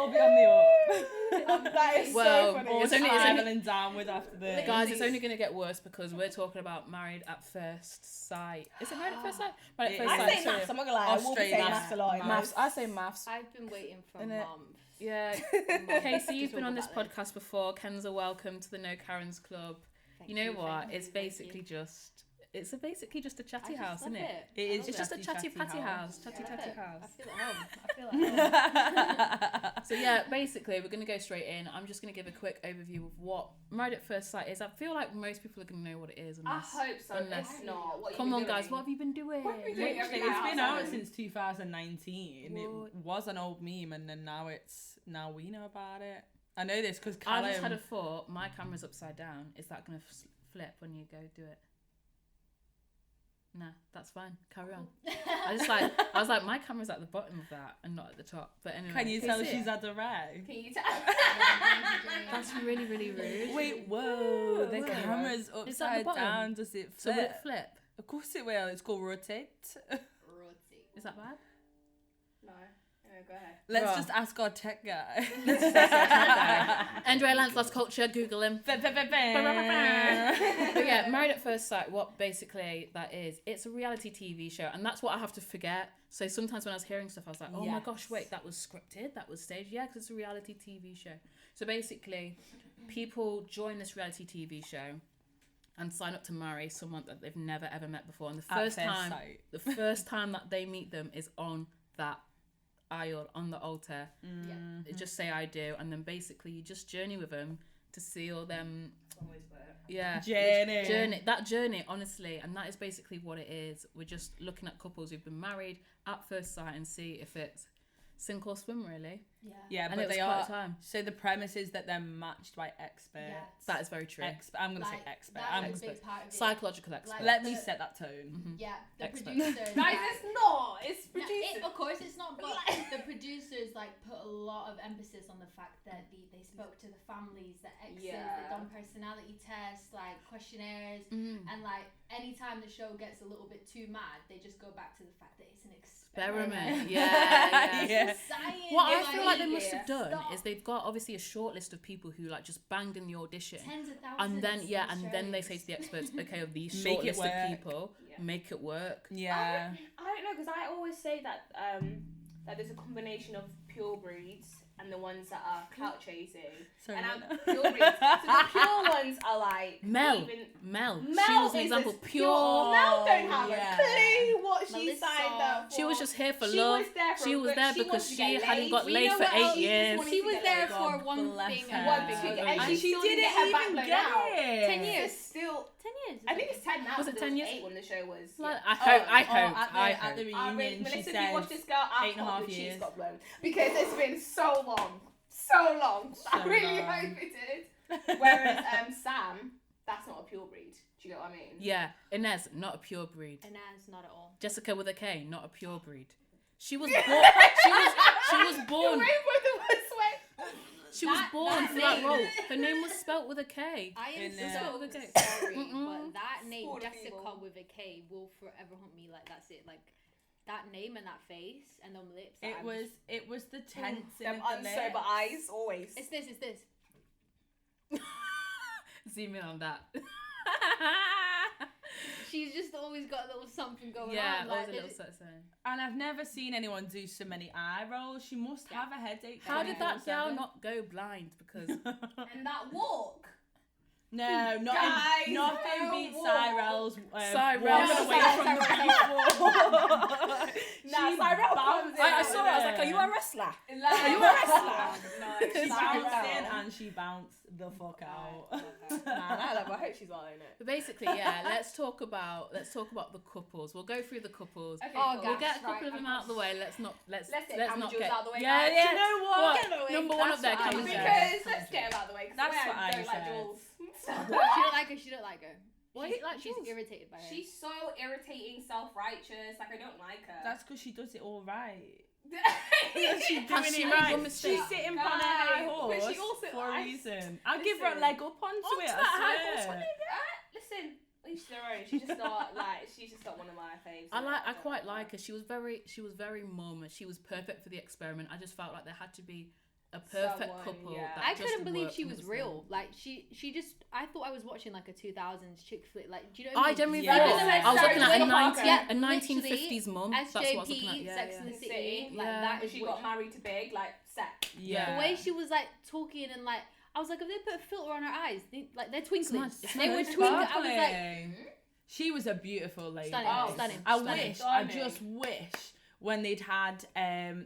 will be on the up. That is Well, so funny. Or It's only- travelling downwards after this. Guys, it's only going to get worse because we're talking about Married at First Sight. Is it Married at First Sight? Married at First I Sight. say sorry. maths, I'm not gonna lie. I will be saying Australia. maths a lot. Maths. I say maths. I've been waiting for Innit? months. Yeah. Months Casey, you've to been talk on this about podcast before. Kenza, welcome to the No Karens Club. Thank You know you, what? thank It's you, thank basically you. just basically just a chatty I just house, love isn't it? It is It's just a chatty patty house. I Chatty love tatty it. house. I feel at home. So yeah, basically we're gonna go straight in. I'm just gonna give a quick overview of what Married at First Sight is. I feel like most people are gonna know what it is. I Unless, hope so. unless- If not, what come you on, doing? guys, what have you been doing? What have you been doing? Literally, Every it's been night. out since 2019. What? It was an old meme, and then now we know about it. I know this because I Callum. just had a thought. My camera's upside down. Is that gonna flip when you go do it? Nah, that's fine. Carry on. I was like, my camera's at the bottom of that and not at the top. But anyway, Can you tell she's had a rag? Can you tell? that's really, really rude. Wait, whoa! The Whoa. camera's Is that the upside bottom? down. Does it So flip? will it flip? Of course it will. It's called rotate. Is that bad? No. Go ahead. Let's Right. just ask our tech guy. Andre Lance Lost Culture. Google him. But yeah, Married at First Sight, what basically that is, it's a reality TV show, and that's what I have to forget. So sometimes when I was hearing stuff, I was like, oh my gosh, wait, that was scripted, that was staged. Yeah, because it's a reality TV show. So basically, people join this reality TV show and sign up to marry someone that they've never ever met before, and the At first first time, sight. the first time that they meet them is on that aisle, on the altar. Yeah. Just say I do, and then basically you just journey with them to see all them. Yeah, journey, honestly, and that is basically what it is. We're just looking at couples who've been married at first sight and see if it's sink or swim, really. Yeah, And but it was they quite are. a time. So the premise is that they're matched by experts. Yes. That is very true. I'm gonna say expert. That's I'm a expert. big part of it. Psychological expert. Let me set that tone. Yeah, the Expert. producers. Guys, it's not. It's No, produced. of course it's not, but the producers put a lot of emphasis on the fact that they spoke to the families, the exes, Yeah. they done personality tests, questionnaires, Mm. and anytime the show gets a little bit too mad, they just go back to the fact that it's an experiment. Experiment. Yeah. Yeah. It's science. What I It's feel like they must have done Stop. is they've got obviously a short list of people who just banged in the audition. Tens of thousands. And then of then they say shows. to the experts, okay, of these Make short it list of work. people, make it work. Yeah. I don't know, because I always say that that there's a combination of pure breeds and the ones that are clout chasing. Sorry. And I'm Lena. pure breeds. So the pure ones are like Mel. even Mel, she Mel was an is example. as Pure. Mel don't have yeah. a clue what she Melissa. signed up for. She was just here for She love. was there for She a was good- there she because wanted to she get hadn't laid. got We laid know for what else 8 she just years. wanted She to was get there laid. for God one bless thing her. and One one thing, thing. and And she still didn't didn't get her back even blown get out. it. 10 years. Still, 10 years. I think it's 10 now. Was it but 10 years? 8 when the show was. Like, yeah. I hope. I At the I reunion, really, she Melissa, if said you watch this girl, I 8.5 hope the cheeks years. got blown because it's been so long, so long. I So really long. hope it did. Whereas Sam, that's not a pure breed. Do you know what I mean? Yeah, Inez, not a pure breed. Inez, not at all. Jessica with a K, not a pure breed. She was born. she was born. She was That- born that for that name. role. Her name was spelt with a K. I am In so there. sorry, Mm-mm. but that name, Poor Jessica people. with a K, will forever haunt me. That's it. That name and that face and them lips. It was the tense in Them the unsober lips. eyes, always. It's this. Zoom in on that. She's just always got a little something going Yeah, on. always a little something. And I've never seen anyone do so many eye rolls. She must have a headache. How did that girl 24/7. not go blind? Because And that walk. No, Guys, nothing no beats war. Cyrell's Cyrell. walking away from the people. Nah, Cyrell comes in. I saw her, I was like, are you a wrestler? Are you a wrestler? No, She bounced in Cyrell. and she bounced the fuck out. Nah, I love her. I hope she's well in it. But basically, yeah, let's talk about the couples. We'll go through the couples. Okay, Oh, cool. We'll get a couple Right, of them I'm out of the way. Let's get not Camel Jules get out of the way, Yeah, guys. yeah. Do you know what? Get away. Number one That's up there, what I Camel said. Jules. Because let's get her out of the way. That's I what I don't like said. Jules. She don't like her. She don't like her. Why She's, you like she's Jules? irritated by her. She's so irritating, self-righteous. I don't like her. That's because she does it all right. Has She's she doing it made right. one mistake? She's sitting on a high Guys, horse but she also for a likes- reason. I'll give her a Listen. leg up onto Onto it. that high I horse, swear. Listen, each their own. She's just not she's just not one of my faves. I quite like her. She was very mum. She was perfect for the experiment. I just felt like there had to be a perfect Someone, couple. yeah. That I just couldn't believe worked she and it was good. real. Like she just. I thought I was watching like a 2000s chick flick. Like, do you know what I I mean? genuinely Yeah. thought Even I was though looking at Sarah a Jessica 19, Parker, a 1950s mum. That's what I was looking at. SJP, Yeah, Sex yeah. and the City. City, like Yeah. that is She what got married to Big, like, set. Yeah. the way she was like talking and like I was like, if they put a filter on her eyes, like they're twinkling. nice. It's They were nice. twinkling. I was like, Sparkling. She was a beautiful lady. Stunning, Oh, stunning. I stunning. wish, I Stunning. just wish when they'd had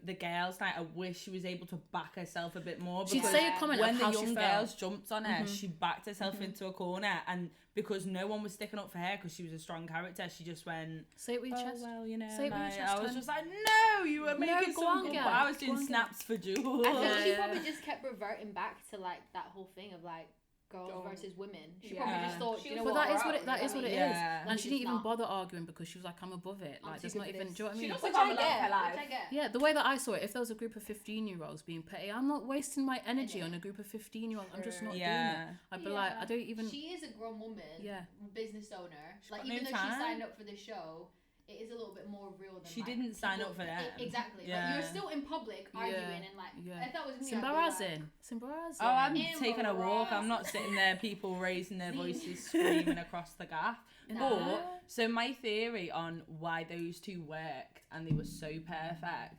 the girls' night, I wish she was able to back herself a bit more. She'd because say a comment when of the how young she girls felt. jumped on her, she backed herself into a corner, and because no one was sticking up for her because she was a strong character, she just went, Say it with your oh, chest. well, you know, Say it with your like, chest, I was hun. just like, no, you were No, making go some on, good, girl. but I was Go doing on, girl. snaps for Jules. I think Yeah, she yeah. probably just kept reverting back to like that whole thing of like girls Don't- versus women. She Yeah. probably just thought, She you know was But what? that is what proud, it, that you is know what it what I is. mean? Yeah. And she didn't It's even not. bother arguing because she was like, I'm above it. I'm Like, too there's not good for even, this. do you know what I She mean? doesn't Which have I a love get. her life. Which I get. Yeah, the way that I saw it, if there was a group of 15-year-olds being petty, I'm not wasting my energy know. on a group of 15-year-olds. I'm just not doing Yeah. it. I'd be like, I don't even. She is a grown woman, Yeah. business owner. She's Like got even no though she time. signed up for the show, it is a little bit more real than. She like, didn't sign people- up for that. Exactly. Yeah. Like you're still in public arguing and like. Yeah. If that was me, It's I'd be like, embarrassing. It's embarrassing. Oh, I'm Embarrassing. taking a walk. I'm not sitting there, people raising their voices, screaming across the gaff. Nah. But, so my theory on why those two worked and they were so perfect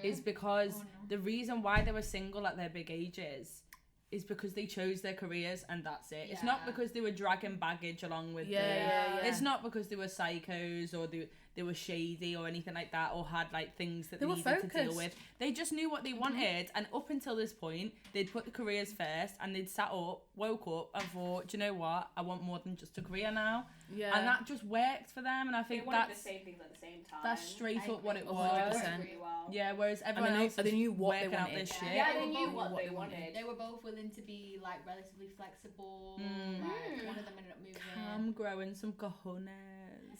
is because Oh, no. the reason why they were single at their big ages is because they chose their careers and that's it. It's not Yeah. because they were dragging baggage along with Yeah, them. yeah, yeah. It's not because they were psychos or they were shady or anything like that or had like things that They they were needed to deal focused. with. They just knew what they wanted, and up until this point, they'd put the careers first, and they'd sat up, woke up, and thought, do you know what? I want more than just a career now, Yeah. and that just worked for them. And I They think wanted the that's same things at the same time. straight I up what it agree. was. 100%. Really well. Yeah, whereas and everyone they knew, else and they knew what they working out wanted. this shit. Yeah, They they were knew both- what what they they wanted. wanted. They were both willing to be like relatively flexible. Mm. Like, one of them ended up moving. I'm growing some cojones.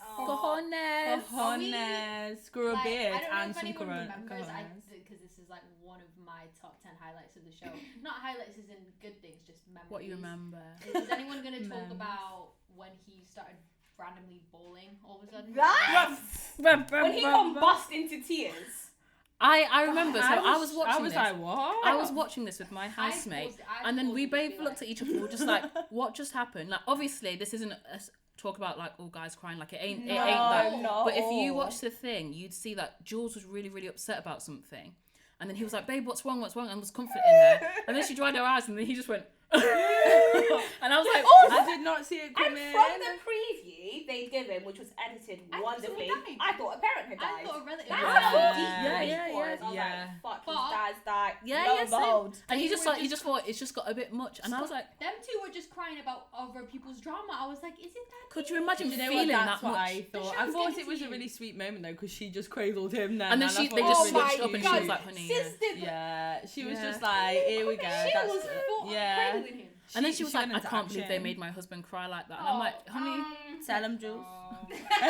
Oh. Cojones. Cojones. Grew a Like, beard I don't know and if some anyone corona. remembers, cojones. because this is like one of my top 10 highlights of the show. Not highlights as in good things, just memories. What you remember. Is anyone going to talk Memories. about when he started randomly bowling all of a sudden? Right? When he combust into tears. I remember. So I was watching I was this. like, what? I was watching this with my housemate, and then we both looked at each other. We were just like, "What just happened?" Like, obviously, this isn't a talk about like all guys crying. Like, it ain't that. No. But if you watch the thing, you'd see that Jules was really, really upset about something, and then he was like, "Babe, what's wrong? What's wrong?" and was comforting her, and then she dried her eyes, and then he just went, and I was like, I did not see it And coming. from the preview they'd given, which was edited I thought wonderfully, someone died. I thought a parent had I died. thought a relative. That's Yeah. how deep Yeah, the yeah, beat was. I was yeah. like, fuck, But- his dad's died. Yeah, Lo yeah, and same. behold. and he They just were like, he just- just thought it's just got a bit much, and I was like, Them two were just crying about other people's drama. I was like, is it that could deep? you imagine Do you know feeling what? That's that what much? I thought. show's I thought getting it was to a you. really sweet moment though, because she just cradled him then. And then I she, thought, they just Oh my switched up, and she God. was like, "Honey, yeah." Sister, yeah, she was Yeah. just like, here we go. She that's was it. full Yeah. cradling him. And then she was like, went "I into can't believe they action. made my husband cry like that." And I'm like, "Honey." Tell him, Jules.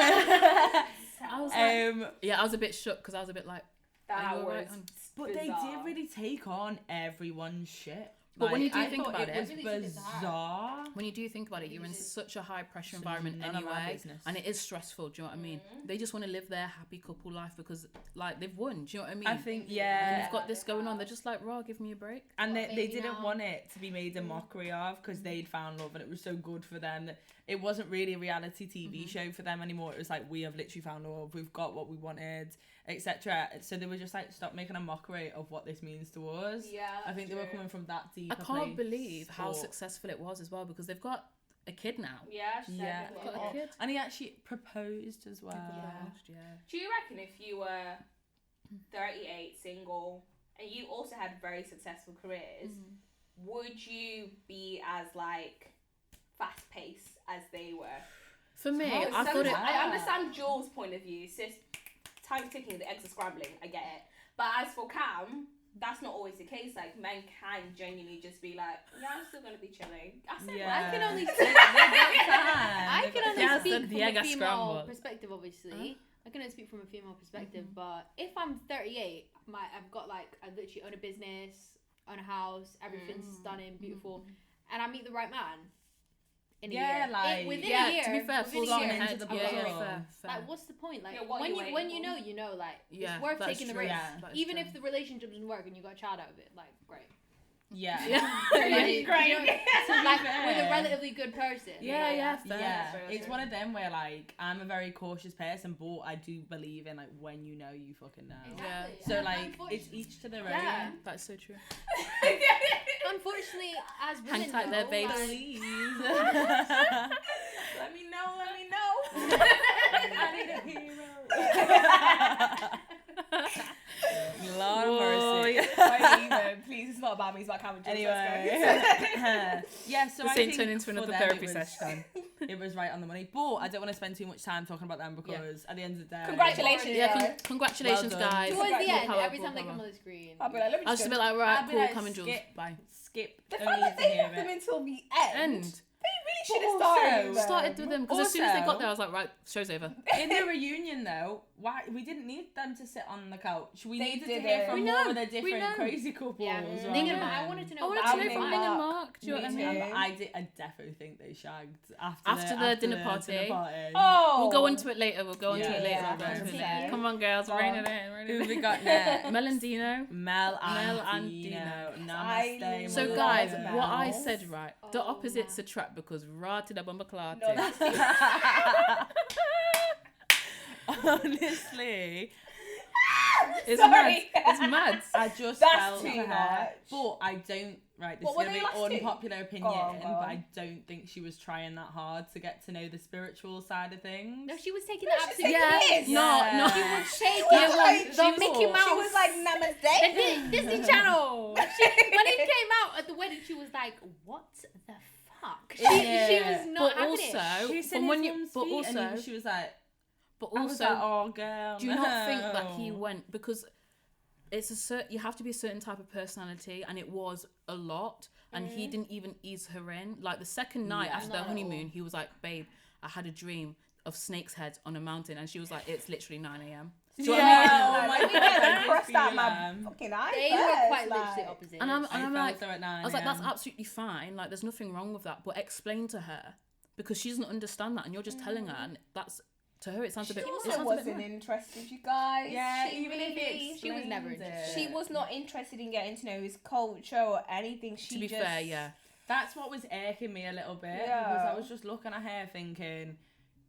I was like, Um, yeah, I was a bit shook because I was a bit like, that Are you was alright, hon? but they bizarre. did really take on everyone's shit. But when you do I think thought about it it- was Really took it to heart. bizarre. when you do think about it, you're in Because such a high pressure It's environment none of our anyway, business. and it is stressful. Do you know what I mean? They just want to live their happy couple life because like they've won. Do you know what I mean? I think, and yeah. you've got this going on. They're just like, "Raw, give me a break." And What, they baby didn't now? want it to be made a mockery of because they'd found love and it was so good for them that it wasn't really a reality TV show for them anymore. It was like, we have literally found love, we've got what we wanted, etc. So they were just like, stop making a mockery of what this means to us. Yeah, I think they were coming from that deep. I can't believe how successful it was as well because they've got a kid now. Yeah, she said Yeah. it Got was. a kid. And he actually proposed as well. Yeah. Do you reckon if you were 38, single, and you also had very successful careers, would you be as like fast paced as they were? For me, Oh, I thought it. I understand Jules' point of view. Sis, time's ticking, the eggs are scrambling. I get it. But as for Cam, that's not always the case. Like men can genuinely just be like, yeah, I'm still gonna be chilling. I said, Yeah. I can only They speak. got I can only Yeah, speak the from egg a are female scrambled. perspective, obviously. I can only speak from a female perspective, but if I'm 38, I've got like I literally own a business, own a house, everything's stunning, beautiful, and I meet the right man in a Yeah, year. like- within Yeah, a year, to be fair, within full a on year, into ahead. the I'm Yeah, yeah, puzzle. fair, fair. like, what's the point? Like, Yeah, what when are you you when waiting you for? know, you know, like Yeah, it's worth that's taking the true. risk. Yeah. That is Even true. if the relationship doesn't work and you got a child out of it, like great. Yeah. Yeah. Great. So, like fair. with a relatively good person. Yeah, fair. Yeah, Fair, it's fair. one of them where like I'm a very cautious person, but I do believe in like when you know, you fucking know. Exactly. So And like it's unfortunately- each to their own. Yeah. That is so true. Unfortunately, as women, Hang tight there, though, babes. like, Please. Let me know. Let me know. I need a hero. Lord of Whoa, mercy. Don't even. Please, it's not about me. It's about Cameron. Anyway, yeah. So This I ain't think turned into for another them therapy it was- session. It was right on the money, but I don't want to spend too much time talking about them because at the end of the day, Congratulations. Yeah, Yeah. congratulations, Well done. guys. towards the Cool end, power, every cool time they power. come on the screen. I'll be like, let me I'll just just go. be like, right, I'll be cool, like, come and Jules, skip. bye. skip. The Don't fact need that to they hear left them it. until the end. End. They really should But have started. also- them. Started with them because as soon as they got Also- there, I was like, right, show's over. In the reunion though, why we didn't need them to sit on the couch. We They needed to didn't. hear from We more know, of the we different know. crazy couples. Yeah, rather Ning and than- I wanted to know I wanted about to know Ning from and Ning and Mark. Mark. Do you know what I Me mean? too. But I definitely think they shagged After the dinner party. Oh. We'll go into it later. We'll go into Yeah, it later. yeah, We'll go into it 100%. later. Come on, girls. Go Rein on. it in. Rein Who it have we in. got next? Mel and Dino. Mel Mel and and Dino. Dino. Namaste. So Love guys, Mel. what I said right, the Oh, opposites man. attract because rati da bumba klati. No, that's Honestly, It's Sorry. mad. It's mad. I just That's felt too for her, much. but I don't. Right, this What is were gonna they be last two? unpopular opinion, Go on. but I don't think she was trying that hard to get to know the spiritual side of things. No, she was taking No, the she's absolute taking Yeah, piss. no, She no. was shaking. She was like- the she Mickey was- Mouse. She was like, namaste. Disney Channel. When it came out at the wedding, she was like, "What the fuck?" She Yeah. was not But having it. also, She's from in when his you, mum's but feet, and also, she was like, but I was like, also, oh girl, do you not think that he no." went because it's a certain, you have to be a certain type of personality, and it was a lot, and he didn't even ease her in. Like the second night Yeah. after Not their at honeymoon, all. he was like, "Babe, I had a dream of snakes' heads on a mountain," and she was like, "It's literally 9 a.m." Do you know what I mean? Yeah, Like, oh my let me God, get them I crossed did out feel my them. fucking eyes. They were first, quite like- literally opposite. And I'm I like, felt her at 9 I was like, that's a.m. absolutely fine. Like, there's nothing wrong with that. But explain to her because she doesn't understand that, and you're just telling her, and that's to her. It sounds a bit. She It also sounds a wasn't bit. interested, you guys. Yeah, she even if really- it She was never explains interested. it. She was not interested in getting to know his culture or anything. She To be just, fair, yeah. That's what was irking me a little bit because Yeah. I was just looking at her thinking,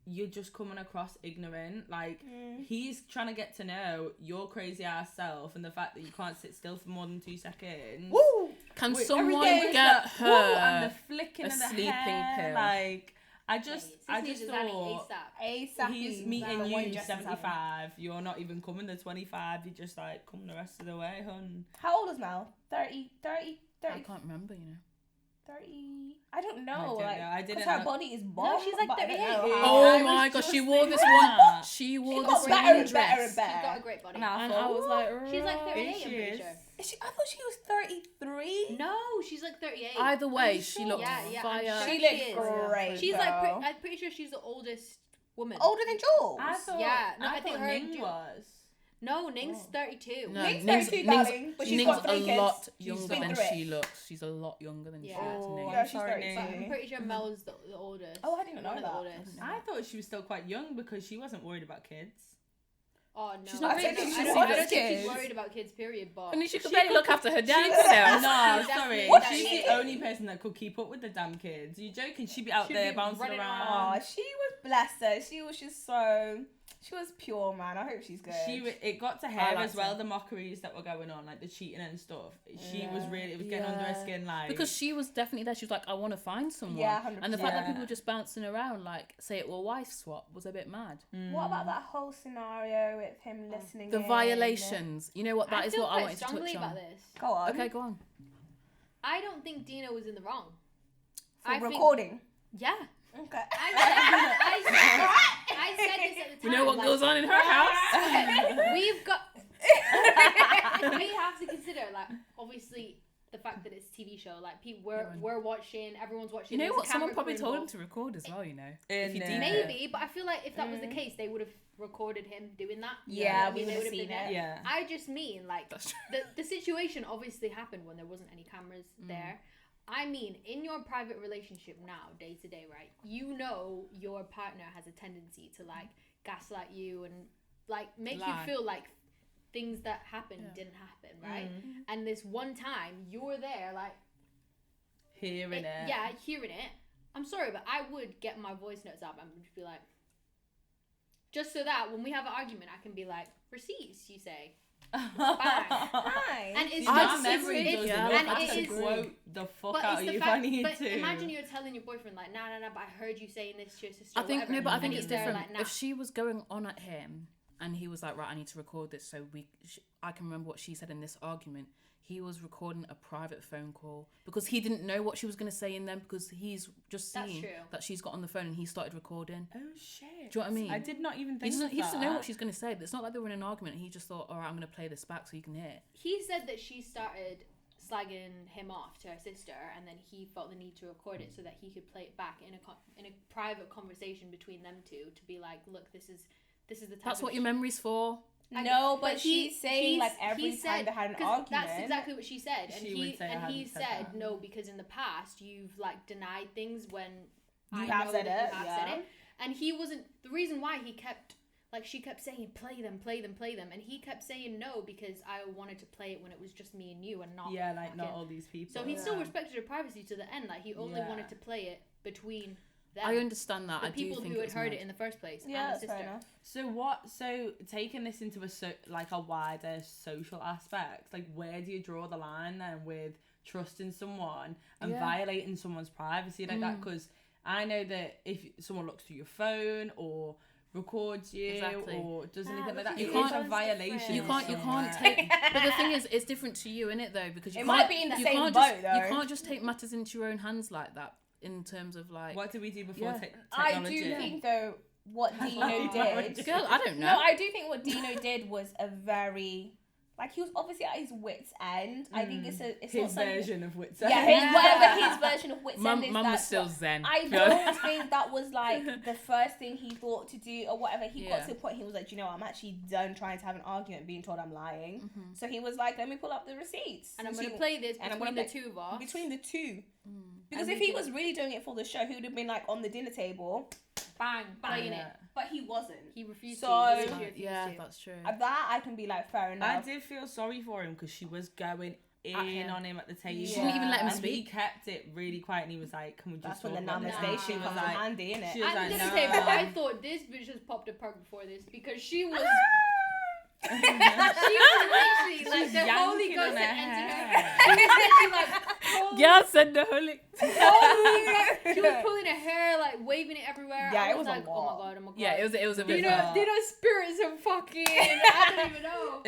you're just coming across ignorant. Like, Mm. he's trying to get to know your crazy ass self and the fact that you can't sit still for more than 2 seconds. Woo! Can Wait, someone every day was get like, woo, and the her? flicking a of the sleeping hair, pill? like I Hey, just sis needs Zanny thought ASAP. he's meeting the one you just is having. 75. You're not even coming to 25. You're just like come the rest of the way, hun. How old is Mel? 30, I can't remember, you know. 30. I don't know. I don't like, know, I didn't her know. body is bomb. she's like but I don't 38. know Yeah. how- Oh I my was gosh, she just wore this thinking one. that. She wore got this better one and better and dress. better. She's got a great body. And I And thought, I was like, She's like right. 38, I'm She pretty is. sure. I thought she was 33. No, she's like 38. Either way, you she sure? looked Yeah, yeah, I'm fire. sure She she looked is. great. She's though. like, I'm pretty sure she's the oldest woman. older than Jules. I thought, Yeah, no, I, I think thought her and Ning Ju- was. No, Ning's Oh. 32. No, Ning's Ning's, 32, Ning's, darling, but she's Ning's got a 3 kids. lot She's younger been than through she it. looks. She's a lot younger than she Yeah. looks. Oh, Ning. yeah, she's Sorry, 32. But I'm pretty sure Mel's the oldest. Oh, I didn't know One of the that. oldest. No. I thought she was still quite young because she wasn't worried about kids. Oh no, She's not I really- don't, she's I don't, not I don't think kids. she's worried about kids. Period. But I mean, she could She barely could- look after her damn No, self. sorry. definitely- What She's she the did? only person that could keep up with the damn kids. Are you joking? She'd be out She'd there be bouncing running around. Oh, she was blessed her. She was just so. She was pure, man. I hope she's good. It got to I her liked as well. her. The mockeries that were going on, like the cheating and stuff. She was Yeah. really, it was getting under her Yeah. skin. Like Because she was definitely there. She was like, I want to find someone. Yeah, 100%. And the fact that Yeah. people were just bouncing around, like, say it were a wife swap, was a bit mad. What about that whole scenario with him listening? The in? violations. You know what? That I is feel what I quite wanted to strongly touch about on. this. Go on. Okay, go on. I don't think Dina was in the wrong. For I think- recording. Yeah. Okay. I said this at the time. We know what like, goes on in her house. We've got. We have to consider, like, obviously, the fact that it's a TV show. Like, people, we're watching, everyone's watching. You know there's a what? Someone camera probably crew told him involved. to record as well, you know. In If you there. deep Maybe, but I feel like if that was the case, they would have recorded him doing that. Yeah, I mean, we they would have would've seen been there. it. Yeah. I just mean, like, That's true. the situation obviously happened when there wasn't any cameras there. I mean, in your private relationship now, day to day, right? You know your partner has a tendency to like gaslight you and like make Lie. you feel like things that happened didn't happen, right? Mm. And this one time you were there, like Hearing it. yeah, hearing it. I'm sorry, but I would get my voice notes up and would be like, just so that when we have an argument, I can be like, receipts, you say. Hi. And it's My just memory it's, doesn't yeah, know. and I it can is, quote the fuck but out it's of the you if fact, I need but to. imagine you're telling your boyfriend like, nah, but I heard you saying this to your sister. I think whatever, no, but I and think he's it's there different. Like, nah. If she was going on at him and he was like, right, I need to record this, so I can remember what she said in this argument. He was recording a private phone call because he didn't know what she was going to say in them because he's just That's seen true. that she's got on the phone and he started recording. Oh shit. Do you know what I mean? I did not even He think doesn't, of he doesn't know that. what she's going to say. But it's not like they were in an argument and he just thought, all right, I'm going to play this back so you can hear it. He said that she started slagging him off to her sister, and then he felt the need to record it so that he could play it back in a private conversation between them two to be like, look, this is the type. That's of what your memory's for. No, but she's saying like every he time said- they had an 'cause argument. That's exactly what she said, and She he would say I and he hadn't said said that. no because in the past you've like denied things when You I have know said that it, you have yeah. said it, and he wasn't the reason why he kept. Like, she kept saying, play them. And he kept saying no because I wanted to play it when it was just me and you and not Yeah, like not fucking- all these people. So he still Yeah. respected her privacy to the end. Like, he only Yeah. wanted to play it between them. I understand that. the I do people think who had was heard mad. it in the first place. Yeah, and that's the fair sister. enough. So taking this into a wider social aspect, like where do you draw the line then with trusting someone and Yeah. violating someone's privacy like that? Because I know that if someone looks through your phone or records you Exactly. or does Ah, anything like but that, you it can't- is a violation. You can't somewhere. take. But the thing is, it's different to you, innit? Though, because you It can't. might be in the you same can't boat, just, though. You can't just take matters into your own hands like that. In terms of like, What did we do before Yeah. I technology? do think though what Dino Oh, did. girl, I don't know. No, I do think what Dino did was a very like he was obviously at his wits' end. I think it's not his something. version of wits. Yeah, End. whatever his version of wits' Mum end is. was That's still what- zen. I don't think that was like the first thing he thought to do or whatever. He got Yeah. to a point he was like, you know, I'm actually done trying to have an argument, being told I'm lying. Mm-hmm. So he was like, let me pull up the receipts And I'm see going to play this and I'm between gonna the two of us. between the two. Mm. Because And if we he can- was really doing it for the show, he would have been like on the dinner table. Bang, playing Yeah. it. But he wasn't. He refused So- to. He refused Yeah, to. that's true. That I can be like, fair I enough. did feel sorry for him because she was going in him. on him at the table. She didn't even let him and he speak. kept it really quiet and he was like, can we just That's when the talk about namaste this? shit She was comes in like, handy, innit? she was I'm like, gonna no. say, but I thought this bitch just popped a perk before this because she was. she was literally like She's the Holy yanking Ghost on had her entered her. hair. She was literally like, Yeah, said the holy. she was pulling her hair, like waving it everywhere. Yeah, I it was a like, lot. oh my god. Yeah, it was a bit. You know, mad. they know spirits are fucking. I don't even know.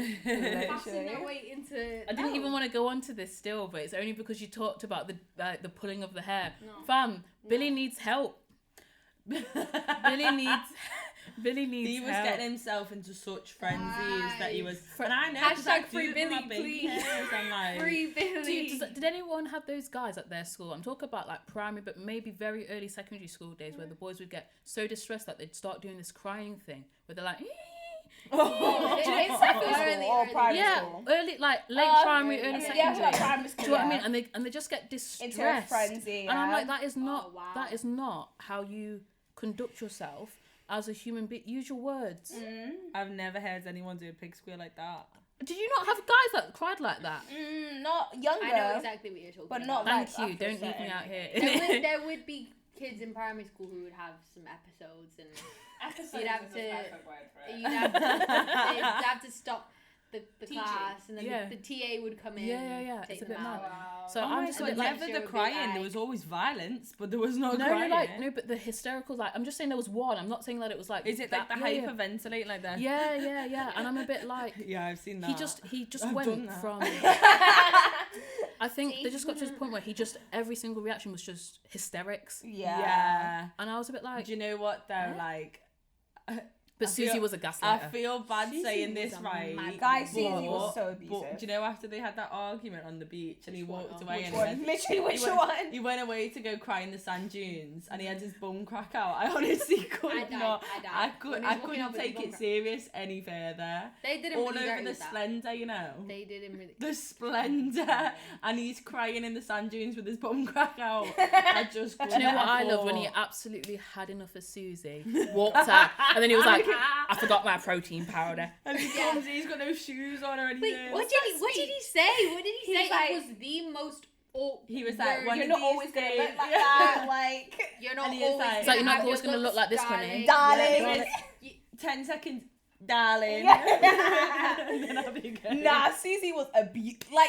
Passing their Literally. way into. I didn't even want to go on to this still, but it's only because you talked about the pulling of the hair. No. Fam, Billy needs help. Billy needs He was help. getting himself into such frenzies that he was. Right. And I know, 'cause I Hashtag free do it with my Billy, baby please. hairs, I'm like, Free Billy. Did anyone have those guys at their school? I'm talking about like primary, but maybe very early secondary school days where the boys would get so distressed that they'd start doing this crying thing where they're like, Oh, It's secondary early, school or early. primary yeah, school? early like late Oh, primary, okay. early Yeah, secondary. like primary school, Do you know what I yeah. mean? And they just get distressed. Into a frenzy, And I'm yeah. like, that is not Oh, wow. that is not how you conduct yourself as a human being. Use your words. I've never heard anyone do a pig squeal like that. Did you not have guys that cried like that? Not younger. I know exactly what you're talking But about. not Thank like you. after Don't leave me certain- out here. There would be kids in primary school who would have some episodes and you'd have to stop the class and then Yeah. the TA would come in Yeah, and yeah, take it's a them bit out. mad. So Oh I'm my just a god, bit like, never She the would be crying. There like- was always violence, but there was no no, crying. but the hysterical, like, I'm just saying there was one. I'm not saying that it was like. Is it that, like the yeah, hyperventilate like that? Yeah. And I'm a bit like, Yeah, I've seen that. he just I've done went that. from. I think they just got to this point where he just every single reaction was just hysterics, Yeah. and I was a bit like, Do you know what though? Like, but I Susie feel- was a I gaslighter. feel bad Susie saying was this, a right? mad Guy Susie but- was so But abusive. do you know after they had that argument on the beach and he Which one? walked away Which and one? he went, Literally, which he went, one? he went away to go cry in the sand dunes and he had his bum crack out. I honestly could I died, not. I died. I When could. he I was walking couldn't up with his take bum it crack. serious any further. They didn't All really over dirty the with that. splendor, you know. They didn't really. The splendor, and he's crying in the sand dunes with his bum crack out. I just. Do you know what I love when he absolutely had enough of Susie, walked out, and then he was like, I forgot my protein powder. And he comes, he's got no shoes on or anything. Wait, what did he say? What did he say? was like- It was the most He was like, one You're of not these always gonna days- look like that. Like, You're not And he is always. like- It's like you're not have always good gonna look like this, darling. honey. darling. 10 seconds, darling. Yeah. And then I'll be good. Nah, Susie was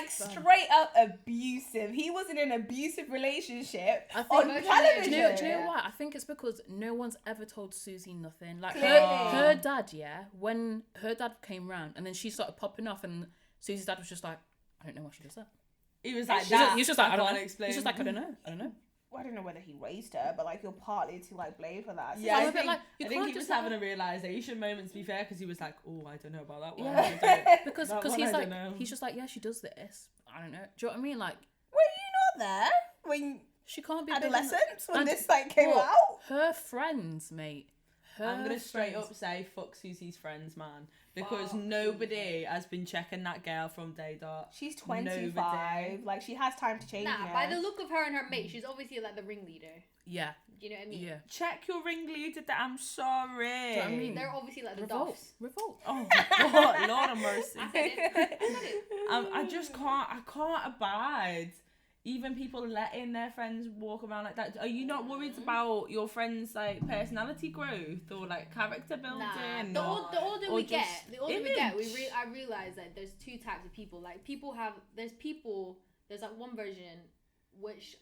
straight up abusive. He was in an abusive relationship I think- on Do you television. Do you know why? I think it's because no one's ever told Susie nothing. Like Clearly. her dad, yeah. When her dad came round and then she started popping off, and Susie's dad was just like, I don't know why she does that. He was like He's that. just like, I don't can't know. explain. He's just like, I don't know. I don't know. Well, I don't know whether he raised her, but like you're partly to like blame for that. So Yeah, I'm I a bit think, like, you I think can't he was just have having a realization moment, to be fair, because he was like, oh, I don't know about that one. Yeah. I don't- because That one he's I like, don't know. he's just like, yeah, she does this. I don't know. Do you know what I mean? Like, were you not there when she can't be doing that. adolescent when And- this like came Bro, out? Her friends, mate. Her I'm gonna straight friends. up say fuck Susie's friends, man, because Fuck nobody has been checking that girl from day dot. She's Nobody. 25. Like she has time to change. Nah, now. by the look of her and her mate, she's obviously like the ringleader. Yeah, Do you know what I mean? yeah. Check your ringleader. That I'm sorry. Do you know what I mean? They're obviously like the Revolt. dogs. Revolt. Oh God, Lord of mercy. I said it. I just can't. I can't abide. Even people letting their friends walk around like that. Are you not worried about your friends' like personality growth or like character building? Nah, or- the older or we get, just the older we get, image. I realize that there's two types of people. Like there's like one version which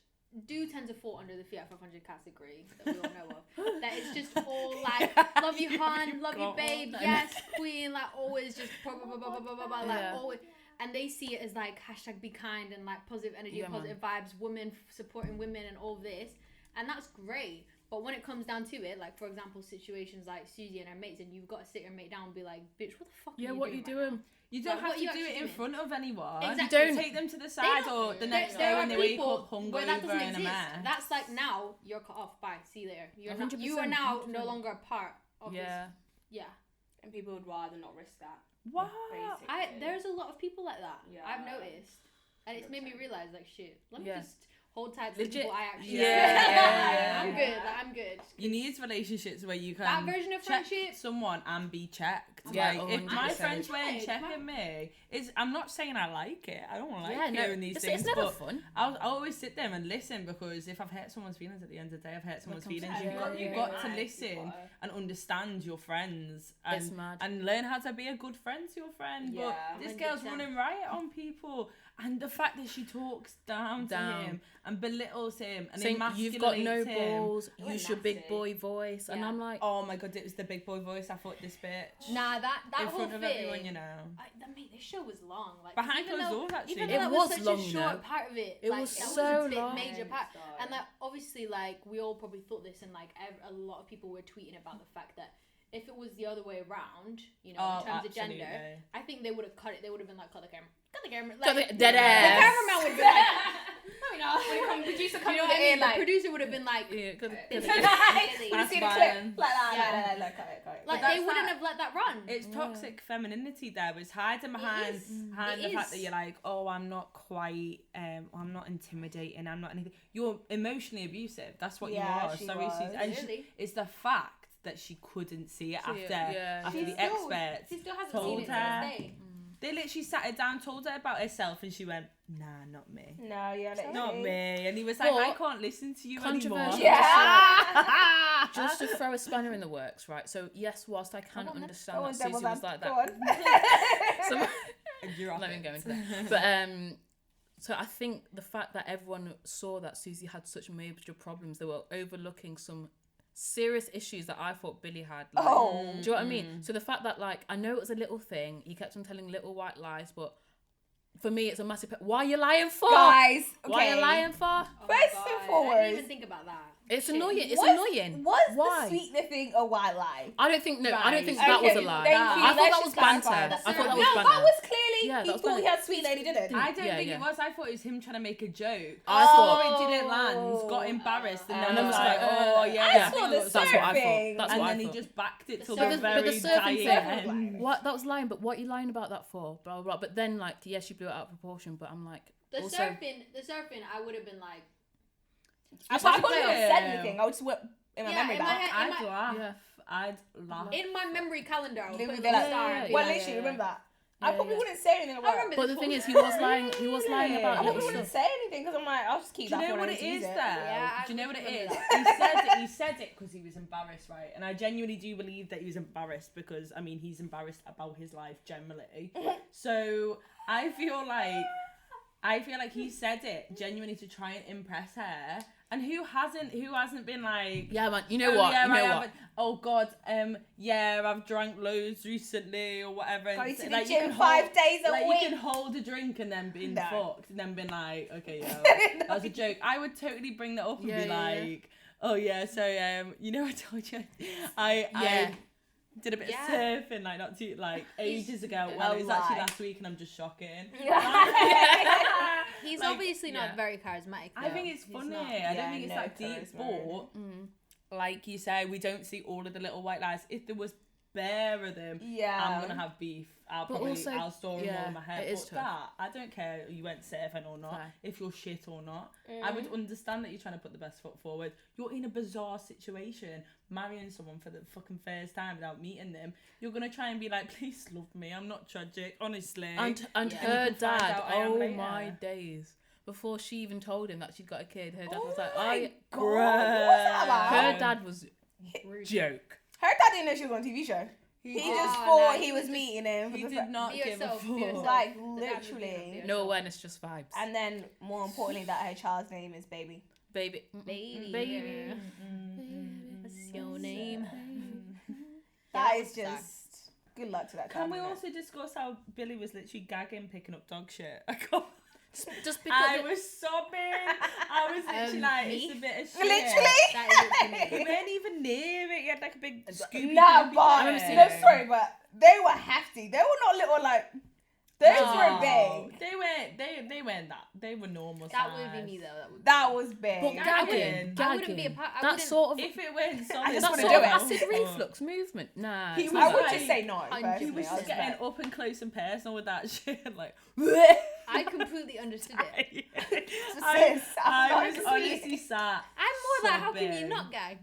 do tend to fall under the Fiat 500 category that we all know of. That it's just all like, love you, hon, love you, babe, yes, queen, like always just blah, blah, blah, blah, blah, blah, blah, like Yeah. always. And they see it as like hashtag be kind and like positive energy, Yeah, man. positive vibes, women supporting women and all this. And that's great. But when it comes down to it, like for example, situations like Susie and her mates, and you've got to sit your mate down and be like, bitch, what the fuck Yeah, are you what doing? you right now?" doing? You don't Like, have what to you do it actually in doing? front of anyone. Exactly. You don't. Take them to the They side, don't- or the next day there when are they wake people up hungover where that doesn't in a exist. mess. That's like now you're cut off. Bye. See you later. You're not, 100%, you are now 100%. no longer a part of Yeah. this. Yeah. And people would rather not risk that. What? Basically. There's a lot of people like that. Yeah. I've noticed, and it's made me realize like shit. Let me Yeah. just hold tight to the Legit. people I actually. Yeah. I'm good. Like, I'm good. You need relationships where you can That version of check friendship. someone and be checked. Yeah, like if my 100%. friends weren't Check. checking me, I'm not saying I like it. I don't want to like Yeah, no, hearing these it's things, never but fun. I'll always sit there and listen, because if I've hurt someone's feelings at the end of the day, I've hurt someone's comes feelings. to- You've got, yeah, you've yeah, got to yeah. listen and understand your friends It's and mad. and learn how to be a good friend to your friend. Yeah, But this girl's 100%. running riot on people, and the fact that she talks down to Down. him and belittles him and Saying you've got no emasculates him. balls, Oh, use your big nasty. boy voice, and Yeah. I'm like, Oh my god, it was the big boy voice. I thought this bitch Nah, that in whole front of thing. everyone, you know. Mate, this show was long. Like Behind even closed though- doors, actually. Even It though that was was such long, a you short know. part of it. It like, was that so a big long. major part. And like obviously, like we all probably thought this, and like a lot of people were tweeting about the fact that if it was the other way around, you know, in terms of gender, I think they would have cut it. They would have been like, cut the camera, cut the camera, like, Cut the- dead the ass. cameraman would have been like, no, you know, When it comes, producer you comes know what I in mean? like, The producer would have been like, yeah, good. this good. is Like, silly. you That's see the violent. clip like that, Yeah. like, cut it. Like that's they wouldn't that- have let that run. It's toxic femininity there. It's hiding behind is. behind It the fact that is. you're like, oh, I'm not quite, I'm not intimidating, I'm not anything. You're emotionally abusive. That's what Yeah, you are. she Sorry, was. Susan. And Really? it's the fact that she couldn't see it See after it, yeah. after She the still- experts. She still hasn't told seen it to her. this day. They literally sat her down, told her about herself, and she went, nah, not me. No, yeah, let's Not see. me. And he was like, But- I can't listen to you anymore. Controversial. Yeah. Just to throw a spanner in the works, right? So yes, whilst I can Come on, then. understand Go that on, Susie devil's was advocate. like Go that. on. So, let me go into that. But so I think the fact that everyone saw that Susie had such major problems, they were overlooking some serious issues that I thought Billy had. Like, Oh. do you know what I mean? So the fact that like I know it was a little thing, he kept on telling little white lies, but for me it's a massive. Why are you lying for? Guys, okay. Why are you lying for? Oh my First God, and I didn't foremost- even think about that. It's Shit. annoying. It's Was- annoying. Was Why? the sweetener thing a white lie? I don't think no. I don't Right. think that was a Okay, lie. thank you. I thought Let's that was just clarify. banter. That's I thought that not- was No, banter. that was clearly Yeah, that he was thought he banter. had sweet lady, didn't. I don't Yeah, think yeah. it was. I thought it was him trying to make a joke. I thought- it didn't land, got embarrassed, and then then was was like, like, oh yeah. I saw the that's what I thought. surfing. That's and what I then he thought. just backed it till But the the- but the very surfing dying thing- end. What that was lying, but what are you lying about that for? Blah blah blah. But then like yes, she blew it out of proportion. But I'm like The also surfing, I would have been like, I Specific wouldn't have player. said anything. I just went in my Yeah, memory in my back. head- I'd laugh. Yeah. I'd laugh. In my memory calendar, I'll They put would it be at the like, start. well, yeah, literally, yeah. remember that. I Yeah, probably yeah. wouldn't say anything I about remember it. But the thing is, he was lying. He was lying I about probably little wouldn't stuff. say anything because I'm like, I'll just keep Do you that know for what when I it need to is use it. though? Yeah, Do you know what it I is? remember He said it because he was embarrassed, right? And I genuinely do believe that he was embarrassed because I mean he's embarrassed about his life generally. So I feel like he said it genuinely to try and impress her. And who hasn't been like, Yeah, man. You know oh, what? yeah, You I know what? haven't- oh God, yeah, I've drank loads recently or whatever. And Going so, to the like, you gym can 5 days a like week. you can hold a drink and then been No. fucked and then been like, okay, yeah, that was a joke. I would totally bring that up and Yeah, be yeah, yeah. like, oh yeah, so you know I told you I did a bit Yeah. of surfing like not too like ages ago. Well, a it was actually lie. last week and I'm just shocking. He's Like, obviously not yeah. very charismatic. I though. think it's He's funny. not. I Yeah, don't think it's no that deep, charisma. but like you say, we don't see all of the little white lies. If there was bare of them, Yeah. I'm gonna have beef. I'll But probably also, I'll store them all yeah, in my head. it is But tough. that I don't care you went surfing or not, Fair. if you're shit or not. I would understand that you're trying to put the best foot forward. You're in a bizarre situation, marrying someone for the fucking first time without meeting them. You're gonna try and be like, please love me. I'm not tragic, honestly. And Yeah. her And you can find dad, out I am oh later. my days. Before she even told him that she'd got a kid, her dad was like, my "I." God, what's that about? Her dad was joke. Her dad didn't know she was on a TV show. He did. just Oh, thought no, he he was was meeting him. For He the did not Be give yourself, a be fuck. yourself. Like, The dad was being literally. no awareness, just vibes. And then, more importantly, that her child's name is Baby. Baby, Baby. baby. What's your name? That Yeah, is just good luck to that. Can child, we innit? also discuss how Billy was literally gagging picking up dog shit? I can't. Just pick I up. was sobbing. I was literally like, me? it's a bit of shit. Literally. That is it for He me. weren't even near it. He had like a big Scooby. Nah, Doo but bit. no, sorry, but they were hefty. They were not little like. Those were big. They weren't that. They were normal That size. would be me though. That was big. But Gagging. gagging, I wouldn't be a part. I that wouldn't. sort of If it went solid, I just that wanna sort do of it. acid reflux movement. Nah, He it's was I not. would like- just say no. 100%. Personally, he was I just getting bet. up and close and personal with that shit. Like, I completely understood it. Sis, I I'm was not honestly sat. I'm more like, how can you sobbing. not gag?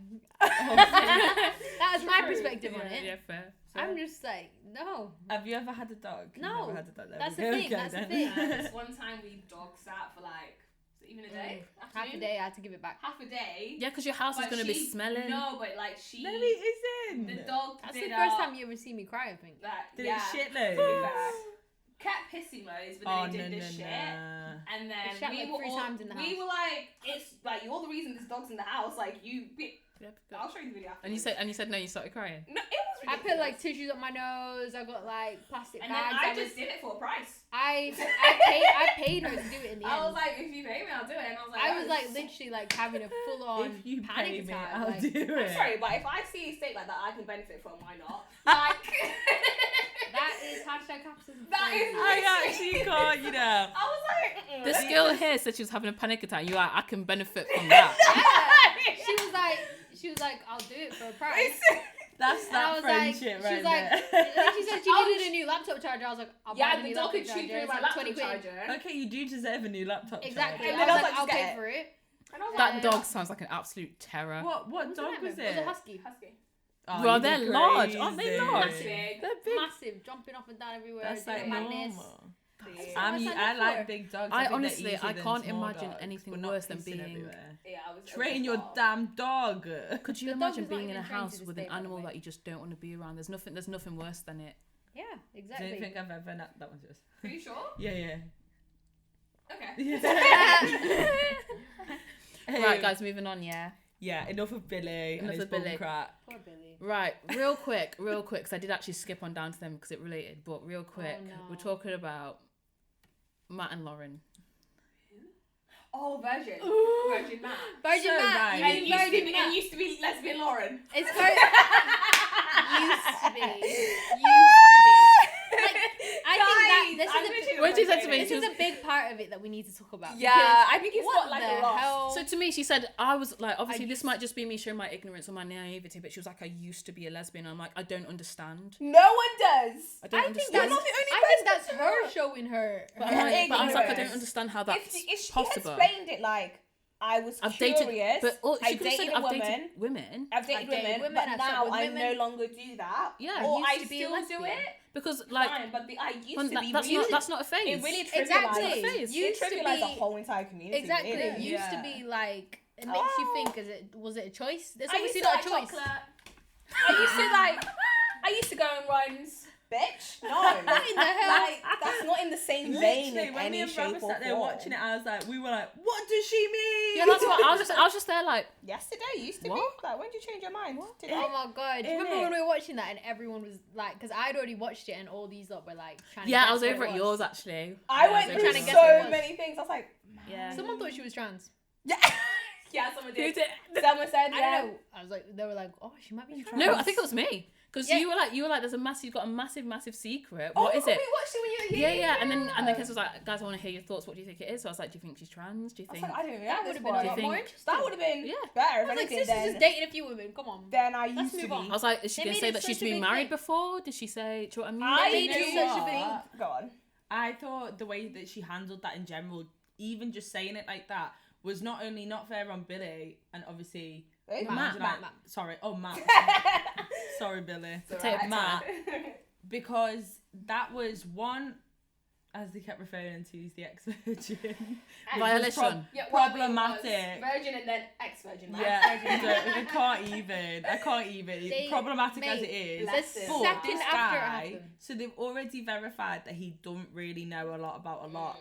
That was my perspective on Yeah, it. yeah, fair. I'm just like, no. Have you ever had a dog? You've No, never had a dog. There that's we the go. thing, Okay, that's the then. thing. This one time we dog sat for like, was it even a day? Half a Afternoon? day, I had to give it back. Half a day. Yeah, because your house is But gonna be she- smelling. No, but like she. No, he isn't. The dog That's did the first our- time you ever see me cry, I think. That, Did yeah. it shit to be loads? fair. Kept pissing loads, but then it did this shit. And then It shat we like were 3 all, times in the we house. were like, it's like you're the reason this dog's in the house. Like you, Yep. I'll show you the video. And you said no. You started crying. no, it was I ridiculous. put like tissues up my nose. I got like plastic and then bags. I just did it for a price. I paid her to do it in the end. I was like, if you pay me, I'll do it. And I was like, I was that like is- literally like having a full on If you panic pay me, attack. I'll like, do I'm it. sorry, but if I see a state like that, I can benefit from. Why not? Like that is hashtag capitalism. That is- I actually can't, you know. I was like, This girl here said she was having a panic attack. You're like, I can benefit from that. Yeah. She was like, I'll do it for a price. That's And I that was like, friendship she right was like, there. and then she said she needed a new laptop charger. I was like, I'll buy yeah, the the new dog laptop could chew charger. through It's my like laptop 20 quid. charger. Okay, you do deserve a new laptop. Exactly. charger. I then was I was like, like, I'll just pay get it. for it. And I was That like, dog sounds like an absolute terror. What dog was It was a it? husky. Husky. Oh, Well, you they're go large, aren't they crazy. large? That's big. They're big. Massive, jumping up and down everywhere. That's doing like madness. normal. What's I that like for? big dogs. I think they're honestly, easier I than can't small imagine dogs, anything but not worse than pissing being- everywhere. Yeah, I was. Train your damn dog. Could you The dog imagine is not being in a even trained to house this with day, an by the animal way. that you just don't want to be around? There's nothing worse than it. Yeah, I exactly. don't think I've ever. That one's yours. Are you sure? Yeah. Okay. Yeah. Right, guys, moving on. Yeah. Yeah, enough of Billy and Enough his of Billy. bum crack. Poor Billy. Right, real quick, because I did actually skip on down to them because it related. But real quick, no. we're talking about Matt and Lauren. Oh, Virgin. Virgin Matt. Virgin So Matt. right. You And mean used to Virgin be, Matt? and used to be lesbian Lauren. It's very used to be. Like, I think that I'm this is literally a, When she said to frustrated. me, this she is was- a big part of it that we need to talk about. Yeah, because I think it's what got like the a loss. hell? So to me, she said, I was like, obviously, I this used- might just be me showing my ignorance or my naivety, but she was like, I used to be a lesbian. I'm like, I don't understand. No one does. I don't I think understand. that's, not the only I think person that's her showing her. But her I'm like, I was like, I ignorance. don't understand how that's If she possible. explained it like, I was I've curious. dated, but I she could have said dated I've women. dated women. I've dated women, but I've now slept with I women. no longer do that. Yeah, or used I to be a still do lesbian. it. Because like Fine, but I used when to that- be that's not a phase. It really Exactly. trivialized. Phase. It Used to trivialized the be- whole entire community. Exactly. Really. It used to be like it makes you Oh. think. Was it a choice? It's I used obviously to not like a choice. chocolate. I used to go on runs. Bitch, no. What in the hell? Like, that's not in the same vein Literally, in when me any and shape Brother or sat there form. watching it, I was like, we were like, what does she mean? yeah, that's what I was just there like, Yesterday used to What? be. Like, when did you change your mind? Today? Oh my god! Do you remember Innit? when we were watching that and everyone was like, because I'd already watched it and all these lot were like trying to yeah, guess I was what over it at was. yours actually. I Yeah, went so through trying to guess so what it was. many things. I was like, Yeah. Someone thought she was trans. Yeah, someone Who did. did? someone said, I yeah. don't know. I was like, they were like, oh, she might be trans. No, I think it was me. Because Yeah. you were like, there's a massive, you've got a massive secret. Oh, What is it? We watched it when you were Yeah, here. yeah. And then Kes was like, guys, I want to hear your thoughts. What do you think it is? So I was like, do you think she's trans? Do you I was think? like, I didn't That know would this have been one. a lot Do you more think- interesting. That would have been Yeah. better I if was like, anything sis is just then, dating a few women. Come on. than I Let's used to move on. be. I was like, is she They going to made say it that she's such a been big married thing. before? Did she say, do you know what I mean? I made it do such a big- Go on. I thought the way that she handled that in general, even just saying it like that, was not only not fair on Billy, and obviously Hey, imagine, Matt. like, sorry, Matt. Sorry, Billy. Potato, Matt. Because that was one, as they kept referring to, is the ex-virgin. Violation. Problematic. Virgin and then ex-virgin. Right? Yeah, I can't even. They- Problematic as mate, it is. The Bless him. But second this after it guy, happened. so they've already verified that he don't really know a lot about a lot.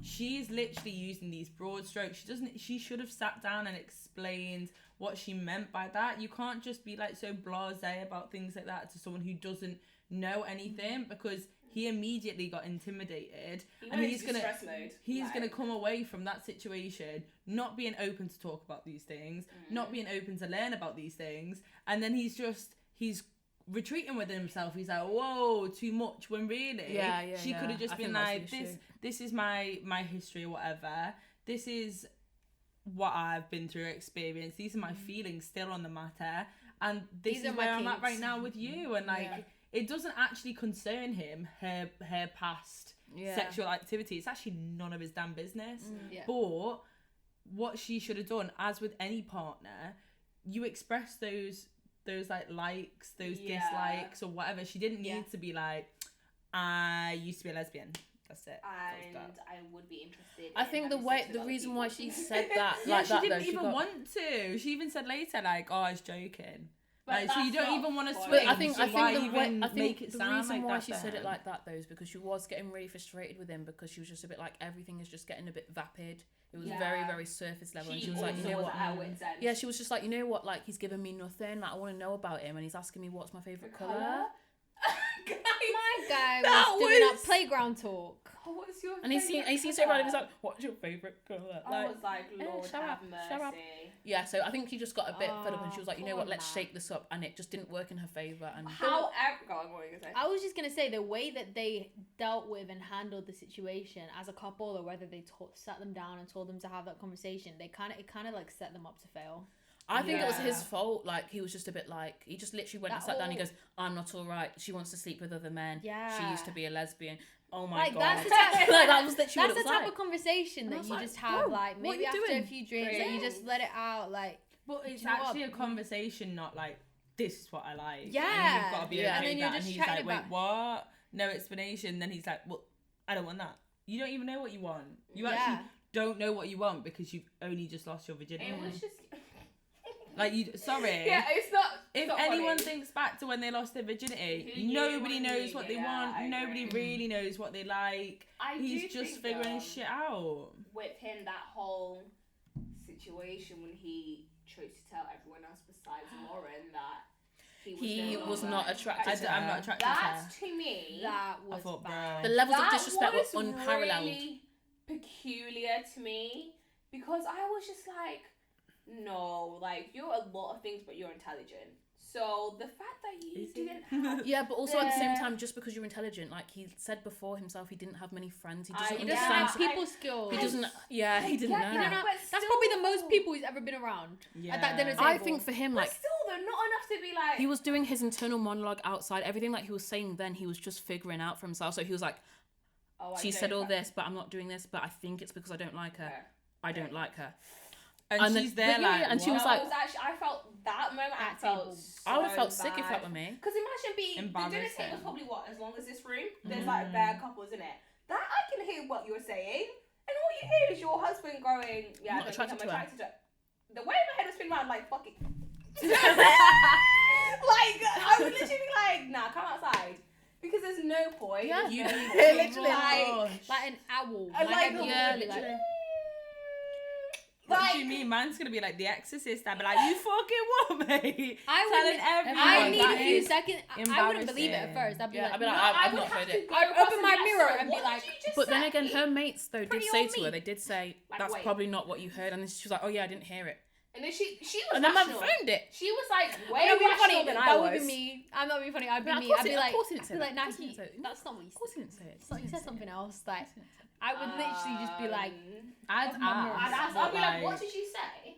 She's literally using these broad strokes. She should have sat down and explained what she meant by that. You can't just be like so blasé about things like that to someone who doesn't know anything, because he immediately got intimidated, and he's gonna stress mode. he's gonna come away from that situation not being open to talk about these things, not being open to learn about these things, and then he's retreating within himself. He's like, whoa, too much, when really she could have just I been think that's like, the issue. this is my history or whatever, this is what I've been through, experience, these are my feelings still on the matter, and this These is are my where I'm at kinks. right now with you, and like it doesn't actually concern him, her past sexual activity. It's actually none of his damn business. Yeah. But what she should have done, as with any partner, you express those like likes, those dislikes or whatever. She didn't need to be like, I used to be a lesbian. That's it. And That was that. I would be interested. I in think having the sex with reason other why people. she said that, Yeah, like she that didn't though, she even got- want to. She even said later, like, oh, I was joking. But Like, so you that's don't not even want to fun. switch. But I think so why the way, even I think make it the sound reason like why that she said then? it like that though is because she was getting really frustrated with him, because she was just a bit like, everything is just getting a bit vapid. It was very, Yeah. very surface level, and She she was like, you also know was what? at her wit's end. Yeah, she was just like, you know what? Like, he's given me nothing. Like, I want to know about him, and he's asking me what's my favorite color. My guy That was doing was- up playground talk. What's your And he seems so random. He's like, what's your favorite color? I was like, Lord shut have up, shut up. mercy. Yeah, so I think she just got a bit fed up, and she was like, you know poor what? Let's man. shake this up, and it just didn't work in her favor. And However, go on, what were you gonna say? I was just gonna say the way that they dealt with and handled the situation as a couple, or whether they sat them down and told them to have that conversation, it kind of like set them up to fail. I think it was Yeah. his fault. Like, he was just a bit like, he just literally went and That sat down. He all- goes, I'm not all right. She wants to sleep with other men. She Yeah. used to be a lesbian. Oh my Like god. that's the type, Like, that was literally that's what the it was type like. of conversation And I that was you like, just have, bro, like what maybe are you after doing? a few drinks, that you just let it out, like. But it's you know what? actually a conversation, not like, this is what I like. Yeah. And you've got to be Yeah. okay And then with you're that. And just he's chatting like, wait, about- what? No explanation. Then he's like, well, I don't want that. You don't even know what you want. You Yeah. actually don't know what you want because you've only just lost your virginity. It was just. Like, sorry. Yeah, it's not. If not anyone funny. thinks back to when they lost their virginity, Who knew nobody what knows knew, what they yeah, want. I Nobody agree. really knows what they like. I do He's just think, figuring shit out. with him, that whole situation when he chose to tell everyone else besides Lauren that He no was longer not attracted to I'm her. not attracted to her. That's to me. That was thought, bad. bro. The levels of that disrespect was were unparalleled. really peculiar to me because I was just like, no, like you're a lot of things, but you're intelligent. So the fact that you Is he? didn't have Yeah, but also at the same The- time, just because you're intelligent, like he said before himself, he didn't have many friends. He doesn't He He doesn't understand. have people skills. He doesn't. Yeah, he didn't get know. You don't that. know. But That's still- probably the most people he's ever been around at that dinner table. I think for him, But like still, they're not enough to be like. he was doing his internal monologue outside. Everything like he was saying then, he was just figuring out for himself. So he was like, oh, I she don't said all know. this, but I'm not doing this. But I think it's because I don't like her. Okay. I don't like her. And then- she's there but yeah, like, yeah, and she what? was like, I was actually, I felt that moment. I That felt table. so I would have felt sick if that bad. were me. Because imagine the dinner Embarrassing. table's probably what, as long as this room. There's like bare couples in it. That I can hear what you're saying, and all you hear is your husband going, "Yeah, Not I don't think I'm attracted to her. attracted to her." The way my head was spinning around, like fucking, like I would literally be like, "Nah, come outside," because there's no point. Yeah. There's You no need point. literally Like an owl. I like everyone yeah, would be literally. What Like- do you mean? Man's gonna be like The Exorcist. I'd be like, you fucking what, mate? I Telling would. everyone. I need that a few is seconds. I wouldn't believe it at embarrassing. first. I'd be Yeah, like, I'd be like, No, I've would not have heard to it. go I'd across open and my be mirror "Sorry, and be what like, did you just But then say?" again, her mates though did Pretty say on to her, me. they did say Like, that's wait. probably not what you heard, and then she was like, "Oh yeah, I didn't hear it." And then she was And then man rational. phoned it. She was like way I'm not being rational funny. than I That was. would be me. I'm not being funny. I'd be Yeah, of me. course I'd be it- of like, course he didn't say I'd be that. like, nah, Of course he didn't say it. that's not what you Of course said. he didn't say it. It's like, you said something else. Like, I would literally just be like, I'd Of my mirror. I'd ask. ask, I'd be like, but, what did you say?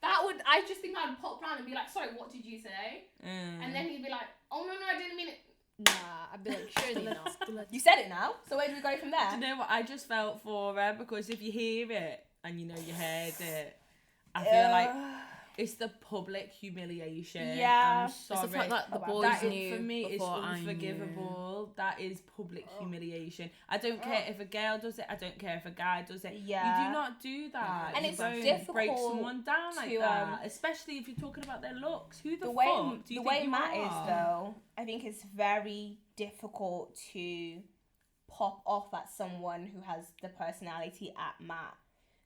That would, I just think I'd pop round and be like, sorry, what did you say? And then he'd be like, oh no, I didn't mean it. nah. I'd be like, surely not. You said it now, so where do we go from Do there? you know what? I just felt for her because if you hear it and you know you heard it, I feel like it's the public humiliation. Yeah. I'm It's It's the sorry. fact that the That boys That is, knew for me, it's before I knew. unforgivable. That is public humiliation. I don't care if a girl does it. I don't care if a guy does it. Yeah. You do not do that. And You it's don't break difficult someone down like to, that, especially if you're talking about their looks. Who the, the way fuck do you the think way you Matt are? is though, I think it's very difficult to pop off at someone who has the personality at Matt.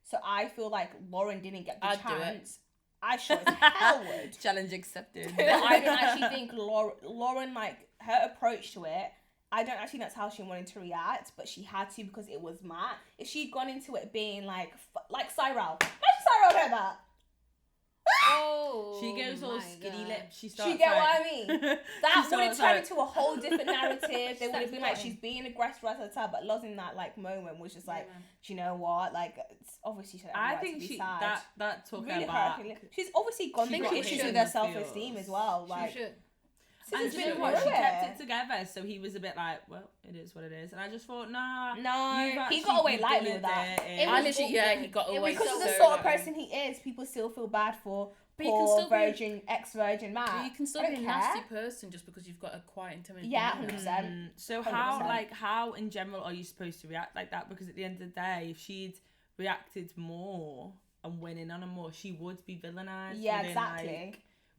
So I feel like Lauren didn't get the I'd do it. chance. I sure as hell would. Challenge accepted. But I don't actually think Lauren, like, her approach to it, I don't actually think that's how she wanted to react, but she had to because it was Matt. If she'd gone into it being like Cyril, imagine Cyril heard that. Oh, She goes all my skinny God. lips. She starts. You get what like, I mean? She That would have starts turned like- into a whole different narrative. They would have Starts been like, plotting. she's being aggressive at the time, but Loz in that like moment was just like, do you know what? Like, it's obviously she. I think she that took really her back. hurtfully. She's obviously gone She through got issues hit with in her the self-esteem feels. as well. She Like, should. And She's do you know been what? She through kept it. it together, so he was a bit like, well, it is what it is. And I just thought, nah. No, you've he actually got away done lightly it with that. there. It I was literally, yeah, he got it away was Because so of the so sort of bad. person he is, people still feel bad for But you can still be- ex-virgin Matt. You can still I be a don't nasty care. person just because you've got a quiet, intimidating Yeah, demeanour. 100%. So how 100%. how in general are you supposed to react like that? Because at the end of the day, if she'd reacted more and went in on her more, she would be villainized. Yeah, within, exactly.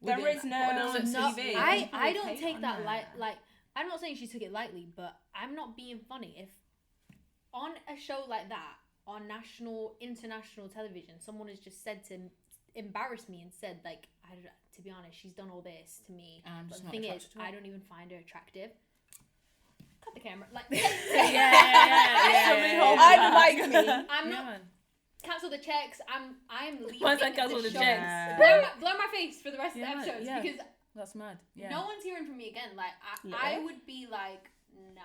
Like, There is no- putting her on No, TV. I People would don't hate take on that her. like I'm not saying she took it lightly, but I'm not being funny. If on a show like that, on national, international television, someone has just said to embarrass me and said like, to be honest, she's done all this to me. I'm But just the not thing is, attracted to her. I don't even find her attractive. Cut the camera. Like, yeah. Somebody yeah, hold yeah. I'd like me. I'm Yeah, not man. cancel the checks. I'm leaving. Once I the cancel the show. checks. Blur my face for the rest Yeah, of the episodes yeah. because That's mad. Yeah. no one's hearing from me again. Like Yeah. I would be like, nah,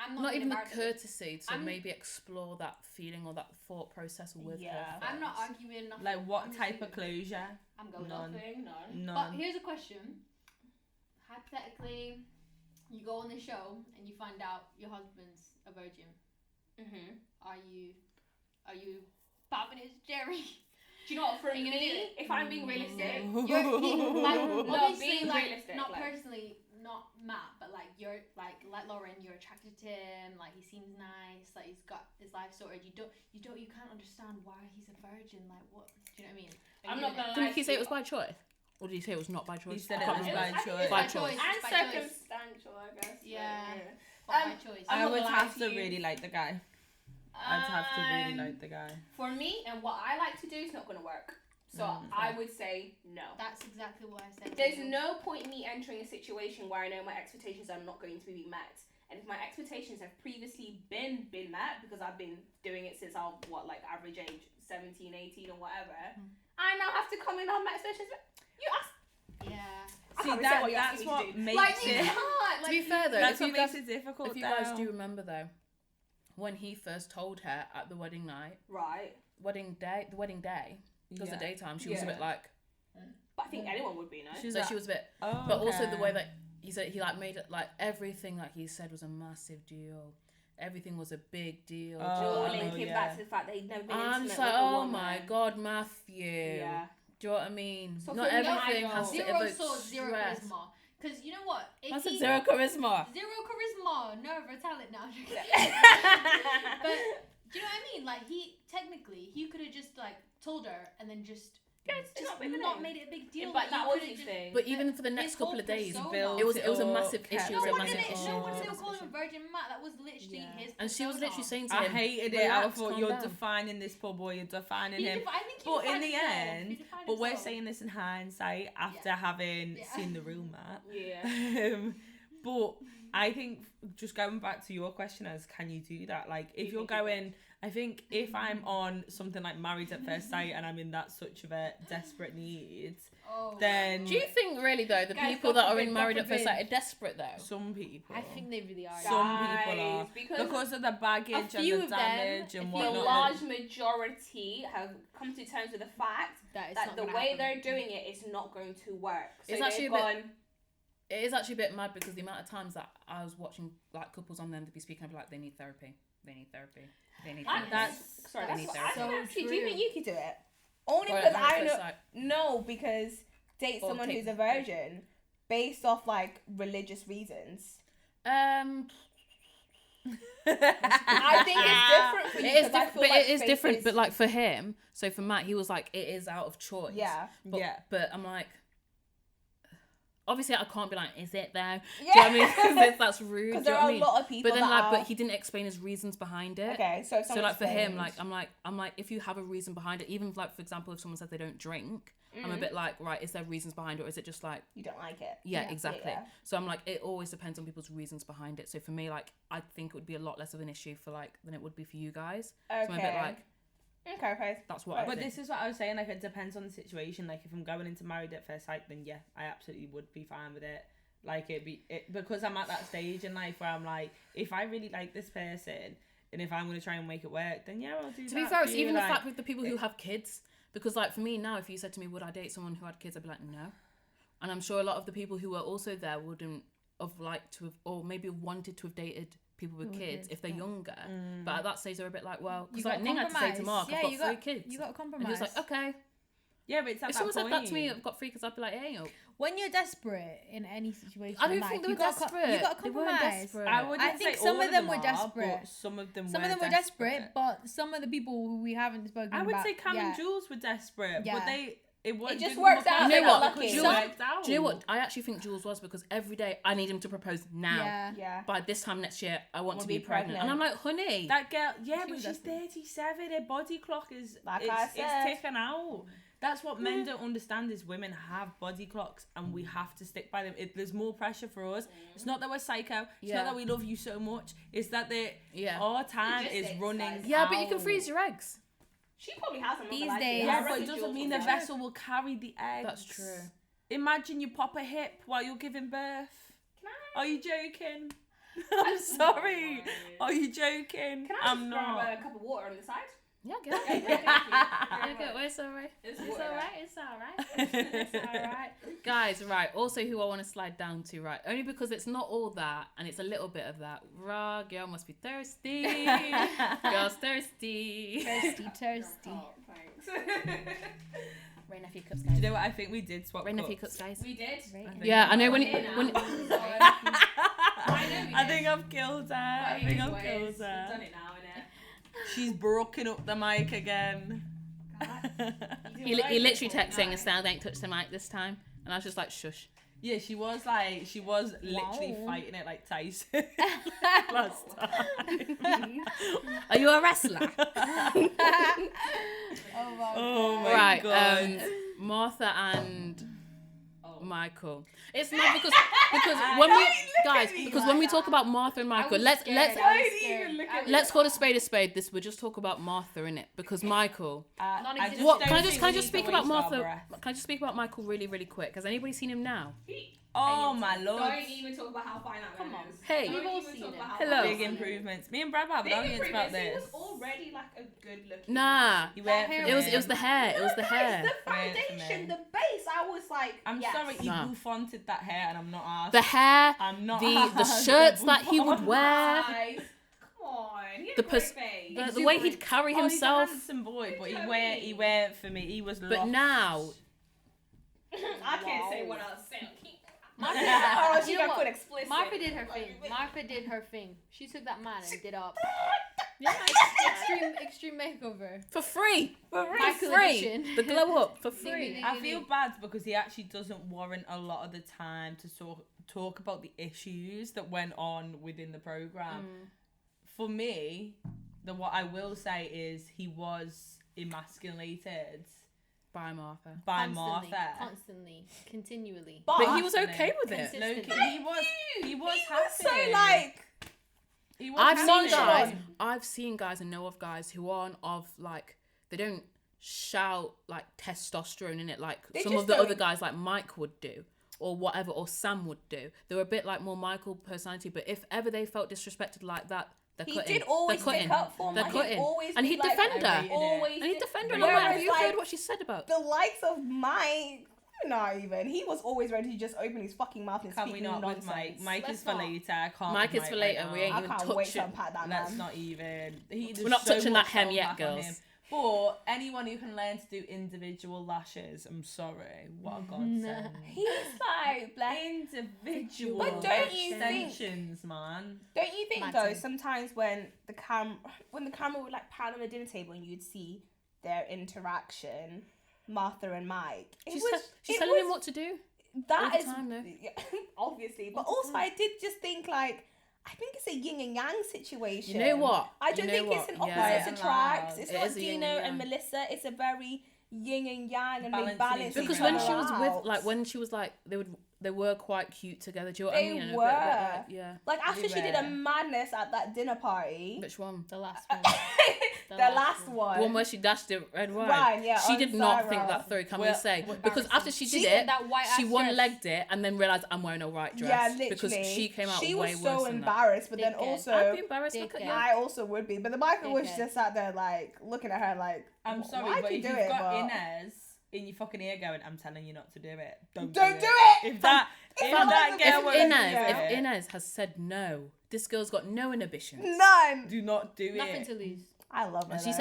I'm not, not being even the embarrassed with it. courtesy to I'm- maybe explore that feeling or that thought process with Yeah. her. I'm not first. arguing nothing. Like what I'm just type of leaving. closure? I'm going None. Nothing, no. None. But here's a question. Hypothetically, you go on the show and you find out your husband's a virgin. Mhm. Are you popping his cherry? Do you know what? For Are you gonna do me, it? if I'm being realistic, You're like No, obviously being like realistic, not like- personally, not Matt, but like you're like Lauren, you're attracted to him. Like he seems nice. Like he's got his life sorted. You can't understand why he's a virgin. Like what? Do you know what I mean? Are I'm you not gonna- gonna Didn't lie. he say it was by choice? Or did he say it was not by choice? He said I it can't was remember. by I think choice. it's By by choice. And It's by choice. circumstantial, I guess. but Yeah. But Um, by choice. I'm I not would gonna lie have to to you. really like the guy. I'd have to really like the guy. For me and what I like to do is not going to work. So I would say no. That's exactly what I said. There's no point in me entering a situation where I know my expectations are not going to be met. And if my expectations have previously been met, because I've been doing it since I'm, average age 17, 18 or whatever, I now have to come in on my expectations. You asked. Yeah. I See, can't resent what you're that's asking me what to do. makes Like, you it. can't. To be fair though, That's if what you makes guys, it difficult. if you guys though. do remember though, when he first told her at the wedding night, Right. the wedding day, because Yeah. the daytime, she was a Yeah. bit like, But I think anyone would be, no? She was so like, she was a bit, oh, but also the okay. way that he said, he like made it like everything like he said was a massive deal. everything was a big deal. Do you Oh, know Or what I mean? linking yeah. back to the fact that he'd never been I'm intimate just with like, a oh woman. my God, Matthew. Yeah. Do you know what I mean? So Not for me, everything I has to go- Zero evoke sword, zero stress. charisma. Because you know what? If I said he- zero charisma. Zero charisma. No, for talent now. But do you know what I mean? Like he could have just like told her and then just it's not big not enough. made it a big deal. But Like, that you was could've his just- thing. But even for the next his couple whole of days, persona- built it was a up, massive kept issue. It No was a one massive didn't. issue. No It one was a didn't massive call issue. him Virgin Matt. That was literally Yeah. his. And she was literally persona. saying to I him, hated it. I "Relax, thought calm you're down." defining this poor boy. You're defining He him. I think he But in defined the himself. He end, defined but we're himself. saying this in hindsight after having Yeah. seen the real Matt. Yeah. But I think just going back to your question as can you do that? Like if you're going, I think if I'm on something like Married at First Sight and I'm in that such of a desperate need, Oh. then Do you think really though the Guys, people God that are forbid, in God Married at First forbid. Sight are desperate though? some people, I think they really are. some people are Because because of the baggage and few the of them, damage and a the few whatnot. large majority have come to terms with the fact that, that the way they're doing it is not going to work. So It's actually they've a bit- gone, It is actually a bit mad because the amount of times that I was watching like couples on them to be speaking of like they need therapy, they need therapy, they need therapy. That's sorry, They that's need what I therapy. think actually Do you true. think you could do it? Only Or because Married I at know. First Sight. No, because date Or someone take- who's a virgin based off like religious reasons. I think it's different for you. It is 'cause I different, feel but like it is faith different. is- But like for him, so for Matt, he was like, it is out of choice. yeah, But, Yeah. But I'm like, obviously I can't be like, is it though? yeah. Do you know what I mean? 'Cause that's rude. Because Do you there know are what I a mean? lot of people. But then that like, are... but he didn't explain his reasons behind it. Okay, so if So someone like for him, explains- like I'm like, if you have a reason behind it, even like for example, if someone says they don't drink, I'm a Mm. bit like, right, is there reasons behind it, or is it just like, you don't like it. yeah, Yeah. exactly. Yeah. So I'm like, it always depends on people's reasons behind it. So for me, like, I think it would be a lot less of an issue for like than it would be for you guys. Okay. So I'm a bit like, okay. that's what I But think. this is what I was saying. Like it depends on the situation. Like if I'm going into Married at First Sight, then yeah, I absolutely would be fine with it. Like because I'm at that stage in life where I'm like, if I really like this person, and if I'm gonna try and make it work, then yeah, I'll do To that. be fair, it's too, even the like, fact with the people who have kids. Because like for me now, if you said to me, would I date someone who had kids, I'd be like, no. And I'm sure a lot of the people who were also there wouldn't have liked to have, or maybe wanted to have dated people with kids if they're younger. But at that stage, they're a bit like, well, because You like got Ning had to say to compromise. Mark, Yeah, I've you got 3 got- kids. You got to And he compromise. was like, okay. yeah, but it's at If that someone point. said that to me, I've got 3 kids, I'd be like, hey, yo. When you're desperate in any situation, I don't like, think they you were gotta desperate. You got to They weren't compromise. desperate. I wouldn't I think say some all of them were are, desperate. but some of them Some were of them were desperate, but some of the people who we haven't spoken I about. would say Cam yeah. and Jules were desperate, Yeah. but it just didn't worked come out, across they like got that lucky. because it Some- worked out. Do you know what? I actually think Jules was because every day I need him to propose now. Yeah. Yeah. By this time next year, I want Wanna to be be pregnant. pregnant. And I'm like, honey. That girl, yeah, She but was she's desperate. 37. Her body clock is Like it's, I it's said. taken out. That's what men don't understand is women have body clocks and we have to stick by them. There's more pressure for us. It's not that we're psycho. It's Yeah. not that we love you so much. It's that Yeah. our time is Logistics, running guys. Yeah, but you can out. freeze your eggs. She probably has another These life. days- Yeah, I but it reckon doesn't Jules mean will the do it. vessel will carry the eggs. That's true. Imagine you pop a hip while you're giving birth. Can Are you joking? I'm sorry. Are you joking? Can I just I'm grab not. a cup of water on the side? Yeah, get it. Thank you. Okay, it's alright. It's It's water. alright. It's alright. It's alright. Guys, right. Also, who I want to slide down to, right? Only because it's not all that, and it's a little bit of that. Raw girl must be thirsty. Girl's thirsty. Thirsty. Oh, thanks. Rain a few cups, Do guys. you know what? I think we did swap Rain a cups. few cups, guys. We did. think Yeah, I know We're when here now. when. So, I know we I did. think I've killed her. I But think it I've is killed what it is. We've her. done it now, innit? She's broken up the mic again. He literally texted saying, "Estelle, don't touch the mic this time," and I was just like, "Shush." Yeah, she was literally Wow. fighting it like Tyson last time. Are you a wrestler? Oh my Oh my Right. god. Martha and Oh. Michael. It's not because when we guys because when we talk about Martha and Michael, let's let's call a spade. This we'll just talk about Martha in it because Michael. Non-existent. What don't can I think just we need speak to about waste our Martha? breath. Can I just speak about Michael really quick? Has anybody seen him now? Oh my lord. Don't even talk about how fine that Come man on. is. Hey. Don't We've all even seen talk it. about how Hello. fine Big he is. improvements. Me and Brad have an Big audience about improvements. He this. was already like a good looking. Nah. You went hair for It was the hair. It was the hair. The Wait for foundation, me. the base. I was like, I'm yes. sorry, he Nah. bouffonted that hair and I'm not asked. The hair. I'm not The asked. shirts that he would wear. Guys, come fine. He had The a great pers- face. the way he'd carry Oh, himself. he's a handsome boy, but he Exactly. weren't for me. He was But lost. now, I can't say what else. Oh, she You know got what? put explicit. Martha did her thing. Martha did her thing. She took that man and did up. yeah, Extreme makeover. for free. Michael free. edition. The glow up for Ding, ding, free. ding. I feel bad because he actually doesn't warrant a lot of the time to talk about the issues that went on within the program. For me, what I will say is he was emasculated Bye, Martha. by Constantly. Continually. But he was okay with it. Consistent. He was He happy. was so like. He was I've happy. seen guys. I've seen guys and know of guys who aren't of like they don't shout like testosterone in it like They some just of the don't. other guys like Mike would do or whatever or Sam would do. They were a bit like more Michael personality, but if ever they felt disrespected like that, they're He cutting. did always they're stick cutting. up for him. They're Like, cutting. he'd always And be he'd like, defend her. rated it. Always. And he'd defend her. And Whereas, I'm like, have you like, heard what she said about? The likes of Mike. Not even. He was always ready to just open his fucking mouth and Can speak we not nonsense. with Mike? Mike Let's is for not. later. I can't. Mike with is for right later. now. We ain't I even can't wait touch to it. unpack that Let's man. not even. We're not touching that hem yet, girls. But anyone who can learn to do individual lashes, I'm sorry. What a godsend. He's like, bless. Individual But don't you think- extensions, man. Don't you think Mad though? thing. Sometimes when the camera would like pan on the dinner table and you'd see their interaction, Martha and Mike. She's telling him what to do. that all the is time, though. yeah, obviously. But also, I did just think like. I think it's a yin and yang situation. You know what? I don't You think know it's an what? opposites Yeah. attract. It's It not is a yin Dino and and yang. Melissa. It's a very yin and yang, and they Balancing balance each Because each when other she was out. with, like, when she was like, they were quite cute together. Do you know what I They mean? And a bit were. like, yeah. Like after she did a were. madness at that dinner party. Which one? The last one. the last one. The one where she dashed the red wine. Wine, yeah, She on did not think Sarah. that through. Can we Well, say? well, Because after she did She it, that white she ass one dress. legged it and then realized I'm wearing a white dress. Yeah, literally. Because she came out She way was worse so than embarrassed, but then Dickhead. that. I'd also be embarrassed. Look at Dickhead. you. I also would be. But the Michael was Dickhead. just sat there like looking at her like, I'm sorry, why'd but you if do you've it? got But Inez in your fucking ear going, I'm telling you not to do it. Don't don't do do it. it. If that If girl If was Inez has said no, this girl's got no inhibitions. None. do not do Nothing it. to lose. I love her. And she though.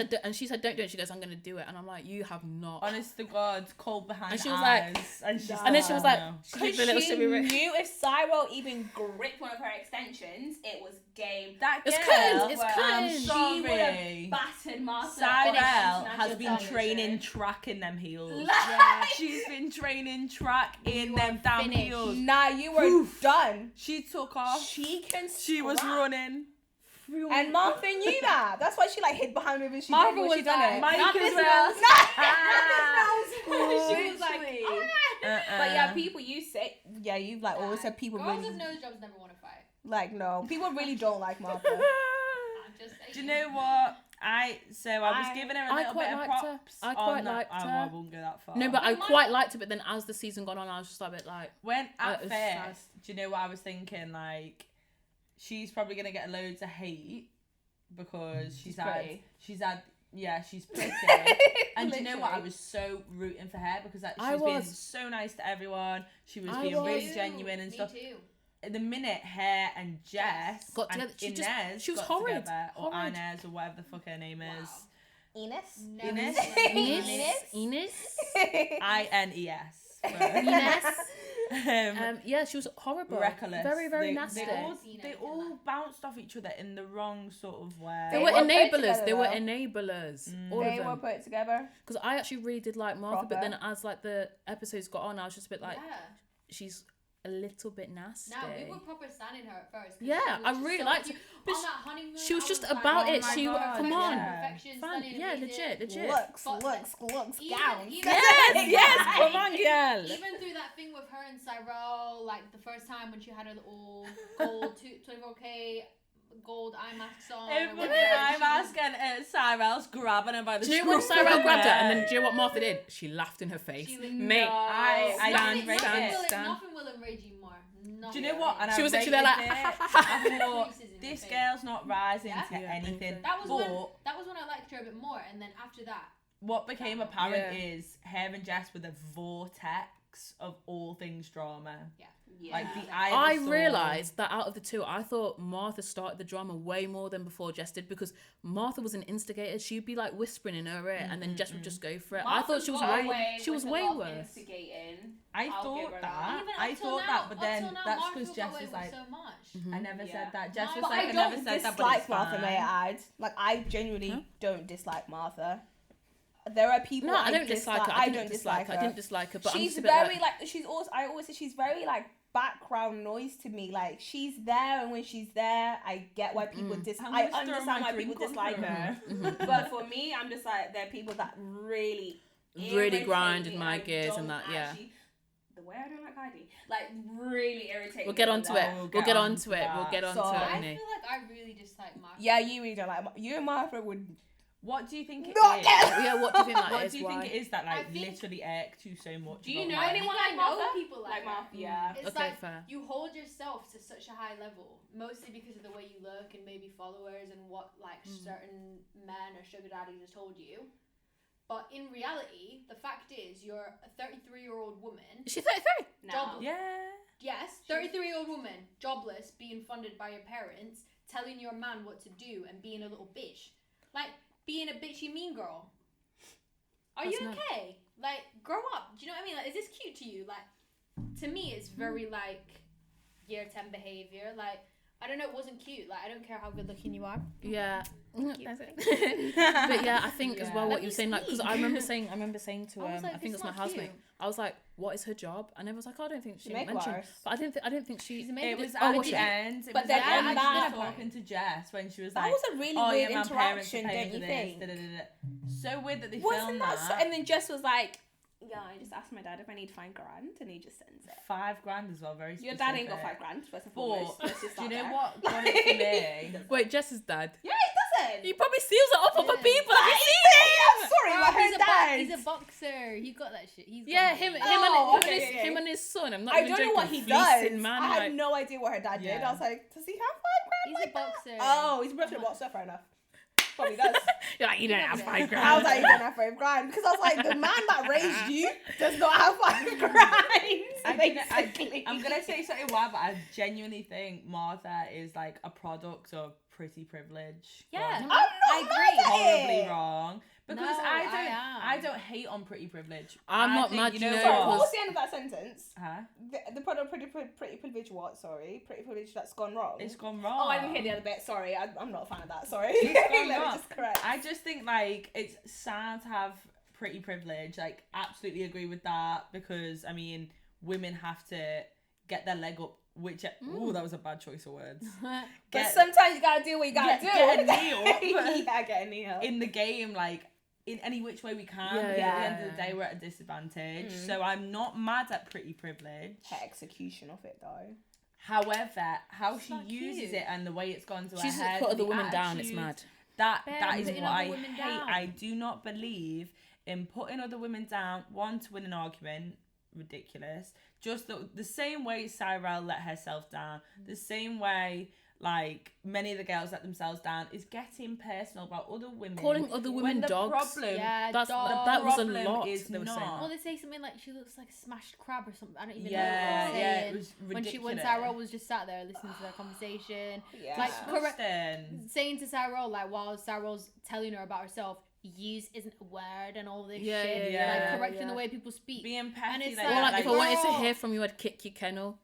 said, don't do it. She goes, I'm gonna do it. And I'm like, you have not. Honest to God, cold behind And she was eyes. like- and, And then she was like, no. she Because did the little she shimmy ring. knew if Cyril even Ripped one of her extensions, it was game. that It's girl, curtains, it's I'm curtains. She would have sorry. battered Martha. Cyril on has international been television. training track in them heels. Yeah. She's been training track in You them are damn finished. heels. Nah, you were Oof. done. She took off. She can. She was scrap. running. And Martha knew that. That's why she like hid behind me when she Martha did when was she done like, it. Mike Not as this well. She was like, but yeah, people used to. Yeah, you like always said people Girls really with nose jobs never want to fight. like no. People really don't like Martha. I'm just saying. Do you know what? I was I- giving her a I little quite bit of liked her. props. I on quite that. liked I her. won't go that far. No, but I Mike- quite liked it. But then as the season gone on, I was just like a bit like, when at it was sad. first, do you know what I was thinking? Like, she's probably gonna get loads of hate because she's pretty. she's pretty. And do you know what? I Literally. was so rooting for her because she I was being was. so nice to everyone. She was I being really was. genuine and Me stuff. too. The minute her and Jess Got and together, Inez she was got horrid. together, or Horrid. Inez or whatever the fuck her name is. Ines. Never Ines? seen Ines, Ines, INES. Ines. Yeah, she was horrible. Reckless. Very, very They- nasty. They all bounced off each other in the wrong sort of way. They They were were put enablers. together, They were though. enablers. All They of were them. put together. Because I actually really did like Martha, but Proper. then as like the episodes got on, I was just a bit like, yeah. she's a little bit nasty. Now we were proper standing her at first. 'cause Yeah, she was I just really so liked cute. it. But On that honeymoon, she was I just like, about oh it. my She God, come perfection, on, perfection, fun. stunning, Yeah, amazing. legit. Looks, But looks, even- gowns. even- Yes, come on, girl. Even through that thing with her and Cyril, like the first time when she had her little gold 24K gold eye masks on. or Everybody, whatever, I'm she was- asking Cyril's grabbing her by the Do you know when scruff Sarah of grabbed her her and then do you know what Martha did? She laughed in her face. She was- Mate, I stand, don't nothing, stand, will, stand. nothing will enrage you more. Nothing Do you know what? And She I was literally there like, rated it. I thought, Creases in this her face. girl's not rising Yeah. to Yeah, anything. That was but that was when I liked her a bit more, and then after that, what became apparent Yeah. is her and Jess were the vortex of all things drama. Yeah. Like the eye. I of the storm. realised that out of the two, I thought Martha started the drama way more than before Jess did, because Martha was an instigator. She'd be like whispering in her ear, and then Jess would just go for it. I thought she was Martha's got way, away she was with a way lot of worse. Instigating. I I'll give thought her that. Even I up till thought now, that, but up then till now, that's Martha because got Jess away was with like, so much. I never Yeah. said that. Jess No, was but like, I I don't never said that, but dislike it's Martha, fine. may I add. Like, I genuinely don't dislike Martha. There are people No, I don't dislike her. I don't dislike her. I didn't dislike her, but I'm She's just a bit very like she's also. I always say she's very like background noise to me. Like, she's there, and when she's there, I get why people I'm I gonna stir understand my why people drink on dislike her. her. But for me, I'm just like, there are people that really irritate grinded me. my I gears don't and that, yeah. Actually, the way I don't like Heidi, like really irritating. We'll get me onto with it. that. We'll get get onto onto it. We'll that. get onto So, it. I Annie. feel like I really dislike Martha. Yeah, you really don't like you and Martha would What do you think it not is? get. Yeah, what do you think that What is? do you Why? think it is that I like think- literally irked you so much? Do you about know Martha? anyone I like know Martha? people like her. Martha, yeah. It's Okay, like fair. you hold yourself to such a high level, mostly because of the way you look and maybe followers and what like certain men or sugar daddies have told you. But in reality, the fact is, you're a 33-year-old woman. Is she 33? Job- Yeah. Yes, 33-year-old woman, jobless, being funded by your parents, telling your man what to do and being a little bitch. Like, being a bitchy mean girl. Are That's you mad. okay? Like, grow up. Do you know what I mean? Like, is this cute to you? Like, to me, it's very, like, year 10 behavior. Like, I don't know, it wasn't cute. Like, I don't care how good looking you are. Yeah. That's But yeah, I think as well Let what me you're saying, like, because speak. I remember saying to I was like, I think it's it's my not housemate. cute. I was like, what is her job? And I was like, oh, I don't think she Makeup mentioned. artist. But I didn't think she. She's a It makeup was Oh, at was the she? end. It But was then at the end on when she that- was talking to Jess when she was That like, was a really "Oh weird yeah, my parents are interaction, paying don't for you this." think? Da, da, da, da. So weird that they Wasn't filmed that that. so? And then Jess was like, "Yeah, I just asked my dad if I need $5 grand, and he just sends it." $5,000 as well, very Your specific. dad ain't got $5 grand. First and foremost, But let's just do you start know there. what got it for me? Wait, Jess's dad. Yeah, it doesn't. He probably steals it off other Yeah. people. Have you I'm seen sorry, Oh, but her he's, dad. he's a boxer. He got that shit. He's got Yeah, money. him Oh, and okay, his, okay. him and his son. I'm not I even don't joking. know what he fleecing does. Man, I had like- no idea what her dad did. Yeah. I was like, does he have $5 grand? He's a like that? boxer. Oh, he's a brother boxer. Fair enough. Probably does. You're like, you don't have Yeah. $5 grand. I was like, you don't have $5 grand because I was like, the man that raised you does not have $5 grand. Basically. I'm gonna say something wild, but I genuinely think Martha is like a product of pretty privilege. Yeah. gone I'm not I agree. mad at horribly it. wrong because No, I am. don't hate on pretty privilege. I'm I not think, mad, You you know, know, Sorry, what? what was the end of that sentence? Huh? The product pretty privilege what? Sorry, pretty privilege that's gone wrong. It's gone wrong. Oh, I didn't hear the other bit. Sorry, I'm not a fan of that. Sorry. It's gone Let me wrong. just correct. I just think like it's sad to have pretty privilege. Like, absolutely agree with that because I mean, women have to get their leg up. Which ooh, that was a bad choice of words. But Get sometimes you gotta do what you gotta get do. a knee up. Yeah, get a knee up. in the game, like in any which way we can. Yeah, because at the end yeah. of the day, we're at a disadvantage. Mm. So I'm not mad at pretty privilege. Her execution of it though. However, how It's she not uses cute. it and the way it's gone to She's her head, put other the women down. It's attitude, mad. That Bear is putting what other I women hate. down. I do not believe in putting other women down. One, to win an argument, ridiculous. Just the same way Cyrell let herself down, the same way like many of the girls let themselves down, is getting personal about other women. Calling other when women the dogs. problem, Yeah, That's dog. that was a problem lot. is They were saying not- Well, they say something like she looks like a smashed crab or something. I don't even know yeah, what they're yeah, saying. it was ridiculous. when Cyrell was just sat there listening to their conversation, Yeah. like Disgusting. saying to Cyrell like while Cyrell's telling her about herself, use isn't a word and all this Yeah, shit, yeah, like yeah. correcting the way people speak. Being petty it's like like- Or that. like, if I like, wanted to girl. hear from you, I'd kick your kennel.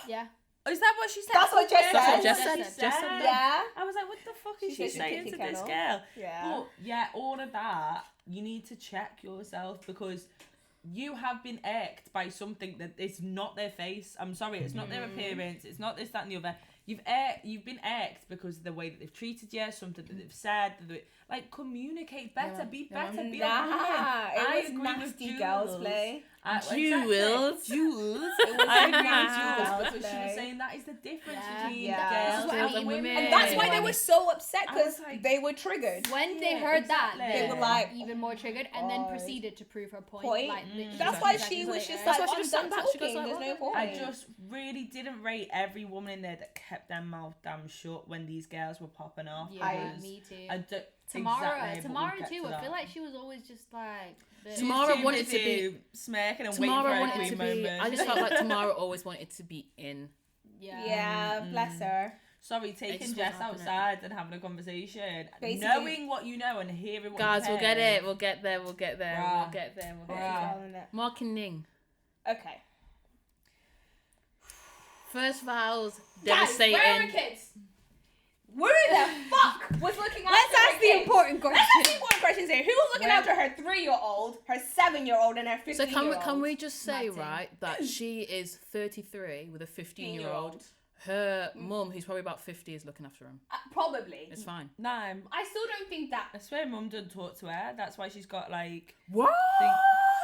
Yeah, is that what she said? That's what Jess That's what said. Jess Jess said. said. Jess said that. Yeah. I was like, what the fuck is She she said saying kick to your this kennel. girl? Yeah. But yeah, all of that, you need to check yourself because you have been irked by something that is not their face. I'm sorry, it's not their appearance. It's not this, that, and the other. You've been irked because of the way that they've treated you, something that they've said. Like, communicate better, Yeah. be Yeah. better, be a woman. Nah, I it was agree with nasty girls Jules. play. Jules. Jules. It was I agree with nasty Jules girls because she was play. saying that is the difference Yeah. between Yeah. girls This is what I and mean. women. And that's why they Yeah. were so upset I because was like- they were triggered. when they Yeah, heard that, exactly. they They were like, even more triggered, and then God. proceeded to prove her point. Point. Like, literally That's 30 why she seconds was later. just That's like, why she I'm just done sat back. She goes talking. like, There's no "What?" point. I just really didn't rate every woman in there that kept their mouth damn shut when these girls were popping off. Yeah, because me too. I don't. Tamara Exactly, but we'll get too. to I that. feel like she was always just like. Tamara Too wanted to busy be- smirking and Tamara waiting for wanted a to queen be. moment. I just felt like Tamara always wanted to be in. Yeah, bless her. Sorry, It taking just Jess wasn't happening. outside and having a conversation, Basically- knowing what you know and hearing what Guys, you we'll get it. We'll get there. We'll get there. Bruh. We'll get there. We'll get Bruh. there. Mark and Ning. Okay. First vows, Guys, where are devastating. the kids? Who the fuck was looking after Let's her ask the kids? important questions. Let's ask the important questions here. Who was looking Where- after her 3-year-old, her 7-year-old, and her 15-year-old? So can we just say, Martin. right, that she is 33 with a 15-year-old. Her mum, who's probably about 50, is looking after him. Probably. It's fine. Nah, I still don't think that. I swear mum didn't talk to her. That's why she's got like. What?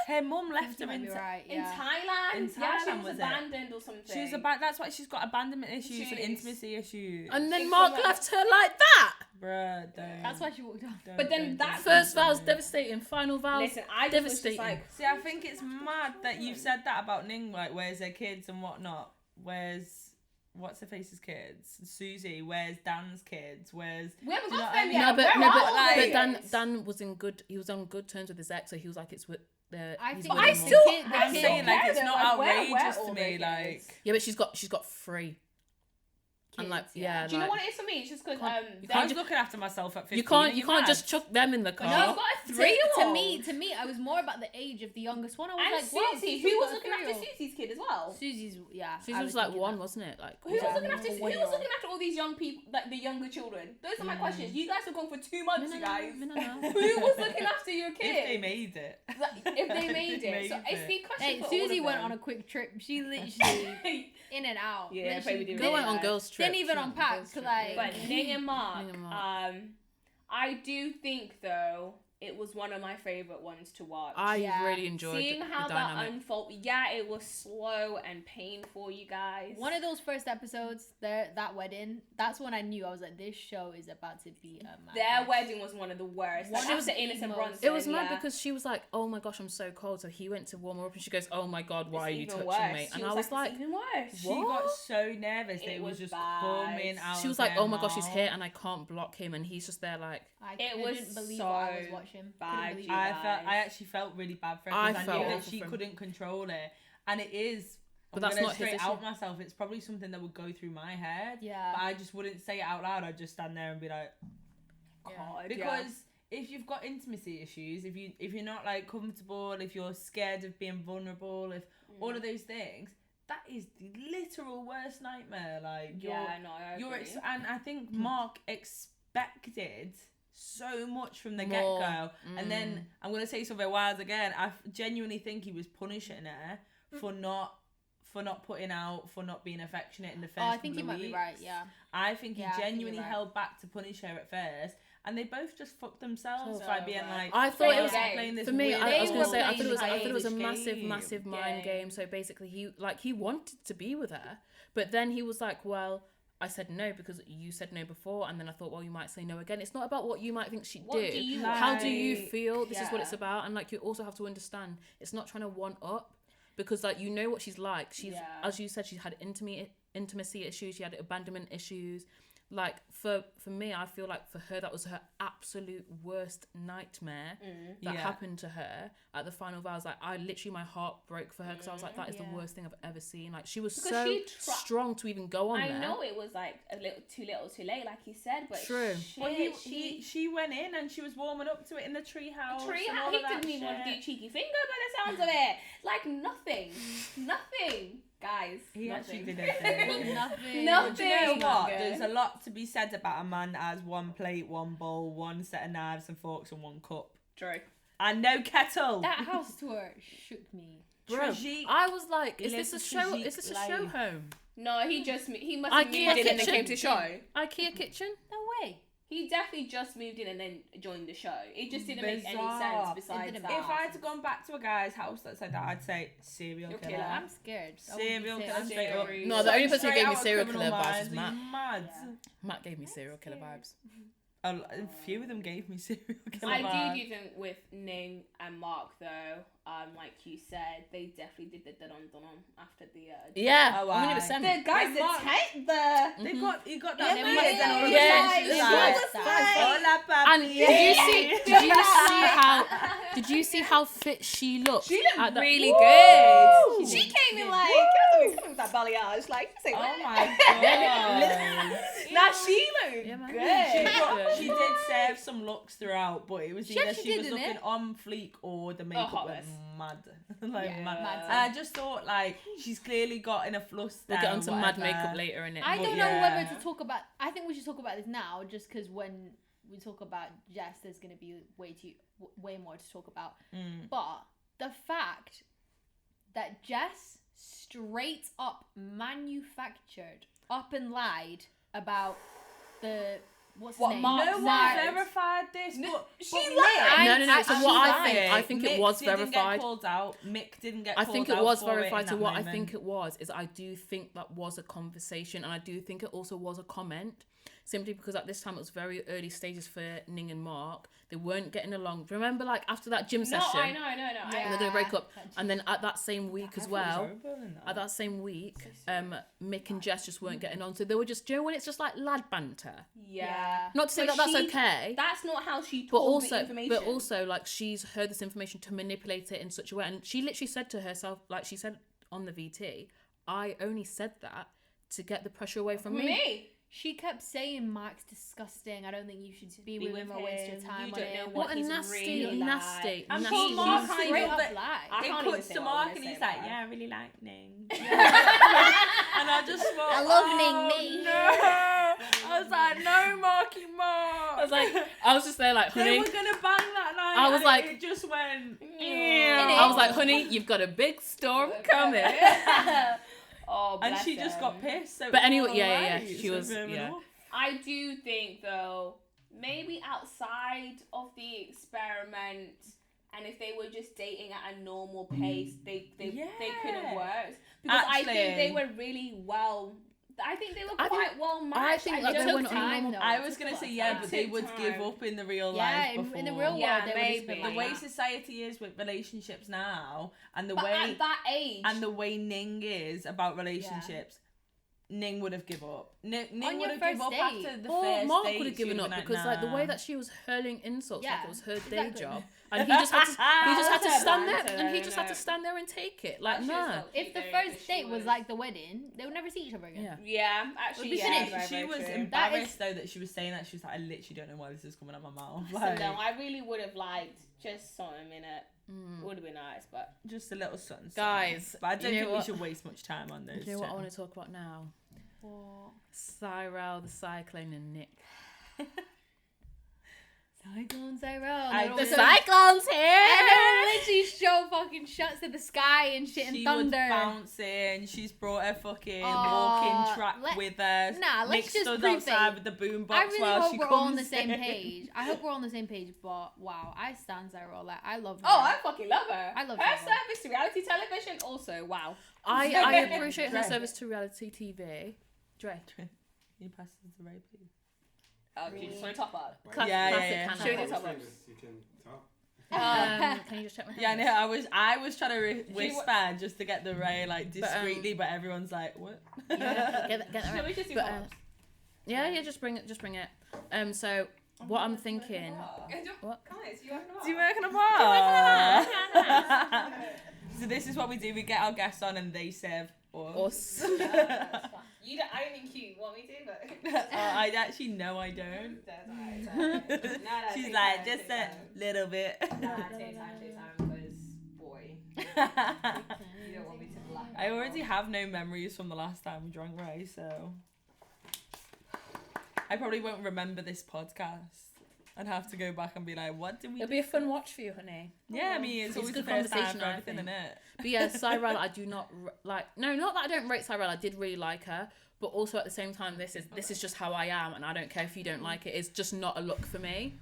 Her mum left her might be in. right. In Yeah. Thailand, In yeah, she Thailand, was was it? abandoned or something. She was that's why she's got abandonment issues and Jeez. intimacy issues. And then It's Mark someone- left her like that. Bruh, don't. That's why she walked off. don't- But then don't- that- First don't- vows, devastating. Final vows, Listen, I just was just devastating. like, See, I think it's mad that you've said that about Ning, like, where's their kids and whatnot? What's her face's kids? Susie, where's Dan's kids? Where's... we haven't Do you know got what I them mean? yet. No, but Where no, are but, all but the Dan kids? Dan was in good. He was on good terms with his ex, so he was like, it's with the. I he's think with I him more. still- the I'm kid- saying, like, care it's though, not like, where outrageous all to their me, kids? like... Yeah, but she's got 3. And like, Kids, yeah, Do you know like, what it is for me? It's just because Can't- you I can't was ju- looking after myself at 15. you can't are you can't mad? just chuck them in the car. No, I've got a 3-year-old. To me, I was more about the age of the youngest one. I was And like, wow, Susie, Susie's who was got a looking after 3-year-old. Susie's kid as well? Susie's, yeah. She I was like thinking 1, that. wasn't it? Like Who was Yeah. looking after? A Who was 1-year-old. looking after all these young people, like the younger children? Those are my questions. You guys have gone for 2 months, you guys. No. Who was looking after your If they kids? made it. If they made it. So Made it's it. the question Hey, for all Susie of went them. on a quick trip. She literally in and out. Yeah, Literally probably didn't Go really on like- girls trip. Didn't even She went on unpack, girls trip, like- yeah. But Ning and Mark, Ning and Mark. I do think though it was one of my favorite ones to watch. I Yeah. really enjoyed Seeing how the that dynamic. unfold. Yeah, it was slow and painful, you guys. One of those first episodes, that wedding, that's when I knew. I was like, this show is about to be a mad. Their wedding was one of the worst. One Like, of after the Innocent most- Bronson. It was mad yeah. because she was like, "Oh my gosh, I'm so cold." So he went to warm her up, and she goes, "Oh my god, why It's are you even touching worse. me?" She And I was like, "It's even worse. She got What? so nervous that It it was was just bad. coming out. she was of like, her "Oh my gosh, he's mouth. here, and I can't block him," and he's just there like, I It couldn't was believe what I was so watching. bad, Couldn't believe you it. guys. I actually felt really bad for her I because I, felt knew that awful she for him. couldn't control it, and it is. But I'm that's gonna not his straight issue. out myself. It's probably something that would go through my head, Yeah. but I just wouldn't say it out loud. I'd just stand there and be like, God, because if you've got intimacy issues, if you're not like comfortable, if you're scared of being vulnerable, if all of those things, that is the literal worst nightmare. Like I agree. and I think Mark expected so much from the More. get-go, and then I'm gonna say something wild again. I genuinely think he was punishing her for not putting out, for not being affectionate in the first Oh, I think couple you of might be weeks. right. Yeah. I think he Yeah, I think you're genuinely right. held back to punish her at first, and they both just fucked themselves So by being bad. like, I thought it was playing this for me. weird I was little gonna say, I thought it was a childish massive, game. massive mind Game. game. So basically, he wanted to be with her, but then he was like, "Well, I said no because you said no before," and then I thought, "Well, you might say no again." It's not about what you might think she What did. do you How do you like? feel? This is what it's Yeah. about, and like you also have to understand, it's not trying to one up. Because like you know what she's like. She's as you said, she's had intimacy issues. She had abandonment issues. Like for me, I feel like for her that was her absolute worst nightmare that Yeah. happened to her at the final vows. Like I literally, my heart broke for her because I was like, that is the worst thing I've ever seen. Like she was Because so she strong to even go on I there. know it was like a little too late, like you said, but True. shit, Well, she went in and she was warming up to it in the treehouse. and all he of that didn't even want to do shit. cheeky finger by the sounds of it. Like nothing, guys. He nothing. actually did everything. Nothing. Nothing. Do you know what? Good. There's a lot to be said about a man that has one plate, one bowl, one set of knives and forks, and one cup, True. and no kettle. That house tour shook me. Bro, Tragique. I was like, is Live this a the show? tragique Is this a show life. home? No, he must have IKEA moved in and then kitchen. came to show. IKEA kitchen? No way. He definitely just moved in and then joined the show. It just didn't make any Bizarre. sense besides didn't that. make If I had gone back to a guy's house that said that, I'd say serial You're killer. killer. I'm scared. I wouldn't be Serial safe. killer I'm straight scared. up. No, the only person who Straight gave me out of serial Criminal killer vibes Minds, was are Matt. you mad? Matt gave me serial killer vibes. A few of them gave me serial killer I vibes. do think with Ning and Mark though, like you said, they definitely did the dun after the. Yeah, Oh, why? 100%. The guys, the Mark- tent, They got he got that. Yeah, face but- and all Yeah, the she's shit. like- Like, Hola, papi. And did you see how fit she looked? She looked at that- really Woo! good. She came in like, I don't know, with that balayage, like, say, Oh what? my god. Nah, she looked Yeah, man. good. She did save some looks throughout, but it was She either actually she did, was didn't looking it? on fleek or the makeup hot was mess. mad. Like Yeah, mad. mad. And I just thought like she's clearly got in a fluster. We'll get on some mad whatever. makeup later in it. I But don't know yeah. whether to talk about. I think we should talk about this now, just because when we talk about Jess, there's gonna be way more to talk about. Mm. But the fact that Jess straight up manufactured up and lied about the what's his What, name? Mark No one lied. verified this, No, but she but lied. Mick- No. So she what lied. I think it Mick was didn't verified. Get called out. Mick didn't get. I Called think it out was for verified. in So that what I moment. think it was is I do think that was a conversation, and I do think it also was a comment. Simply because at this time it was very early stages for Ning and Mark. They weren't getting along. Remember, like after that gym No, session, I know. and they're gonna break up. And then at that same week as well, at that same week, Mick and Jess just weren't getting on. So they were just, do you know when it's just like lad banter? Yeah. Not to say But that that's she- okay. That's not how she But told the also, information. like she's heard this information to manipulate it in such a way, and she literally said to herself, like she said on the VT, I only said that to get the pressure away from me. Me. She kept saying Mark's disgusting. I don't think you should be with him or waste your time You on don't know him. What a he's nasty, really nasty, I'm nasty. sure Mark She kind straight of- up but- lied. I It can't cuts even say to what I Mark wanna and say he's about like, her. yeah, I really like Ning. And I just thought, I love oh, Ning me. No. I was like, no, Marky Mark. I was just there like, they honey. were gonna bang that night. I was and like- it just went. I was like, honey, you've got a big storm coming. Oh, And bless she just him. got pissed. So But it was anyway, all yeah. right, She so was, fair yeah. enough. I do think though, maybe outside of the experiment, and if they were just dating at a normal pace, they could have Yeah. worked. Because I think they Actually- were really well. I think they were I think- quite well matched. I think that they don't went on a think- normal- I was gonna say yeah, It but they took would give time. up in the real Yeah, life in before. the real world, Yeah, they would have just been maybe. The like way that. society is with relationships now, and the But way at that age, and the way Ning is about relationships, Ning would have given up. Ning On would your have given first up date. after the Or first Mark date. would have she given would've up been because like the way nah. that she was hurling insults like Yeah, it was her exactly. day job, and he just had to That's stand her there, banter, and he though, just had to innit? stand there and take it. Like That shit's no, not If the Very first good, date she was was. like the wedding, they would never see each other again. yeah. yeah, actually, be yeah, finished. very, She very was true. embarrassed though that she was saying that. She was like, I literally don't know why this is coming out of my mouth. So Like, no, I really would have liked just something in it. Mm. Would have been nice, but just a little something. Guys, but I don't you know think we what? should waste much time on those. Do you know what I two. want to talk about now? What? Cyril, the Cyclone, and Nick. Cyclones are The Cyclone's here. And they literally show fucking shots of the sky and shit and She was thunder. bouncing. She's brought her fucking Aw, walking track let- with her. Nah, let's Nick just stood prove outside it. with the boombox I really while hope she we're comes all on the same in. page. I hope we're all on the same page. But wow, I stand Cyril. Like I love her. oh, I fucking love her. I love her her. service to reality television. Also, wow. I appreciate her Dre. service to reality TV. Dre. You pass it to Ray, please. Oh, do you just want to top up? Classic, Yeah, classic yeah. Hannah. Show me the I was top saying ups. this, you can talk. Can you just check my Yeah, hands? no, I was trying to whisper just to get the Ray like discreetly, but everyone's like, what? Yeah, get that Shall right. we just do But, top uh, ups? Yeah, just bring it. So what I'm thinking. What? Guys, you having a Do you bar? work on a bar? So this is what we do. We get our guests on and they serve us. Us. You don't, I don't think you want me to, but. I actually know I don't. That's alright. No, She's take like, time, just take a time. little bit. Nah, take time, because, boy, you don't want me to black I out. already have no memories from the last time we drank Ray, so I probably won't remember this podcast and have to go back and be like, what did we It'll be a fun watch for you, honey. Yeah, I mean, it's It's always the good first time conversation, for I everything, think. isn't it? But yeah, Cyril, I do not like. No, not that I don't rate Cyril. I did really like her, but also at the same time, this is just how I am, and I don't care if you don't like it. It's just not a look for me.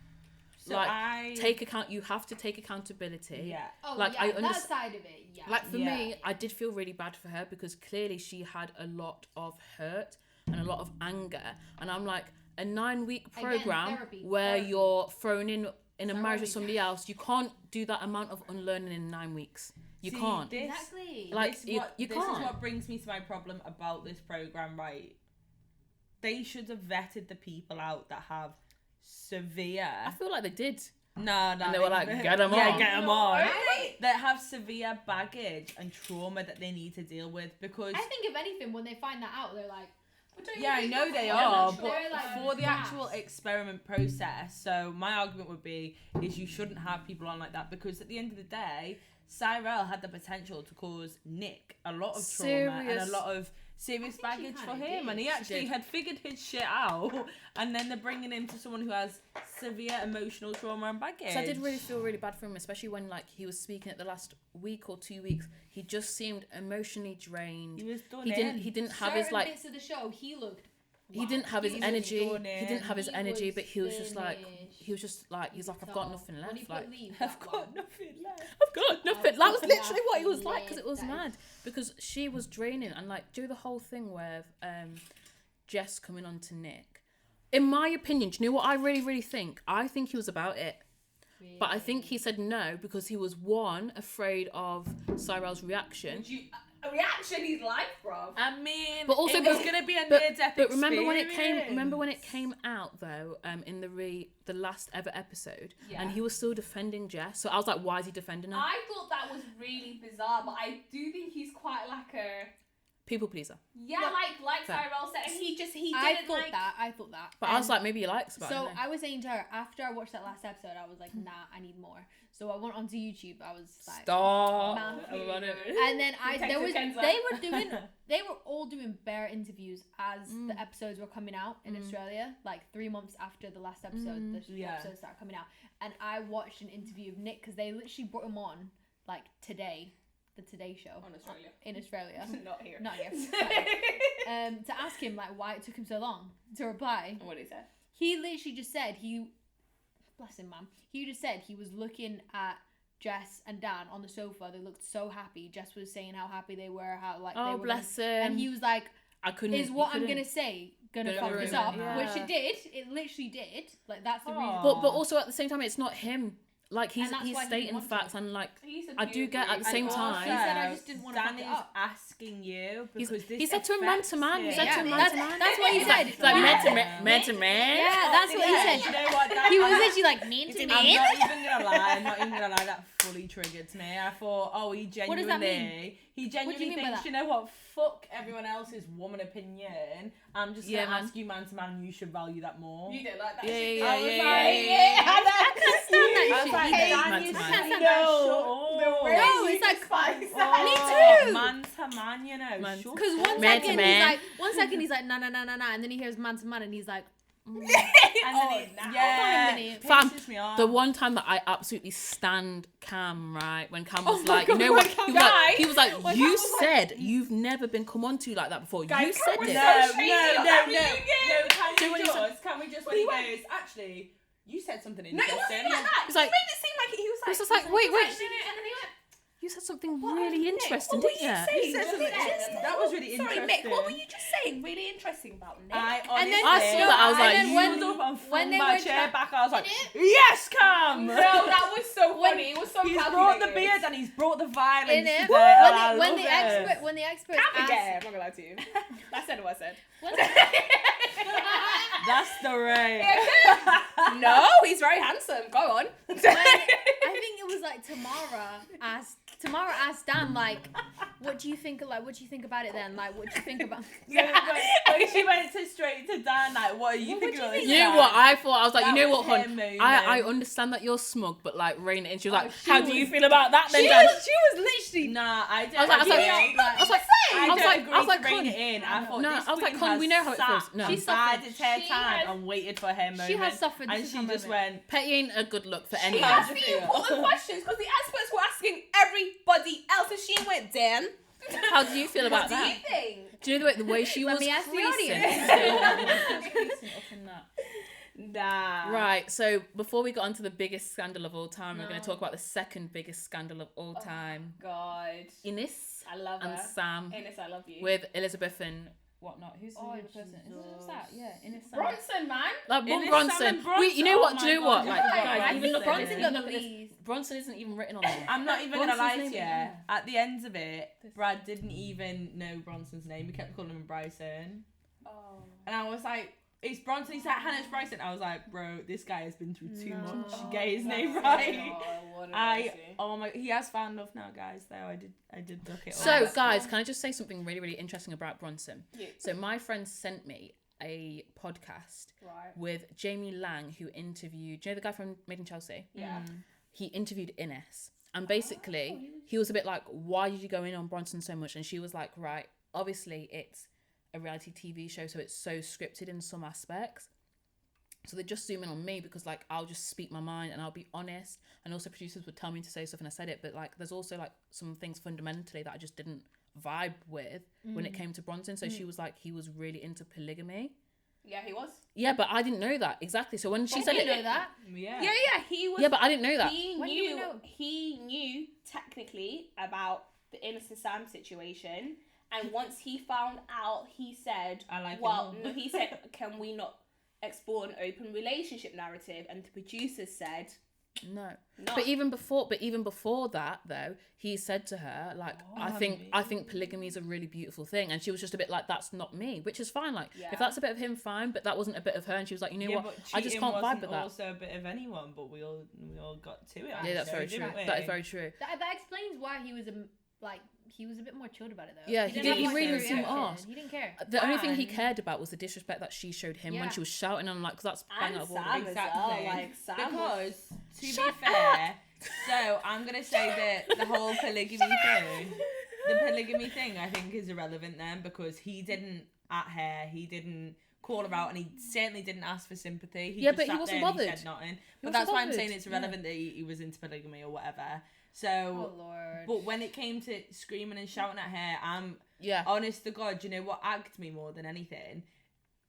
So Like, I Take account. You have to take accountability. yeah. Oh Like, yeah, I that underst- side of it. Yeah. Like for Yeah. me, I did feel really bad for her because clearly she had a lot of hurt and a lot of anger, and I'm like, a 9-week Again, program therapy, where therapy. you're thrown in a marriage with Therapy. somebody else. You can't do that amount of unlearning in 9 weeks. You See, can't. This, Exactly. Like, this, you- what, you this can't. is what brings me to my problem about this program, right? They should have vetted the people out that have severe. I feel like they did. No, And they were like, get 'em Yeah, on. get 'em on. Right? That have severe baggage and trauma that they need to deal with because. I think if anything, when they find that out, they're like, Yeah, I know they Yeah, are, that's but true. Like, for the grass. actual experiment process, so my argument would be is you shouldn't have people on like that because at the end of the day, Cyrell had the potential to cause Nick a lot of trauma and a Serious- lot of serious I think she baggage for kinda him, did. and he She actually did. had figured his shit out, and then they're bringing him to someone who has severe emotional trauma and baggage. So I did really feel really bad for him, especially when like he was speaking at the last week or 2 weeks. He just seemed emotionally drained. He was done He in. didn't have his certain like bits of the show, he looked. he didn't have his He was energy. done He didn't have his He energy, was but he was just like finished. he's like I've got nothing When left. he Like put leave, I've that got one. nothing left. I've got nothing. That was fucking literally what he was like lit. because it was That is- mad because she was draining and like do the whole thing with Jess coming on to Nick. In my opinion, do you know what I really think? I think he was about it. But I think he said no because he was one afraid of Cyrell's reaction. A reaction is life, bro. I mean, But also, it was but- gonna be a But, near-death but remember when it came? experience. Remember when it came out though? In the last ever episode, Yeah. and he was still defending Jess. So I was like, why is he defending her? I thought that was really bizarre, but I do think he's quite like a People pleaser. like Fair. Cyrell said, and he didn't I thought like that. I thought that. But I was And like, maybe he likes about so it. I was saying to her after I watched that last episode, I was like, nah, I need more. So I went onto YouTube. I was like, Stop. Man, And and then Detective Kenza. they were all doing bare interviews as Mm. the episodes were coming out in Australia, like 3 months after the last episode, the Yeah. episodes started coming out. And I watched an interview of Nick because they literally brought him on like today, the Today Show on Australia. in Australia, Not here. not here. To ask him like why it took him so long to reply. What did he say? He literally just said bless him, man. He just said he was looking at Jess and Dan on the sofa. They looked so happy. Jess was saying how happy they were, how like they Oh, were bless gonna, him. and he was like, I couldn't. "Is what he I'm couldn't. gonna say gonna Gonna fuck ruin this it, up?" yeah. Which it did. It literally did. Like that's the reason. Aw. But also at the same time, it's not him. Like he's And that's he's why he stating wanted facts it. and like He's a I do get at the same And time. He said, "I just didn't wanna Dan fuck it is up." asking you He's- because this he said to him man to man. He affects said to him him. man to man. That's what he He's said. like, it's like Yeah. man to man, man to man. Yeah, that's what he Yeah, said. you know what, that- He was literally like mean to I'm me. not even gonna lie. I'm not even gonna lie. That fully triggered me. I thought, oh, he What does that genuinely, he genuinely mean by thinks, that? you know what? Fuck everyone else's woman opinion. I'm just Yeah, gonna man. ask you man to man, and you should value that more. You did like that. Yeah, shit. yeah, I was yeah, like, yeah, yeah, I can't stand that I was shit like, either. Dan, Man you to man. can't stand know. that Oh. No, it's like spice. Me too. Man to man, you know. Man. shut Because up. one Man to second man. he's like, nah, and then he hears man to man, and he's like, And then Oh, he, nah. yeah, Hold on a minute. Fam, pisses me off. The one time that I absolutely stand Cam, right? When Cam was my like, God, you know when what? Cam He was like, died. he was like, When you Cam was said you've never been come on to like that before. Guys, You Cam said was it. so No, shady no, on no, that no, reunion. no. So when he said- Can we just when He he went- goes, actually, you said something No, it interesting. wasn't like that. It's like- he made it seem like he was He like. was just like, wait, he was wait. like, no, and then he went. You said something really interesting, What were didn't you you? saying? You said something Just- that was really Sorry, interesting. Mick, what were you just saying? Really interesting about Nick? I And honestly, then- I saw that, I was and like, then you when- stood up and when flung they my went chair back- back, I was like, Did yes, Cam! No, that was so When- funny. It was so He's calculated. brought the beard and he's brought the violence in it. today. Oh, I When love the it. experts Can't forget. asked, I'm not gonna lie to you. I said what I said. That's the right. No, he's very handsome. Go on. I think it was like Tamara asked Dan like, what do you think about it then? Like, what do you think about? Like she went straight to Dan, like, what are you thinking about this? You know guy? what I thought? I was like, That you know was what, him hon? moaning. I understand that you're smug, but like, rein it in. She was like, she how do you was- feel about that then, She Dan? was literally. Nah, I don't. I was like, agree. I was like, I was don't like, agree I was like, to rein Con, it in. I thought No, this I was like, queen Con, has we know how it sat feels. No. She's bad suffered. her She time has- and waited for her moment. She has suffered. and This is she her just moment. went. Petty ain't a good look for She anyone. asked me important questions because the experts were asking everybody else, and she went, Dan, How do you feel about what do you that? think? Do you know the way she Let was me ask the creasing? audience. Creasing up in that. Nah. Right, so before we got onto the biggest scandal of all time, we're going No. to talk about the second biggest scandal of all time. God. Ines I love and her. Sam Ines, I love you. with Elizabeth and whatnot. Who's the Oh, other person? Who's that? Yeah, Ines Salem. Bronson, man. Like Bob Ines Bronson. Salem We, you know what? Bronson, Do you know oh what? my Like, God. guys, I even think look at Bronson this. got Look the at this. least. Bronson isn't even written on there. I'm not even Bronson's gonna lie to name you. is- yeah. At the end of it, Brad didn't even know Bronson's name. He kept calling him Bryson, Oh. and I was like, "It's Bronson." He's like, "Hannah, it's Bryson." I was like, "Bro, this guy has been through too much. Oh, Get his that's name so right." what a I mercy. oh my, he has found love now, guys. Though I did look it So, up. guys, can I just say something really, really interesting about Bronson? Yeah. So, my friend sent me a podcast Right. with Jamie Lang, who interviewed, do you know the guy from Made in Chelsea? Yeah. He interviewed Ines. And basically, he was a bit like, why did you go in on Bronson so much? And she was like, right, obviously it's a reality TV show, so it's so scripted in some aspects. So they just zoom in on me because, like, I'll just speak my mind and I'll be honest. And also producers would tell me to say stuff and I said it. But, like, there's also, like, some things fundamentally that I just didn't vibe with when it came to Bronson. So she was like, he was really into polygamy. Yeah, he was. Yeah, but I didn't know that. Exactly. So when she said You it... know that? Yeah. Yeah, he was. Yeah, but I didn't know that. He When do we knew. know? He knew technically about the Innocent Sam situation, and once he found out, he said, I like it "Well, more." no." He said, "Can we not explore an open relationship narrative?" And the producers said, No. "No." But even before that though, he said to her, like, I think polygamy is a really beautiful thing. And she was just a bit like, that's not me, which is fine. Like, Yeah. if that's a bit of him, fine, but that wasn't a bit of her. And she was like, you know Yeah, what? but I just cheating can't vibe wasn't with that. Also a bit of anyone, but we all got to it. Yeah, that's very didn't true. we? That is very true. That explains why he was he was a bit more chilled about it though. Yeah, he didn't did- have he much really of a seemed reaction. arse. He didn't care. The only thing he And- cared about was the disrespect that she showed him when Yeah. she was shouting. And I'm like, because that's bang And out of order. Sam as well. Like Sam. Because to be fair, so I'm gonna say that the whole polygamy thing, I think is irrelevant then because he didn't at her, he didn't call her out, and he certainly didn't ask for sympathy. Yeah, just but he sat wasn't there and bothered. He said nothing. He But wasn't that's why I'm bothered. saying it's irrelevant that he was into polygamy or whatever. So, Oh Lord. but when it came to screaming and shouting at her, I'm Yeah. honest to God, you know what agged me more than anything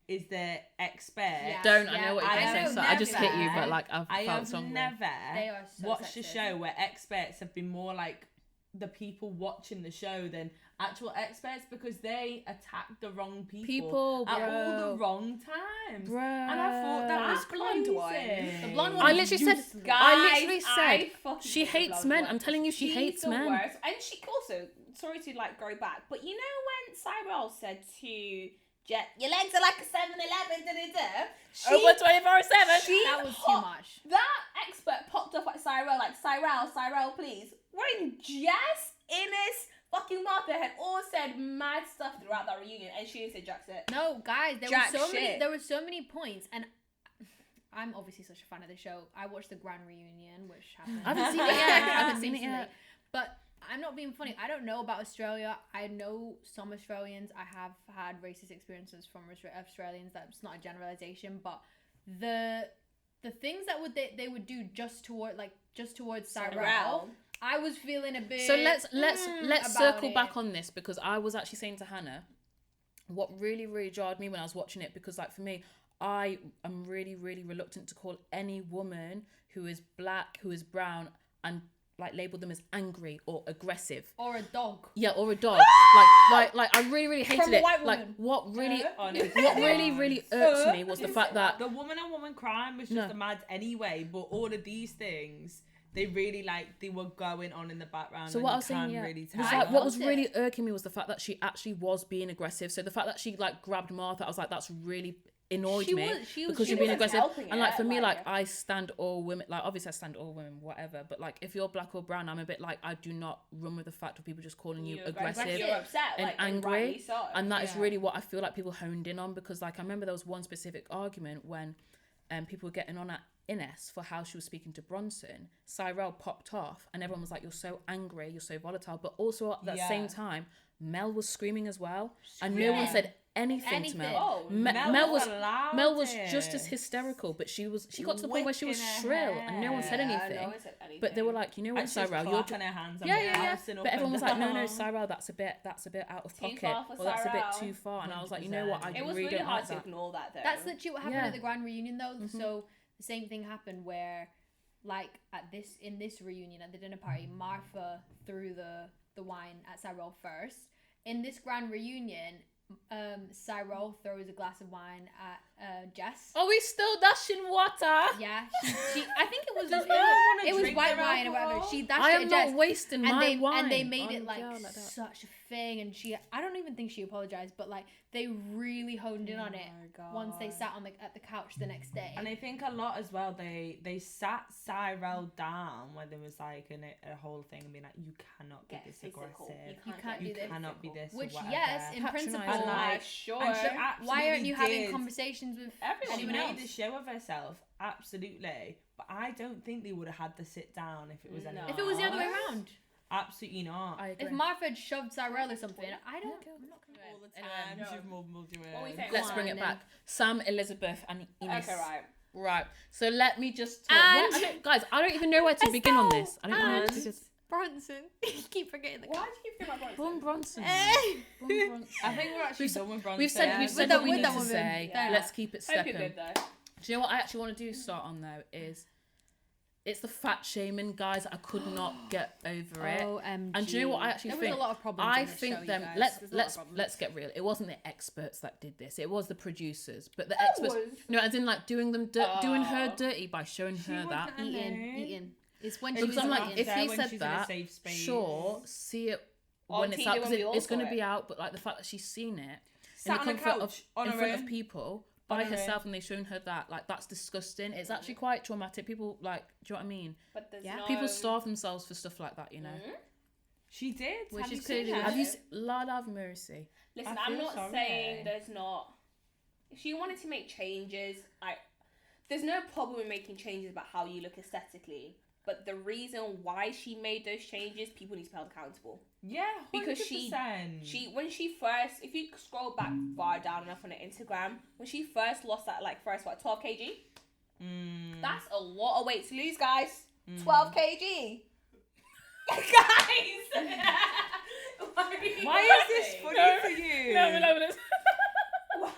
is the expert. Yeah. Don't. I Yeah, know what you're I going to have say. So I just hit you, never- but like I've I felt have something. never They are so watched a sexist. show where experts have been more like the people watching the show than actual experts because they attacked the wrong people at all bro. the wrong times. Bro. And I thought that was blonde one. crazy. The blonde I one literally is said, useless. I literally I said, fucking she hate the hates blonde men. one. I'm telling you, she She's hates the men. worst. And she also, sorry to like go back, but you know when Cyrell said to Jet, your legs are like a 7-Eleven, da-da-da. Over 24/7. She That was too pop- much. That expert popped up at Cyrell, like, Cyrell, please. When Jess, Ines, fucking Martha had all said mad stuff throughout that reunion, and she didn't say jack shit. No, guys, there Jack were so many. shit. There were so many points, and I'm obviously such a fan of the show. I watched the grand reunion, which happened. I haven't seen it yet. I haven't seen it recently. yet. But I'm not being funny. I don't know about Australia. I know some Australians. I have had racist experiences from Australians. That's not a generalization, but the things that they would do just towards Cyrell, Cyrell. I was feeling a bit. So let's about circle it. back on this because I was actually saying to Hannah, what really really jarred me when I was watching it because like for me, I am really really reluctant to call any woman who is black, who is brown, and like label them as angry or aggressive. Or a dog. Yeah, or a dog. like I really really hated From a it. white Like woman. what really Honestly. what really irked me was the fact that The woman on woman crime was just No. a mad anyway, but all of these things they really like they were going on in the background. So and what you I was saying, can yeah, really was tell. like, what was loved it. really irking me was the fact that she actually was being aggressive. So the fact that she like grabbed Martha, I was like, that's really annoyed She me was- she was- because she you're being wasn't aggressive. helping And like it, for me, like- like I stand all women. Like obviously I stand all women, whatever. But like if you're black or brown, I'm a bit like I do not run with the fact of people just calling you aggressive. You're upset, and like, angry, rightly so. and that is Yeah. really what I feel like people honed in on because like I remember there was one specific argument when people were getting on at Ines for how she was speaking to Bronson. Cyrell popped off and everyone was like, you're so angry, you're so volatile, but also at the Yeah. same time Mel was screaming as well and no one said anything to Mel. Oh, Mel was allowed Mel was it. just as hysterical, but she got to the point where she was Whipping her shrill and no one said hair. anything. No one said anything. But they were like, you know what, And she was Cyrell, you're clapping her hands and yeah. bouncing up But everyone and was like, no, down. Cyrell, that's a bit out of Too pocket. far for Or that's a bit Cyrell. too far. And I was like, you know what, I 100%. It was really really don't hard like to that. ignore that, though. That's literally what happened Yeah. at the grand reunion though. So the same thing happened where like in this reunion at the dinner party, Martha threw the wine at Cyrell first. In this grand reunion, Cyril throws a glass of wine at Jess. Are we still dashing water? Yeah, she I think it was wanna it was drink white their wine or whatever. alcohol? She dashed I it am at not Jess. wasting And my they wine. and they made on it a like girl that. such a thing, and I don't even think she apologized, but like they really honed in on it once they sat on at the couch the next day. And I think a lot as well, they sat Cyril down when there was like a whole thing and being like, you cannot be Get this physical. aggressive. You can't You do this. cannot be this. or Which whatever. yes, in principle, Patronising. And like, sure. and she why aren't absolutely you having did. conversations with Everyone She anyone made else? a show of herself, absolutely. But I don't think they would have had to sit down if it was anyone. If it was the other way else. around, Absolutely not. I agree. if Martha had shoved Cyril or something, I'm not gonna. All the Anyway, time, no. she's mumbled you What were you in. saying? Let's Go bring on, it then. back. Sam, Elizabeth, and Ines. Okay, right. Right. So let me just talk. And- Guys, I don't even know where to begin on this. I don't know where to And- begin. Bronson, you keep forgetting the Why guy. do you keep thinking about Bron Bronson. Eh. Bron Bronson. I think we're actually We've- done with Bronson. We've said With what that- we with need that to woman. say. Yeah. Let's keep it Hope you're stepping. good though. Do you know what I actually want to do start on though is it's the fat shaming, guys. I could not get over it. OMG. And do you know what I actually there think? was a lot of problems. I in this think show, you them. guys. Let's There's a lot of let's problems. let's get real. It wasn't the experts that did this. It was the producers. But the experts, no, as in like doing them, doing her dirty by showing her that. eating. It's when she Because was I'm like, eating. if there he when said she's in a that, safe space. sure, see it On when it's TV out when because we all it's going saw to be it. out. But like the fact that she's seen it Sat in on the a comfort of couch, on in her front own. of people On by her own. herself, and they've shown her that, like that's disgusting. It's actually quite traumatic. People like, do you know what I mean? But there's Yeah. no... People starve themselves for stuff like that, you know. She did. Which Have is you seen clearly her? Have you? Lord have mercy. Listen, I I'm feel not sorry. saying there's not. If she wanted to make changes, there's no problem with making changes about how you look aesthetically. But the reason why she made those changes, people need to be held accountable. Yeah, Because 100%. When she first, if you scroll back far down enough on her Instagram, when she first lost that, 12 kg, that's a lot of weight to lose, guys. 12 kg. Guys! Why is this funny for you? No,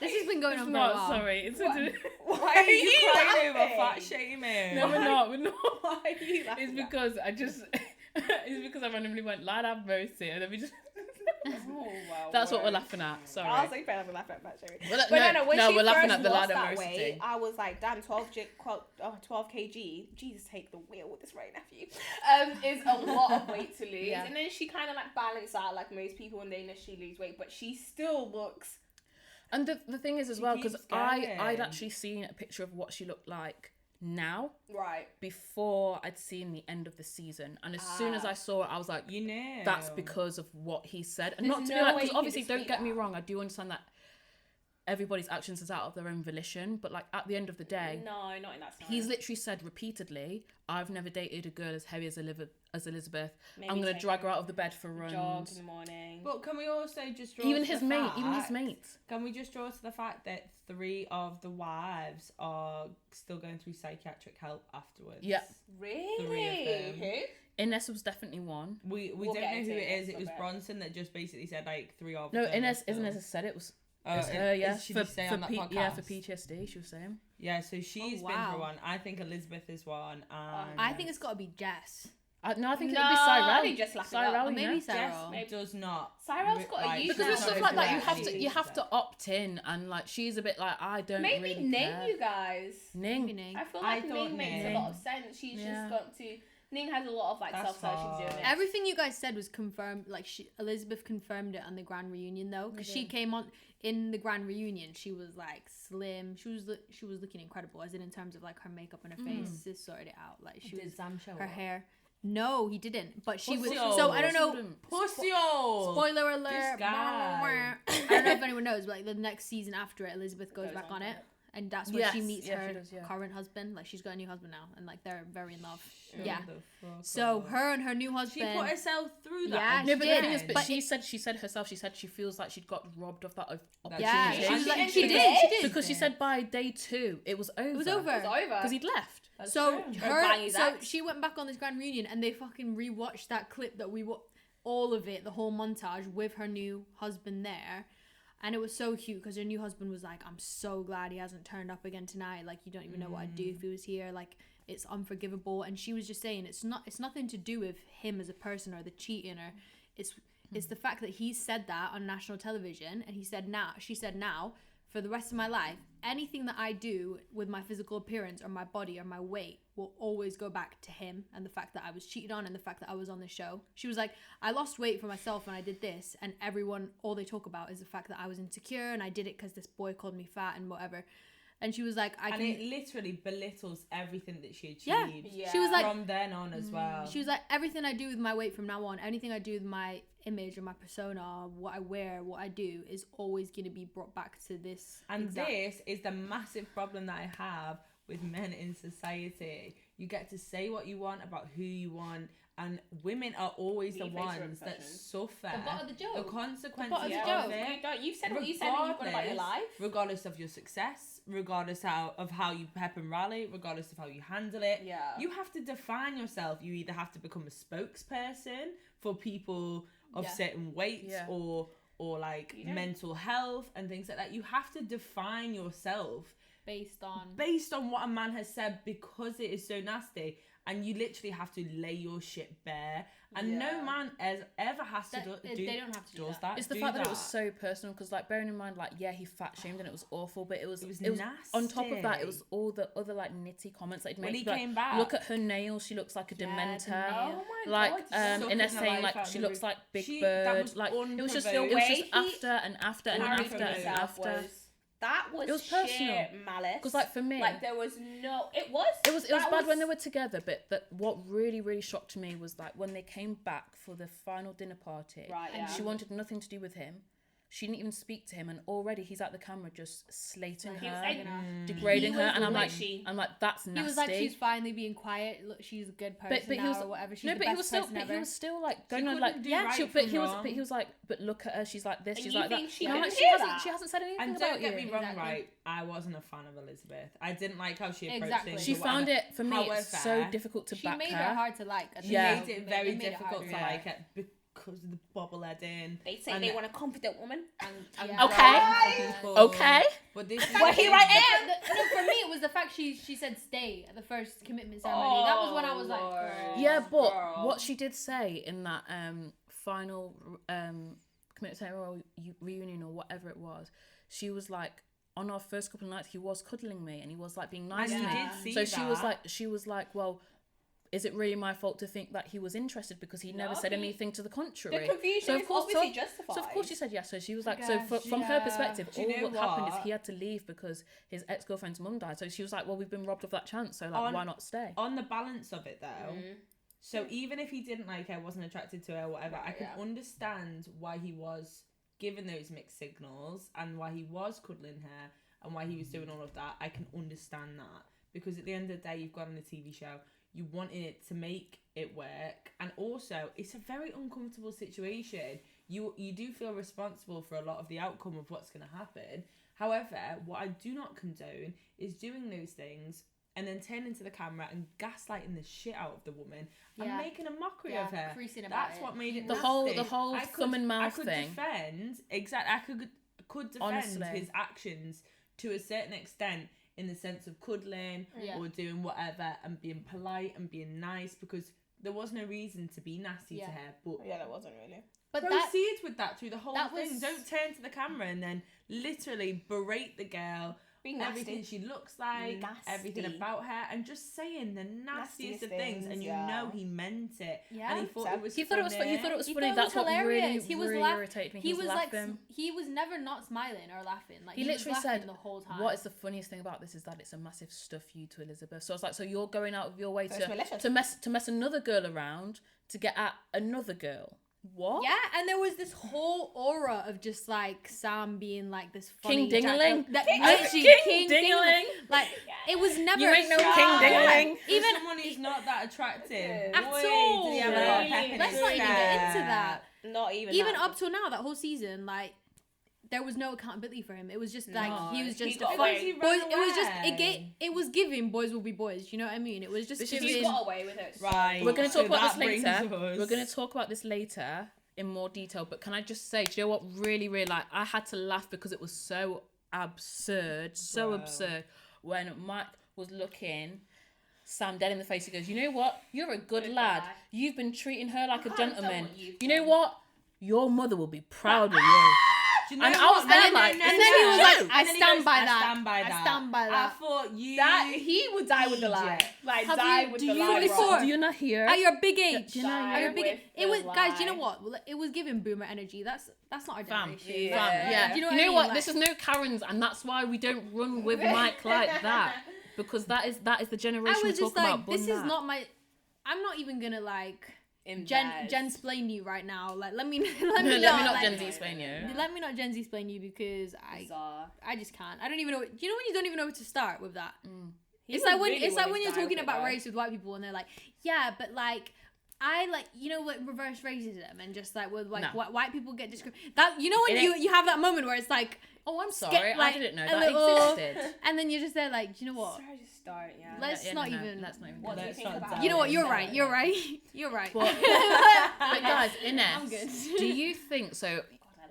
This has been going it's on for a not. while. Sorry, it's Why are you crying over laughing? fat shaming? no, we're not. We're not. Why are you laughing It's at? because I just. It's because I randomly went, Lord have mercy, and then we just. Oh, wow, That's what we're word. laughing at. Sorry. I was like, I'm laughing at that, sorry. Well, But no, when no, she we're laughing first at the lost Lord have that mercy weight, thing. I was like, damn, 12 kg. Jesus, take the wheel with this right nephew. Is a lot of weight to lose. Yeah. And then she kind of balanced out like most people when they initially lose weight, but she still looks... And the thing is as She well, because keeps I'd going. actually seen a picture of what she looked like now Right. before I'd seen the end of the season, and as soon as I saw it, I was like, You know. that's because of what he said, and There's not to no be like, way because you can obviously, don't dispute get me that. wrong, I do understand that everybody's actions is out of their own volition, but like at the end of the day, No, not in that scenario. he's literally said repeatedly, I've never dated a girl as heavy as Elizabeth. Maybe I'm gonna take drag her out of the bed for jog runs. in the morning. But can we also just draw Even to his the mate, even his fact- mates. Can we just draw to the fact that 3 of the wives are still going through psychiatric help afterwards? Yeah. Really? 3 of them. Who? Ines was definitely one. We We'll don't get know into who it, it is. it's It was not bad. Bronson that just basically said 3 of No, them. Ines, are isn't still- it said it was. Oh, It's her, yeah. She for, did say on that podcast. yeah, for PTSD, she was saying. Yeah, so she's been wow. through one. I think Elizabeth is one. And I think it's got to be Jess. No, I think No, it would be I Cyrell. think just laugh it up. Cyrell, Or you maybe know? Jess Cyril. does not. Cyrell's got a like, youth Because with No, stuff it's like that, not. you have to opt in, and like she's a bit like I don't Maybe really name care. you guys. Ning. Meaning. I feel I like thought Ning makes a Ning. lot of sense. She's Yeah. just got to... Ning has a lot of That's self-searching to do. hard. Everything you guys said was confirmed. Elizabeth confirmed it on the grand reunion though, because she came on in the grand reunion. She was slim. She was looking incredible, as in terms of her makeup and her face. She sorted it out. She was Sam show her hair. No, he didn't. But she was. Pussy So I don't know. Pussy hole. Spoiler alert. This guy. I don't know if anyone knows, but the next season after it, Elizabeth goes back on it. And that's where she Yes, meets yeah, her she does, yeah. current husband. She's got a new husband now, and they're very in love. Shut Yeah. the fuck So up. her and her new She husband. put herself through that. Yeah, and No, she but did. the thing is, but But she said herself, she said she feels like she'd got robbed of that opportunity. yeah, She she was did. like, And she she did. She did. Because she said by day 2 it was over. It was over. It's over. Because he'd left. That's So true. bang his so axe. she went back on this grand reunion, and they fucking rewatched that clip that all of it, the whole montage with her new husband there. And it was so cute because her new husband was like, I'm so glad he hasn't turned up again tonight. You don't even know what I'd do if he was here. It's unforgivable. And she was just saying it's nothing to do with him as a person or the cheating, or It's the fact that he said that on national television, and she said now, for the rest of my life, anything that I do with my physical appearance or my body or my weight will always go back to him and the fact that I was cheated on and the fact that I was on the show. She was like, I lost weight for myself when I did this, and everyone, all they talk about is the fact that I was insecure and I did it because this boy called me fat and whatever. And she was like, it literally belittles everything that she Yeah. achieved. Yeah. She was like, From then on as well. she was like, everything I do with my weight from now on, anything I do with my image or my persona, or what I wear, what I do, is always going to be brought back to this. And this is the massive problem that I have with men in society. You get to say what you want about who you want, and women are always the Your face ones that repression. suffer The butt of the joke. the consequences butt of the of joke. it. You've said what you said and you've gone about your life. Regardless of your success, regardless of how you pep and rally, regardless of how you handle it, Yeah. you have to define yourself. You either have to become a spokesperson for people of Yeah. certain weights Yeah. or like You don't. mental health and things like that. You have to define yourself based on what a man has said, because it is so nasty, and you literally have to lay your shit bare, and no Yeah. man ever has to do they don't have to do does that. that. It's the do fact that it was so personal, because like bearing in mind, like, yeah, he fat shamed and it was awful, but it was on top of that, it was nasty. all the other like nitty comments like When make he like, came back, look at her nails, she looks like a Yeah, the dementor. nail. Oh my Like God, sucking Ines the saying life like out she of looks the- like Big that Bird. was Like it was just unprovoked. after and after and Carried after and himself after. That was It was sheer personal. malice. Because like for me, Like there was no. It was. it was that bad when they were together, but what really shocked me was like when they came back for the final dinner party, Right, and yeah. she wanted nothing to do with him. She didn't even speak to him, and already he's at the camera just slating He was her, like, degrading he her, was and I'm like, wishy. that's nasty. He was like, she's finally being quiet. Look, she's a good person but now, he was or whatever. She's no, the but best he was still, person but ever. he was still like going on couldn't like do yeah, right but from he was, wrong. but he was like, but look at her, she's like this, And she's you like that. think she And I'm didn't like, hear that? she hasn't said anything And about don't get you. me wrong, Exactly. right? I wasn't a fan of Elizabeth. I didn't like how she approached Exactly. things. She or found whatever. it for me. It's so However, difficult to She back made her. her hard to like. She Yeah. made it very made it hard difficult to like. like it because of the bobbleheading. They say And they the- want a confident woman. and Yeah. Okay. driving people. Okay. But this Well, here I am. No, for me, it was the fact she said stay at the first commitment ceremony. That was when I was like, Lord. girl. Yeah, but Girl. what she did say in that final commitment ceremony reunion or whatever it was, she was like, on our first couple of nights, he was cuddling me and he was like being nice And to you me. did see So that. she was like, well, is it really my fault to think that he was interested because he never No, said he- anything to the contrary? The confusion So is of course, obviously justified. So of course she said yes. So she was like, I so guess, from her yeah. perspective, Do you all know what happened is what? he had to leave because his ex-girlfriend's mum died. So she was like, well, we've been robbed of that chance. So like, On- why not stay? On the balance of it though, Mm. so even if he didn't like her, wasn't attracted to her, whatever, I Right, can yeah. understand why he was giving those mixed signals and why he was cuddling her and why he was doing all of that. I can understand that because at the end of the day, you've got on a TV show, you wanted it to make it work, and also it's a very uncomfortable situation. You do feel responsible for a lot of the outcome of what's going to happen. However, what I do not condone is doing those things and then turning to the camera and gaslighting the shit out of the woman and Yeah. making a mockery Yeah, of her. creasing about That's it. what made it The nasty. whole I thumb and I mouth could thing. defend I could defend Honestly. his actions to a certain extent in the sense of cuddling Yeah. or doing whatever and being polite and being nice, because there was no reason to be nasty Yeah. to her. But Yeah, that wasn't really. But that proceed with that through the whole that thing. was- Don't turn to the camera and then literally berate the girl. Be Everything nasty. she looks like, everything Nasty. about her, and just saying the nastiest of things, and you yeah. know he meant it. Yeah. And he thought it was He thought it was funny. He thought it was He funny. thought it That's was what hilarious. really, He was really laugh- irritated me. he was like laughing. he was never not smiling or laughing. Like He he, literally was laughing said, the whole time. What is the funniest thing about this is that it's a massive stuff you to Elizabeth. So I was like, so you're going out of your way So it's malicious. to mess another girl around to get at another girl. What? Yeah, and there was this whole aura of just like Sam being like this funny King Dingaling. That King literally King Dingaling. Dingaling. Like it was never. You ain't no Yeah. King Dingaling. For Even someone who's not that attractive at boy, all. did he have a lot of pep in Let's his not even get into step. that. Not even. Even that. up till now, that whole season, like there was no accountability for him. It was just like No, he was he just got a away. boys. He It ran was just away. it was giving boys will be boys. You know what I mean? It was just This is- He's giving. got away with it. so Right. We're going to So talk about this that brings later. us- We're going to talk about this later in more detail. But can I just say, do you know what really, like, I had to laugh because it was so absurd, Wow. absurd. When Mike was looking Sam dead in the face, he goes, you know what? You're a good Good lad. guy. You've been treating her like a can't have done gentleman. what you've You know done. what? your mother will be proud of you. Do you know And I what? was there like, and then he was like, And I then he stand goes, by I that. stand by I that. stand by I that. thought you. That he would die with the lie. Idiot. Like Have die you- with do the you lie. before- bro. Do you not hear? At your big age, Do you know at your Die big, with it was the guys. Do you know lie. what? It was giving boomer energy. That's not our Fam, generation. Yeah. Yeah. Do you know You what I know mean? what? Like- This is no Karens, and that's why we don't run with Mike like that. Because that is the generation I we're was just talking like, about. this bun is that. not my. I'm not even gonna like Invest. Jensplain you right now. Like, let me Let me not like, Gen Z explain you. Let me not Gen Z explain you because Bizarre. I just can't. I don't even know. Do you know when you don't even know where to start with that? He It's was like when really it's like wanting when to you're die talking with it, about though. race with white people and they're like, yeah, but like I like like reverse racism and just like with like No. white people get discriminated. That you know when It you have that moment where it's like, Oh, I'm sorry. like, I didn't know a that little- existed. and then you're just there like, do you know what? Sorry, just start. Yeah. Let's not no, even- Let's not even. What do you Let's think not about dive You know what? in. You're right. You're right. You're right. But, but guys, Ines, I'm good. do you think so?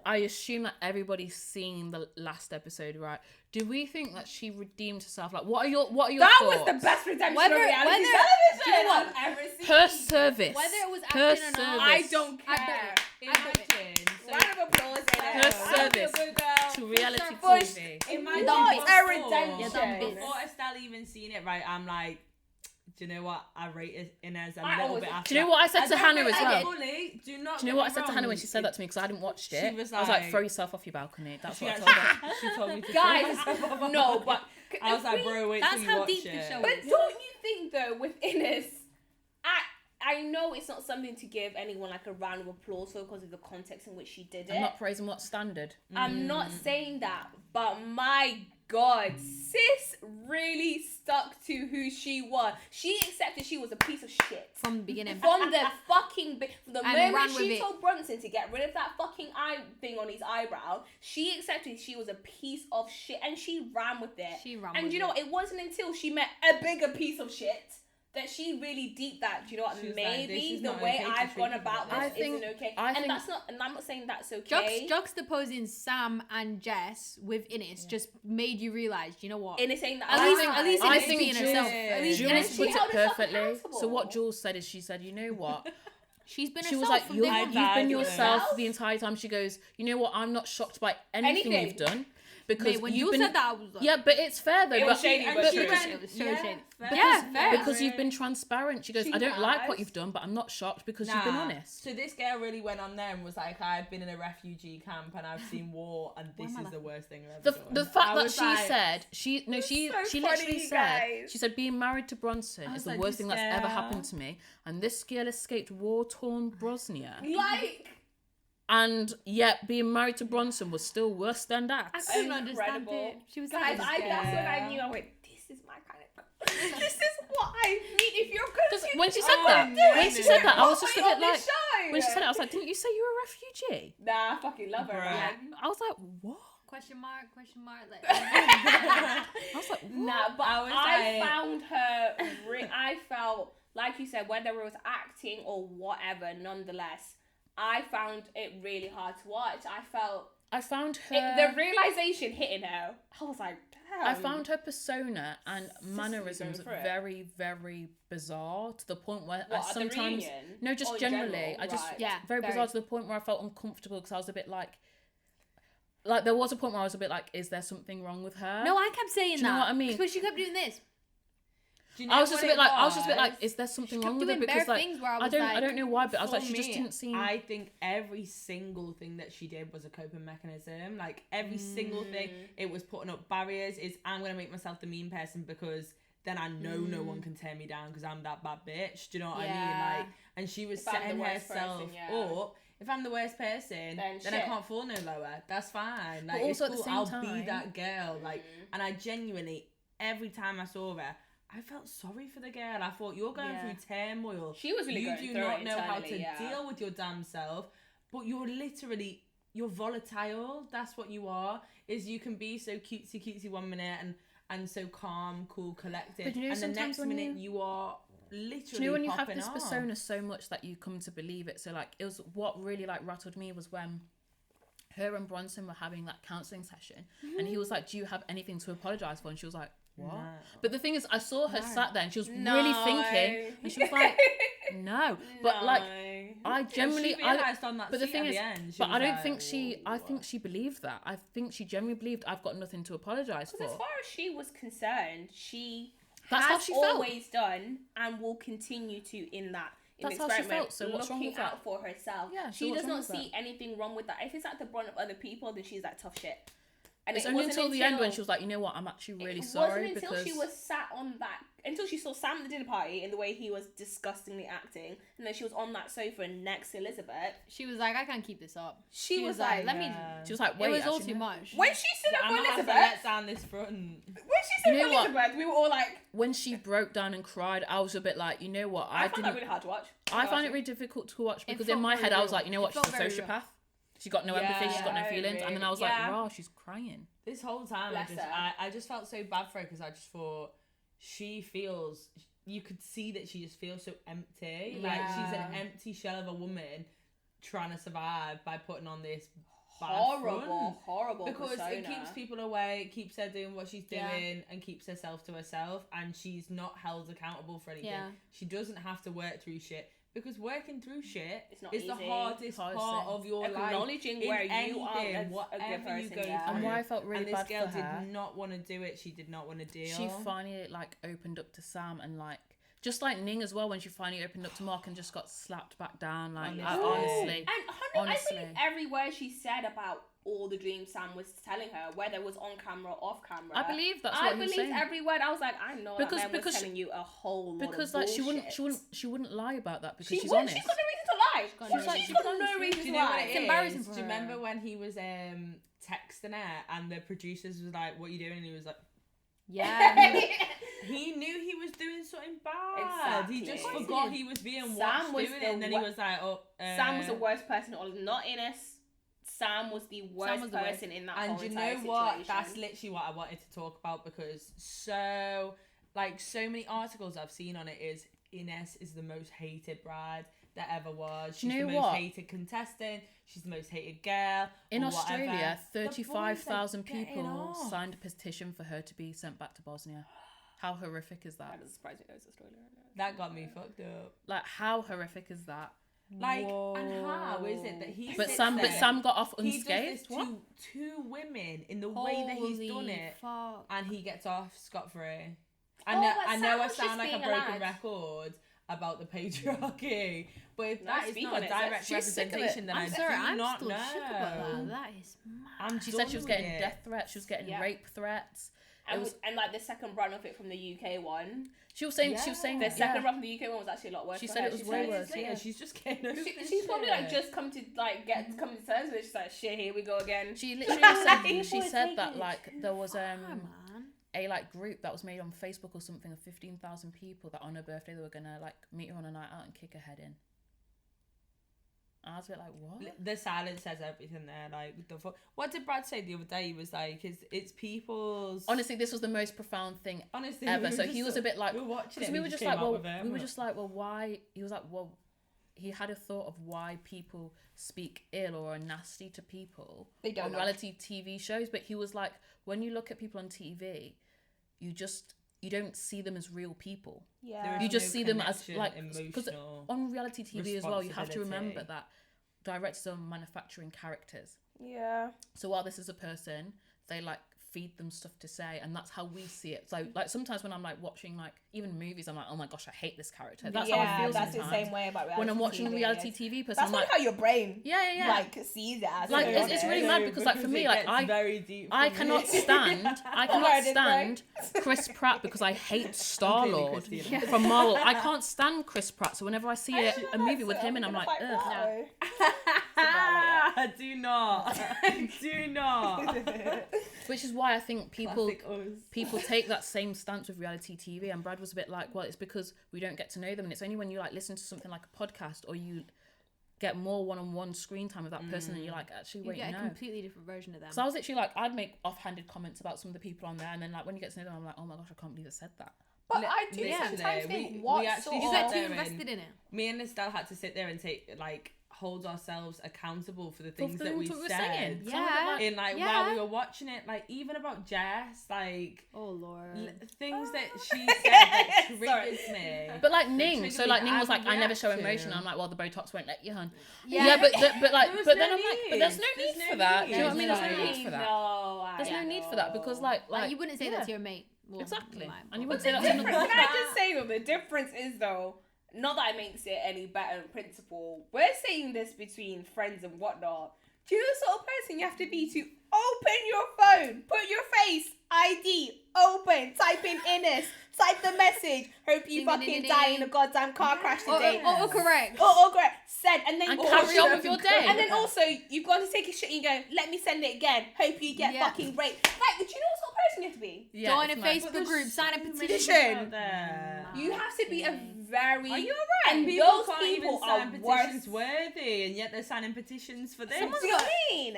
I assume that everybody's seen the last episode, right? Do we think that she redeemed herself? Like, what are your That thoughts? was the best redemption Whether- of reality whether- television do you know what? I've ever seen. Her service. Whether it was her acting or not, service I don't I care. Imagine. So Round of applause. Her Ines. service Good girl. to reality Push. TV. imagine What before- Yeah, a dumb redemption. bitch. Before Estelle even seen it, right? I'm like, do you know what? I rated Inez a I little always- bit after. Do you know what I said that. to Hannah as I well? fully do not. Do you know get what I me said to Hannah when wrong. she said that to me? Because I didn't watch it. was I was like, like- throw yourself off your balcony. That's She what I actually, told her. she told me to. Guys, throw myself off. no, but I was like, bro, wait That's till you how watch deep it. the show But is. don't you think though, with Ines, I know it's not something to give anyone like a round of applause for because of the context in which she did it. I'm not praising what standard. I'm not saying that, but my God, sis really stuck to who she was. She accepted she was a piece of shit. From the beginning. From the fucking from the And ran moment with she it. told Brunson to get rid of that fucking eye thing on his eyebrow, she accepted she was a piece of shit and she ran with it. She ran and with you know it. what? It wasn't until she met a bigger piece of shit that she really deep that. Do you know what? She was like, Maybe this is the not way okay to I've treat gone people about like this this. isn't okay. I think- that's not. And I'm not saying that's okay. Juxtaposing Sam and Jess with Ines just made you realize, you know what? In it saying that At least I Ines think being Jules- herself. At least Jules Ines, she put it held herself perfectly. accountable. So what Jules said is she said, you know what? she's been She herself was like, from you've day one. been valid yourself herself. the entire time. She goes, you know what? I'm not shocked by anything Anything. you've done. Because Mate, when you've Jules been... said that, I was like, Yeah, but it's fair though. It but was shady, And but she true. went, It was so yeah, shady. fair. Yeah, fair. because you've been transparent. She goes, She I don't like has. what you've done, but I'm not shocked because you've been Nah. honest. So this girl really went on there and was like, I've been in a refugee camp and I've seen war and this is the worst thing I've ever done. The fact I that was she like, said she so literally funny, said guys. she said being married to Bronson I is was the like, worst this thing that's ever girl. happened to me, and this girl escaped war-torn Bosnia, Like, and yet being married to Bronson was still worse than that. I couldn't understand incredible. it. She was guys, like, that's when I knew. I went, this is my kind of. This is what I need. If you're gonna Just do when she this, said Oh, that, no, when she said that, I was put just a me on bit like, this show. when she said it, I was like, didn't you say you were a refugee? Nah, I fucking love her. Bruh. Man. I was like, what? question mark, like, I was like, what? Nah, but I was I like- found her. I felt like you said, whether it was acting or whatever. Nonetheless, I found it really hard to watch. I felt I found her. the realization hitting her. I was like, damn. I found her persona and Sisterly mannerisms going through it. very, very bizarre to the point where I What, at the sometimes reunion? no, just Or in generally, general? I just Right. Yeah, very very. bizarre to the point where I felt uncomfortable because I was a bit like there was a point where I was a bit like, is there something wrong with her? no, I kept saying Do you that. know what I mean? But she kept doing this. Do you know I was just a what bit it like, I was just a bit like, was? is there something She wrong kept with it? doing bare Because like, things where I I was don't like, know why, but I was like, For she just me, didn't seem. I think every single thing that she did was a coping mechanism. Like every single thing, it was putting up barriers. Is I'm gonna make myself the mean person because then I know no one can tear me down because I'm that bad bitch. Do you know what I Yeah. mean? Like, and she was If I'm the setting worst herself person, yeah. up. If I'm the worst person, Then then I shit. can't fall no lower. That's fine. But Like, also it's at the cool. same I'll be time- that girl. Like, and I genuinely, every time I saw her, I felt sorry for the girl. I thought, you're going Yeah. through turmoil. She was really You going do through not it know how to internally, yeah. deal with your damn self, but you're volatile. That's what you are. Is you can be so cutesy 1 minute and so calm, cool, collected, But you know, and the sometimes next when minute you- you are literally Do you know when you have popping this off. persona so much that you come to believe it? So like, it was what really like rattled me was when her and Bronson were having that counselling session, and he was like, "Do you have anything to apologise for?" And she was like, "What?" No. But the thing is, I saw her No. sat there and she was No. really thinking, and she was like, "No." But like, I generally, she realised on that but the seat thing at is, the end, she but I was don't like, think she. I "Whoa." think she believed that. I think she genuinely believed I've got nothing to apologise for. Because as far as she was concerned, she That's has how she felt. always done and will continue to in that. That's how she felt, so what's wrong looking with that? out for herself. Yeah, so she what's does wrong not with see anything wrong with that. If it's at the brunt of other people, then she's like tough shit. And It's it only wasn't until the end when she was like, you know what, I'm actually really sorry It wasn't until she was sat on that, until she saw Sam at the dinner party in the way he was disgustingly acting, and then she was on that sofa next to Elizabeth. She was like, I can't keep this up. She was like, let me. Yeah. She was like, It wait, was all actually, too no. much. When she stood up I'm for gonna have to Elizabeth, let down this front. when she stood You up know for Elizabeth, we were all like, When she broke down and cried, I was a bit like, you know what, I found that really hard to watch. I found it really difficult to watch It because felt in my very head I was real. like, you know It what, she's felt a very real. sociopath. She got no empathy, she's got no Yeah, feelings, and then I was yeah. like, wow, she's crying. This whole time, Bless her. I just felt so bad for her because I just thought she feels. You could see that she just feels so empty. Like she's an Yeah. empty shell of a woman trying to survive by putting on this bad Horrible, front. horrible Because persona. it keeps people away, it keeps her doing what she's doing, Yeah. and keeps herself to herself, and she's not held accountable for anything. Yeah. She doesn't have to work through shit because working through shit It's not is the easy. hardest Hardest part thing. of your life. Acknowledging In where you are anything, as a whatever good you person, go yeah. And why I felt really and this bad girl for her, did not want to do it. She did not want to deal. she finally like opened up to Sam and like, just like Ning as well, when she finally opened up to Mark and just got slapped back down. Like, Honestly. honestly. And I Honestly. believe every word she said about all the dreams Sam was telling her, whether it was on camera or off camera. I believe that's I what he was believed saying. every word. I was like, I know Because- that man because was telling you a whole lot Because of like bullshit. she wouldn't lie about that because She she's would. honest. She's got no reason to lie. got She's no like, reason she's to got no lie. reason Do to you know what lie. it It's is? embarrassing for Do you her. remember when he was texting her and the producers was like, "What are you doing?" And he was like, Yeah. he knew he was doing something bad. He just Exactly. forgot he was being Sam watched was doing the it, and then he was like, "Oh." Sam was the worst person. Not Ines. Sam was the worst was the worst. person in that And whole you know entire what? situation. That's literally what I wanted to talk about because so many articles I've seen on it is Ines is the most hated bride that ever was. She's Do you know the most what? hated contestant. She's the most hated girl. In or Australia, whatever. The boys are 35,000 getting people off. signed a petition for her to be sent back to Bosnia. How horrific is that? That doesn't surprise me. That was Australia. That got me fucked up. Like, how horrific is that? Like, and how is it that he? But sits Sam there, got off he does unscathed. this What? to two women in the way that he's done Holy it, fuck. and he gets off scot free. Oh, but I Sam know I was sound just like a being a broken lad. record about the patriarchy, but if No, that is speak not on a it, direct sis. She's sick of it. representation, then I I'm sorry, do I'm not still know. shook about that. That is mad. She said she was done getting with it. death threats. She was getting Yeah. rape threats. And, It was- and like the second run of it from the UK one, She was saying. She was saying. the Yeah. second run from the UK one was actually a lot worse. She for said her. it was She way said- worse. Yeah, Yeah. she's just getting over She's probably like just come to terms with it. She's like, shit, here we go again. She literally People said. She are said taking that it like there was Ah, man. a like group that was made on Facebook or something of 15,000 people that on her birthday they were gonna like meet her on a night out and kick her head in. And I was a bit like, what? The silence says everything there. Like the what did Brad say the other day? He was like, it's people's. Honestly, this was the most profound thing honestly, ever. we So were he just was a bit like, we were watching it. because and we he were just came like, out well, with it, we were and just like, well, why? He was like, well, he had a thought of why people speak ill or are nasty to people They don't on know. reality TV shows. But he was like, when you look at people on TV, you don't see them as real people. Yeah. There is You just no see them as connection, like, because emotional. on reality TV as well, you have to remember responsibility. that directors are manufacturing characters. Yeah. So while this is a person, they like feed them stuff to say, and that's how we see it. So like sometimes when I'm like watching like even movies, I'm like, oh my gosh, I hate this character. That's how I feel that's sometimes. the same way about reality When I'm watching TV, a reality yes. TV person, That's I'm probably like, how your brain yeah. like sees it as. Like, to be it's really honest. mad because like for me, like I very deep. I for me. cannot stand Where did stand Chris Pratt because I hate Star Lord Christina. from Marvel. I can't stand Chris Pratt, so whenever I see a movie with him, and I'm like, ugh. Ah, do not, do not. Which is why I think people Classic us. people take that same stance with reality TV. And Brad was a bit like, well, it's because we don't get to know them, and it's only when you like listen to something like a podcast or you get more one-on-one screen time with that person, and you're like, actually, You wait, get no. a completely different version of them. So I was literally like, I'd make offhanded comments about some of the people on there, and then like when you get to know them, I'm like, oh my gosh, I can't believe I said that. But I do Literally, sometimes we think what actually sort you of... get sat too there invested and in it. me and Estelle had to sit there and take like hold ourselves accountable for the things that we things we're said. saying. Yeah. Some of it, like, In like Yeah. while we were watching it, like even about Jess, like Oh Lord. things that she said that triggered me. but like It Ning, triggered so me like to Ning was like, I never show overreact emotion. to. I'm like, well, the Botox won't let you, hun. Yeah. But like, There was but no then I'm like, but there's no need. need There's for no that. need. Do you know what I mean? There's no There's need for that. No, There's no need for that because like Like you wouldn't say yeah. that to your mate. Well, Exactly. you might, And you but- wouldn't say that to Can another. I just say though, the difference is though, not that it makes it any better in principle. We're saying this between friends and whatnot. Do you know the sort of person you have to be to open your phone, put your face, ID, open, type in Innes, type the message, hope you Ding, fucking ding, ding, die ding. in a goddamn car crash today. Oh, correct. Oh, great. Send, and then And also- carry on with your day. And then also, you've got to take a shit and you go, let me send it again. Hope you get Yeah. fucking raped. Like, do you know what sort of person you have to be? Yeah, Join a it's mad. Facebook group, sign a petition. Petition. Out there. You have to be a very... Are you And People those can't people even sign are petitions worse. worthy, and yet they're signing petitions for this. Do you know what I mean?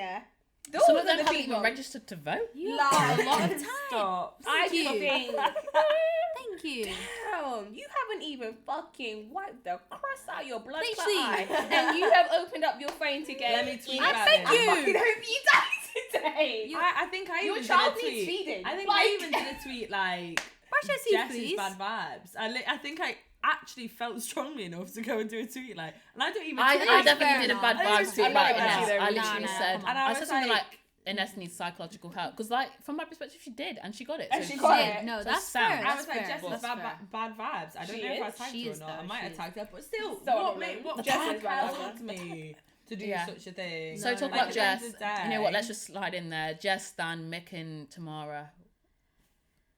Those Some of are them the haven't people. even registered to vote. You Like- have a lot of time. Stop. I Thank you. think, Thank you. damn, you haven't even fucking wiped the crust out your blood clot Literally. eye, and you have opened up your phone to get. Let me tweet I that thank then. you. I fucking hope you die today. I think I Your even child did a needs tweet. feeding. I think Like- I even did a tweet like Brush your teeth, Jess please. is bad vibes. I think I actually felt strongly enough to go and do a tweet like, and I don't even. I tweet. definitely fair did a enough. bad I vibes don't tweet do about that Ines. either. I Nah, literally nah, said, come on. And I I was said something like- like, Ines needs psychological help. Because like, from my perspective, she did, and she got it. And so she she got did. it. No, So that's sound. fair. I was That's like, fair. Jess is That's bad, fair. bad vibes. I don't She know if I is. tagged She her or is, not. though. I might She have is. tagged her, but still, So what annoying. what Jess Jess is bad. compelled me to do Yeah. such a thing? So No, talk no, about no. Jess. At the end of the You know what? day- Let's just slide in there. Jess, Stan, Mick, and Tamara.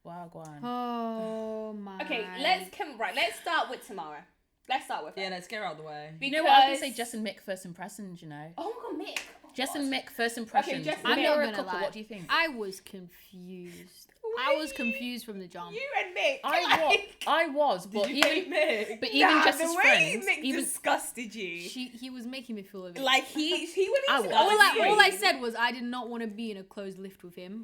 Wow, go on. Oh my. Okay, let's start with Tamara. Let's start with her. Yeah, let's get her out of the way. You know what? I can Because- say Jess and Mick first impressions. You know, Oh my god, Mick. Oh, Jess God. and Mick first impressions. Jess and I'm Mick. not I'm a not couple. gonna lie. What do you think? I was confused. I was confused from the jump. You and Mick. I was, but Did you even hate Mick? but even Nah, Jess's the way friends, Mick even disgusted you. He was making me feel a bit. Like he when I he's was. all I said was I did not want to be in a closed lift with him.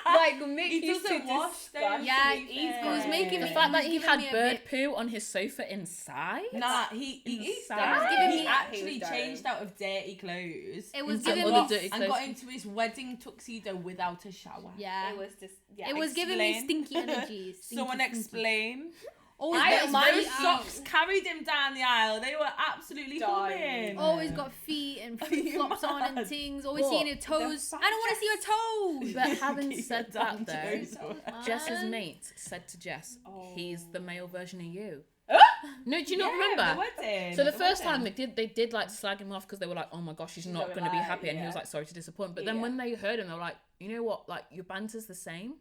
like Mick He used doesn't to wash disgust those me. Yeah, He's it was making the me- fact that he giving had me a bird bit- poo on his sofa inside. Nah, he Inside. It was giving he me- actually He was changed out of dirty clothes. It was And giving other me. dirty and got clothes. into his wedding tuxedo without a shower. Yeah. It was just yeah. It was giving me Explain. stinky energy. Stinky, Someone stinky. explain. Always I got don't mind Those feet socks out. carried him down the aisle. They were absolutely Dying. humming. Always got feet and flip flops on and mad? things. Always What? seeing your toes. I don't want to see your toes. But having Keep said it that, down, though, Joe. Jess's mate said to Jess, "He's the male version of you." Huh? No, do you not Yeah, remember? the wedding, So the first time wedding. they did like slag him off because they were like, "Oh my gosh, she's not They were going to be like, happy," and he yeah. was like, "Sorry to disappoint." But then Yeah. when they heard him, they were like, "You know what? Like your banter's the same."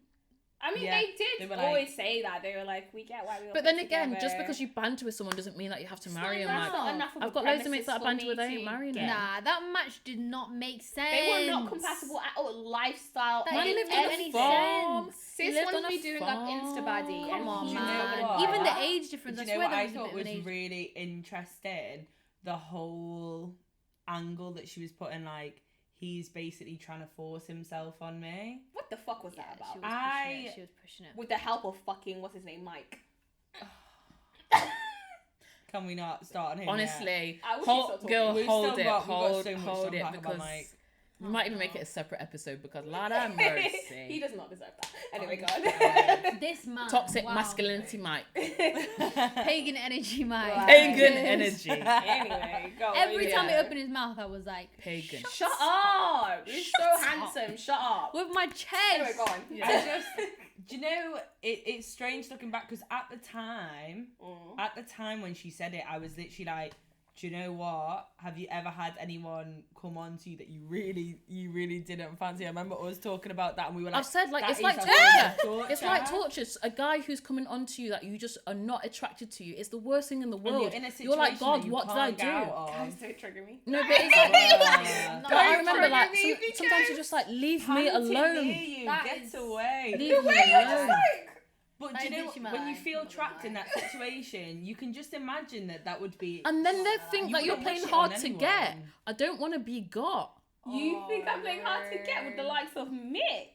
I mean, Yeah, they did they were always like- say that. They were like, we get why we all But get then again, just together. because you banter with someone doesn't mean that you have to It's marry him. that's Like, not enough of I've a got loads of premises mates that I for banter me with, they to ain't marrying get. them. Nah, that match did not make sense. They were not compatible at all. Lifestyle. That Man didn't lived make on any a farm. sense. He Sis lived wants on to a be doing up Insta baddie. farm. and Come on, you know man. what? Even the age difference. Do I you know swear what there I was a thought bit of was an age. really interesting? The whole angle that she was putting, like, he's basically trying to force himself on me. What the fuck was Yeah, that she about? was pushing it. She was pushing it. With the help of fucking what's his name, Mike. Can we not start on him? Honestly, I wish hold, you stopped girl, talking. We've hold still it, got- we've got hold, so much to hold it, unpack about because Mike. we might even make it a separate episode because Lord have mercy. He does not deserve that. Anyway, go Oh, on. This man. Toxic wow. masculinity, Mike. Pagan energy, Mike. Right. Pagan Yes. energy. Anyway, go on. Every time he Yeah. opened his mouth, I was like, Pagan. Shut up! You're Shut so up. handsome. Shut up. with my chest. Anyway, go on. I just, do you know, it's strange looking back because at the time when she said it, I was literally like, do you know what? Have you ever had anyone come on to you that you really didn't fancy? I remember us talking about that and we were like, I've said, like, that it's is like a torture. torture. It's like torture. A guy who's coming onto you that you just are not attracted to you. It's the worst thing in the And world. you're in a You're like, situation God, that you what did I can't get out do? of. Guys, don't trigger me. No, but it's like, Yeah. but I Don't remember trigger like me sometimes you're just like, leave me Panting alone. near you, That get is- away. Leave me Wait, you're just alone. like. But That do you is know literally my when you life, feel I'm not trapped gonna in that situation, you can just imagine that would be. And then they think You that you're wouldn't wish playing it on hard to anyone. get. I don't want to be got. You think I'm playing hard to get with the likes of Mick?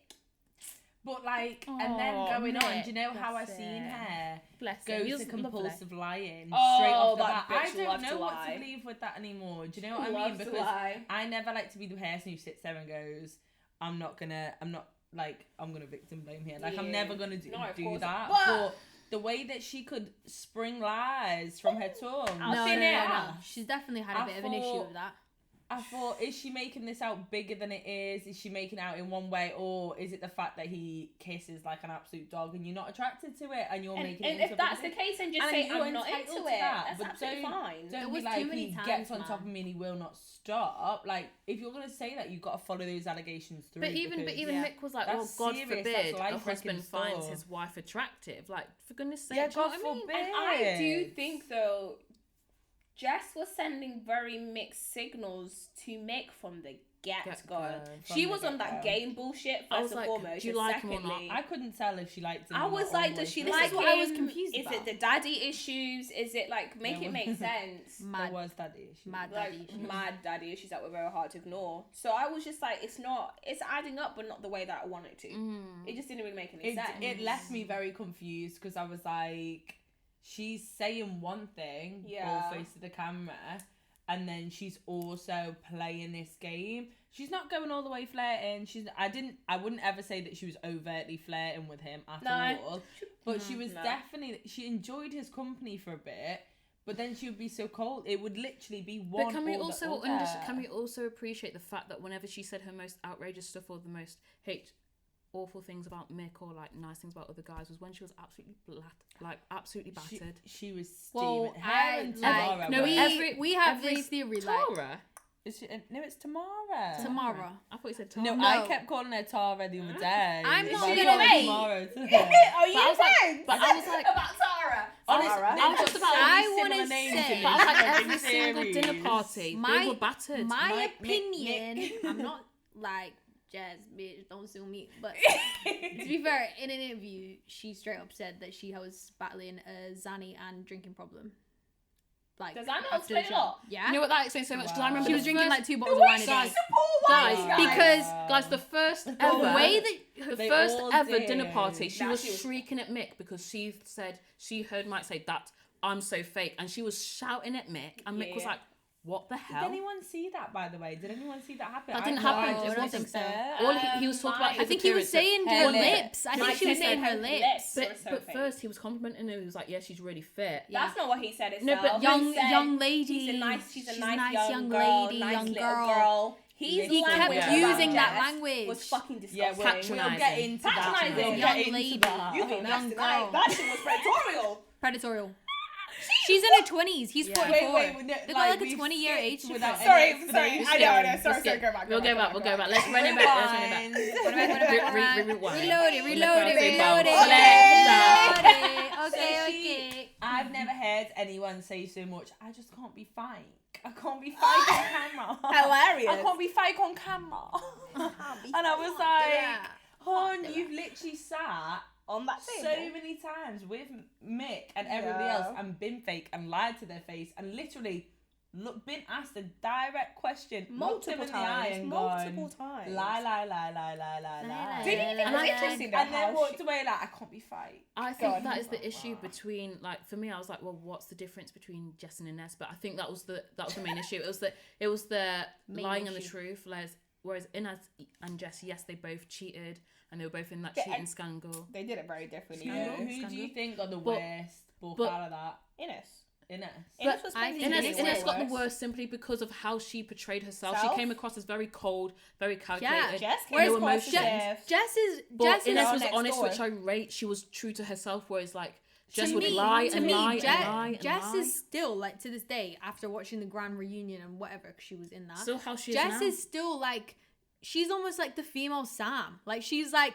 But like, and then Oh, going on, Mick, do you know how I bless seen him. her Bless go him. He to was lovely. compulsive lying Oh, straight off the that bat? I bitch don't loves know to what lie. to believe with that anymore. Do you know what I mean? Loves to Because lie. I never like to be the person who sits there and goes, I'm gonna victim blame here. Like, I'm Yeah. never gonna do No, of course. that. But- But the way that she could spring lies from her tongue, I've No, seen no, it. no, no. She's definitely had a I bit of an issue thought- with that. I thought, is she making this out bigger than it is? Is she making it out in one way, or is it the fact that he kisses like an absolute dog and you're not attracted to it and you're making it And into if that's the big case, then just And say you're I'm not entitled into to it. that, That's but absolutely fine. Don't It be was like, too many he times, gets on top man. of me and he will not stop. Like, if you're gonna say that, you've got to follow those allegations through. But even because- yeah. Mick was like, That's well, God serious, forbid that's a life-wrecking husband finds stuff. his wife attractive. Like, for goodness sake, Yeah, do you know God what I mean? forbid. And I do think though, Jess was sending very mixed signals to Mick from the get-go. Get-go, from She the was on that get-go. game bullshit I first was and like, foremost. do you and like him or not? secondly, I couldn't tell if she liked him. I or was not like, all does the she way like through. is what I was him? confused Is about. it the daddy issues? Is it like make There it make was- sense? There Mad, was daddy issues. mad Like daddy issues. mad daddy issues that were very hard to ignore. So I was just like, it's adding up, but not the way that I want it to. It just didn't really make any sense. It left me very confused because I was like, she's saying one thing, Yeah. all face to the camera, and then she's also playing this game. She's not going all the way flirting. I wouldn't ever say that she was overtly flirting with him at all. But she was definitely, she enjoyed his company for a bit. But then she would be so cold. It would literally be one. But can we or the also other. can we also appreciate the fact that whenever she said her most outrageous stuff or the most awful things about Mick or like nice things about other guys was when she was absolutely absolutely battered. She was Well, steaming. Her and Tamara. no, were- we have every- this theory like Tara? Is she, no, it's Tamara. Tamara. I thought you said Tara. No, No. I kept calling her Tara the other day. I'm But not I gonna call her wait. Tamara too. Are But I was like, friends? but I was like, about Tara. Honestly, Tara. they've I was got just about- so I many wanna similar names say- in but I was like this every fucking single dinner series. party, My- they were battered. my Mick, opinion. Mick. I'm not like Jazz, bitch. Don't sue me. But to be fair, in an interview, she straight up said that she was battling a Zanny and drinking problem. Like Does Zanny after explain the a show. lot? Yeah. You know what that explains so much? Because I Wow. remember She the was drinking first- like 2 bottles of wine a Guys, day. guys, Because- guys, the first The ever, The way that the They first all ever did. dinner party, she Nah, was she was- shrieking at Mick because she said she heard Mike say that I'm so fake, and she was shouting at Mick, and Mick was Yeah. like, "What the Did hell?" anyone see that, by the way? Did anyone see that happen? That didn't I know happen. I It just wasn't wasn't there. All he was talking about. I His I think he was appearance, saying her her lips. lips. I Mike think she was said saying her lips. were But so but fake. first he was complimenting her. He was like, "Yeah, she's really fit." Yeah. That's not what he said. No, Itself. but Young He said, young lady. She's a nice young girl, lady, nice nice young little girl. girl. He Literally. kept Yeah. using that Jess language. was fucking Yeah, disgusting. we'll get Patronising. into that. Patronising. We'll Young get into lady. that. You be Young nasty, girl. like, that shit was predatorial. Predatorial. She's in her 20s. He's Yeah. 44. Wait, They got like a 20-year age skipped difference. without Sorry, any sorry. I explanation. know. Sorry, Just sorry. get- Go back. We'll go back. We'll go back. Let's run it back. Let's run it back. Rewind. Reload it. Reload it. Okay. I've never heard anyone say so much. I just can't be fake. I can't be fake on camera. Hilarious. I can't be fake on camera. And I was like, hon, you've literally sat on that so table. many times with Mick and everybody else and been fake and lied to their face and literally been asked a direct question Multiple looked them in the eye times. and Multiple gone, times. lie. Did you think it was Lie. interesting though? And then how walked away like, I can't be fake. I think God. that is the issue between, like, for me, I was like, well, what's the difference between Jess and Ines? But I think that was the main issue. It was the Main lying and the issue. truth. Whereas Ines and Jess, yes, they both cheated and they were both in that Yeah, cheating scandal. They did it very differently. Who, Scandal. who do you think got the But- worst book but- out of that? Ines. Ines. Ines was I probably think Ines, way Ines got the worse. worst simply because of how she portrayed herself. Self? She came across as very cold, very calculated. Yeah, Jess no came emotions. across as Jess is But Ines Girl was next honest, door. which I rate. She was true to herself, whereas like Jess to would me, lie to and me, lie Jess, and lie and Jess lie. is still like to this day after watching the grand reunion and whatever 'cause she was in that. Still how she Jess is now. is still like she's almost like the female Sam. Like she's like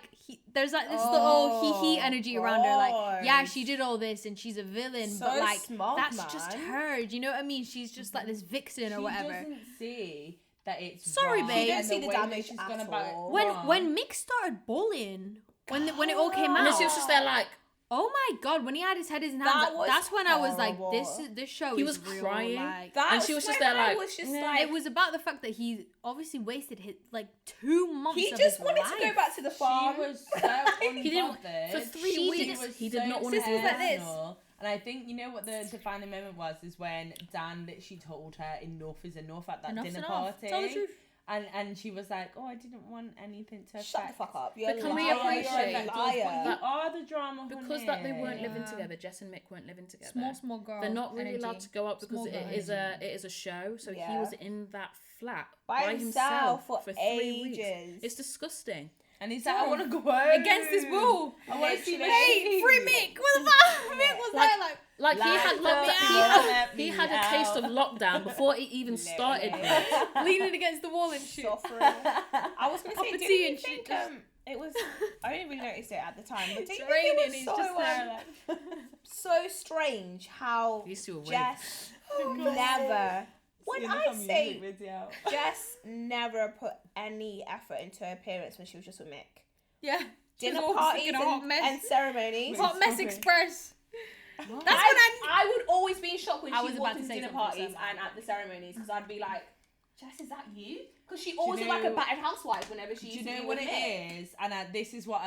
there's like this little hee energy around her. Like yeah, she did all this and she's a villain, So but like smug, that's just man. her. Do you know what I mean? She's just like this vixen or She whatever. doesn't see that it's Sorry, wrong babe. She don't and see the way that damage she's at gonna all. back it When wrong. Mick started bullying, when it all came And then out, she was just there like, Oh my god, when he had his head in his That hands, was that's when I was like, horrible. this show He is was real, crying. like, That And she was just when there I like, was just "Nah." like, it was about the fact that he obviously wasted his like 2 months. he of just his wanted life. to go back to the She farm. was so He didn't- unbothered. for 3 She weeks, was he did so not want to Sis was like this. personal. And I think, you know what the defining moment was, is when Dan literally told her enough is enough at that Enough's dinner enough. party. Tell the truth. And she was like, oh, I didn't want anything to affect. Shut the fuck up. You're But a can we liar. appreciate You're a But liar. you are the drama, Because honey. that they weren't living Yeah. together. Jess and Mick weren't living together. Small girl. They're not really allowed energy. to go out because Small it girl is a show. So he Yeah. was in that flat By himself for 3 weeks. ages. It's disgusting. And he's like, I want to go home. Against his will. I want to see my Literally. sheep. Free Mick. What the fuck? Mick was Like- there like. Like he had Let lockdown. me He had a out. taste of lockdown before it even started. yet. leaning against the wall and shit. Suffering. I was gonna Cup say, of didn't tea you and think shit. it was? I didn't really notice it at the time, but didn't you Raining, think it he's was just so there like. so strange how These two were weird. Jess never. When See, I look at music say video. Jess never put any effort into her appearance when she was just with Mick. Yeah. She was Dinner all parties sticking a hot mess. and ceremonies. Hot mess Sorry. express. That's when I would always be in shock when I she was walked about to into say dinner something, parties so- and at the ceremonies because I'd be like, Jess, is that you? Because she always you looked like a know- battered housewife whenever she Do used you to know be what with it Mick. is? And this is what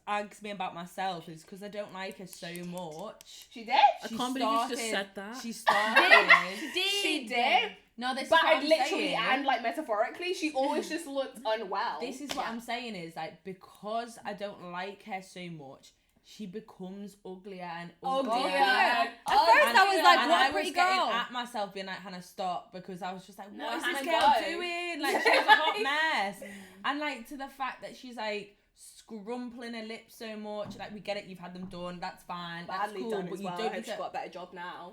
aggs me about myself, is because I don't like her so much. She did. I She can't believe you just started- said that. She started. She did. No, this is But what I'm literally saying. and like metaphorically, she always just looked unwell. This is what I'm saying, is like, because I don't like her so much, she becomes uglier and uglier. Uglier. At first And- I was like, and what I a pretty was getting girl. at myself, being like, Hannah, stop, because I was just like, No, what is Hannah, this girl go. doing? Like, she's a hot mess. And like, to the fact that she's like scrumpling her lips so much, like, we get it, you've had them done, that's fine, that's badly cool, done but as you well. I don't hope need she's to got a better job now.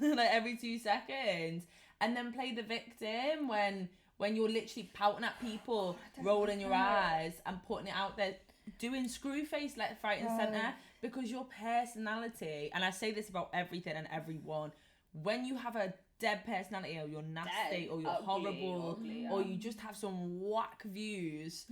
like every 2 seconds, and then play the victim when you're literally pouting at people, rolling your eyes and putting it out there, doing screw face left, right and centre, because your personality, and I say this about everything and everyone, when you have a dead personality, or you're nasty, Dead, or you're ugly, horrible, ugly, or yeah. you just have some whack views,